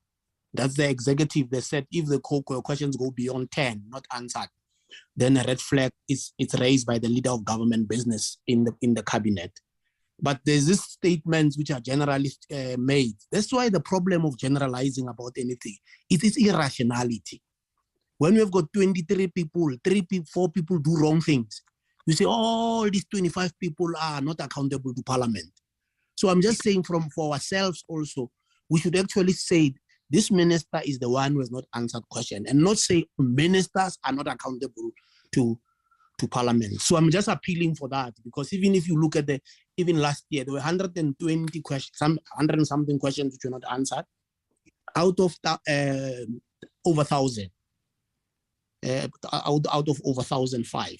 That's the executive. They said if the questions go beyond 10, not answered, then a red flag is raised by the leader of government business in the cabinet. But there's these statements which are generally made. That's why the problem of generalizing about anything, it is irrationality. When we've got 23 people, 4 people do wrong things, you say, oh, these 25 people are not accountable to Parliament. So I'm just saying for ourselves also, we should actually say this minister is the one who has not answered question, and not say ministers are not accountable to Parliament. So I'm just appealing for that, because even if you look at even last year, there were 120 questions, 100 and something questions which were not answered out of over 1,000, out of over 1,005.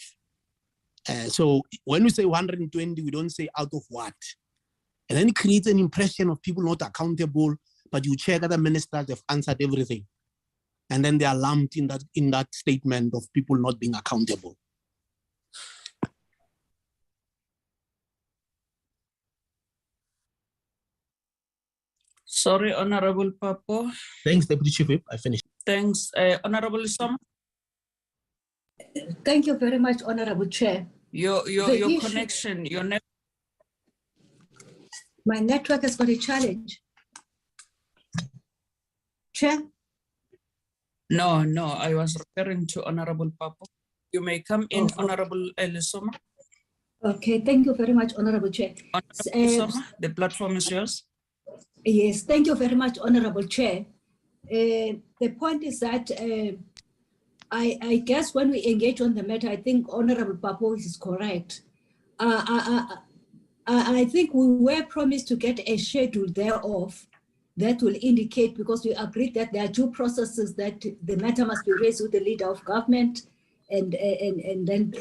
So when we say 120, we don't say out of what. And then it creates an impression of people not accountable, but you check other ministers, they've answered everything. And then they are lumped in that statement of people not being accountable. Sorry, Honorable Papo. Thanks, Deputy Chief Whip. I finished. Thanks, Honorable Soma. Thank you very much, Honorable Chair. Your connection, my network has got a challenge. Chair? No, I was referring to Honorable Papo. You may come in, Honorable Elisoma. Okay, thank you very much, Honorable Chair. Honorable Soma, the platform is yours. Yes, thank you very much, Honorable Chair. The point is that I guess when we engage on the matter, I think Honorable Papo is correct. I think we were promised to get a schedule thereof that will indicate, because we agreed that there are due processes that the matter must be raised with the leader of government, and then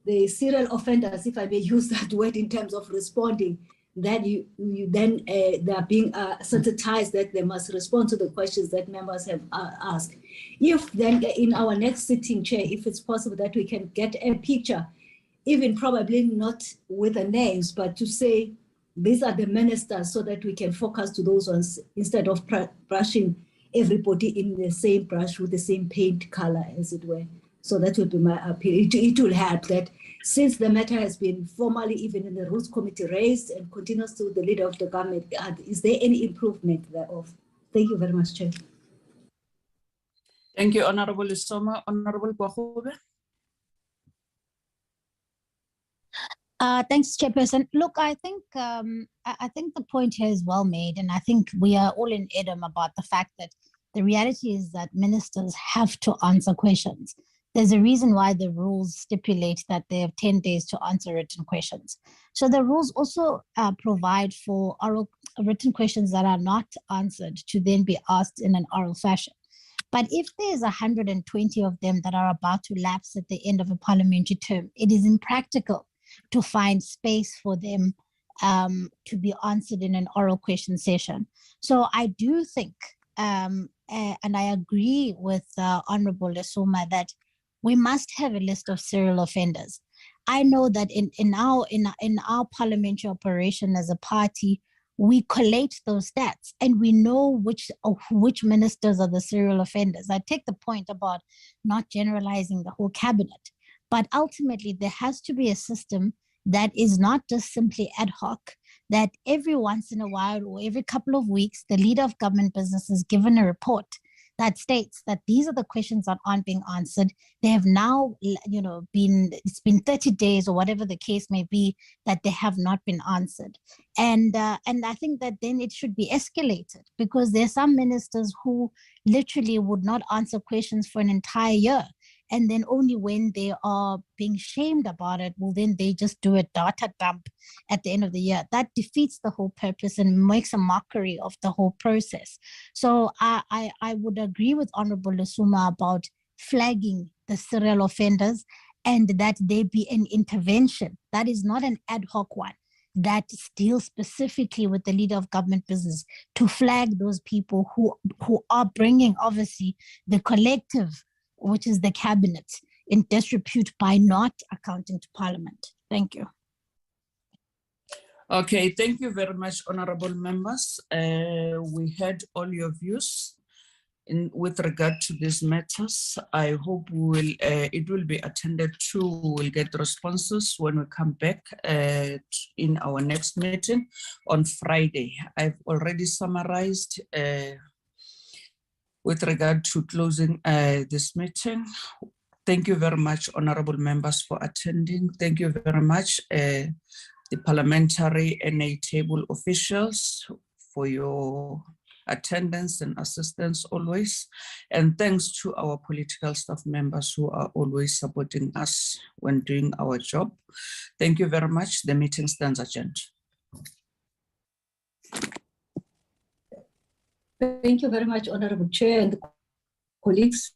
the serial offenders, if I may use that word in terms of responding, that they are being sensitized that they must respond to the questions that members have asked. If then in our next sitting, Chair, if it's possible that we can get a picture, even probably not with the names, but to say these are the ministers, so that we can focus to those ones instead of brushing everybody in the same brush with the same paint color, as it were. So that will be my appeal. It will help that since the matter has been formally, even in the Rules Committee, raised and continues to the leader of the government, is there any improvement thereof? Thank you very much, Chair. Thank you, Honorable Soma. Honorable Kwahube. Thanks, Chairperson. Look, I think the point here is well made, and I think we are all in Edom about the fact that the reality is that ministers have to answer questions. There's a reason why the rules stipulate that they have 10 days to answer written questions. So the rules also provide for oral written questions that are not answered to then be asked in an oral fashion. But if there's 120 of them that are about to lapse at the end of a parliamentary term, it is impractical to find space for them to be answered in an oral question session. So I do think and I agree with Honorable Lesoma that we must have a list of serial offenders. I know that in our parliamentary operation as a party, we collate those stats and we know which ministers are the serial offenders. I take the point about not generalizing the whole cabinet, but ultimately there has to be a system that is not just simply ad hoc, that every once in a while or every couple of weeks, the leader of government business is given a report that states that these are the questions that aren't being answered. They have now, it's been 30 days or whatever the case may be that they have not been answered. And I think that then it should be escalated, because there are some ministers who literally would not answer questions for an entire year. And then only when they are being shamed about it, will then they just do a data dump at the end of the year. That defeats the whole purpose and makes a mockery of the whole process. So I would agree with Honorable Lesoma about flagging the serial offenders and that there be an intervention. That is not an ad hoc one that deals specifically with the leader of government business to flag those people who are bringing, obviously, the collective, which is the cabinet, in disrepute by not accounting to Parliament. Thank you. Okay, thank you very much, honorable members. We heard all your views with regard to these matters. I hope it will be attended to. We'll get responses when we come back in our next meeting on Friday. I've already summarized with regard to closing this meeting. Thank you very much, honorable members, for attending. Thank you very much, the parliamentary NA table officials, for your attendance and assistance always. And thanks to our political staff members who are always supporting us when doing our job. Thank you very much. The meeting stands adjourned. Thank you very much, Honorable Chair and colleagues.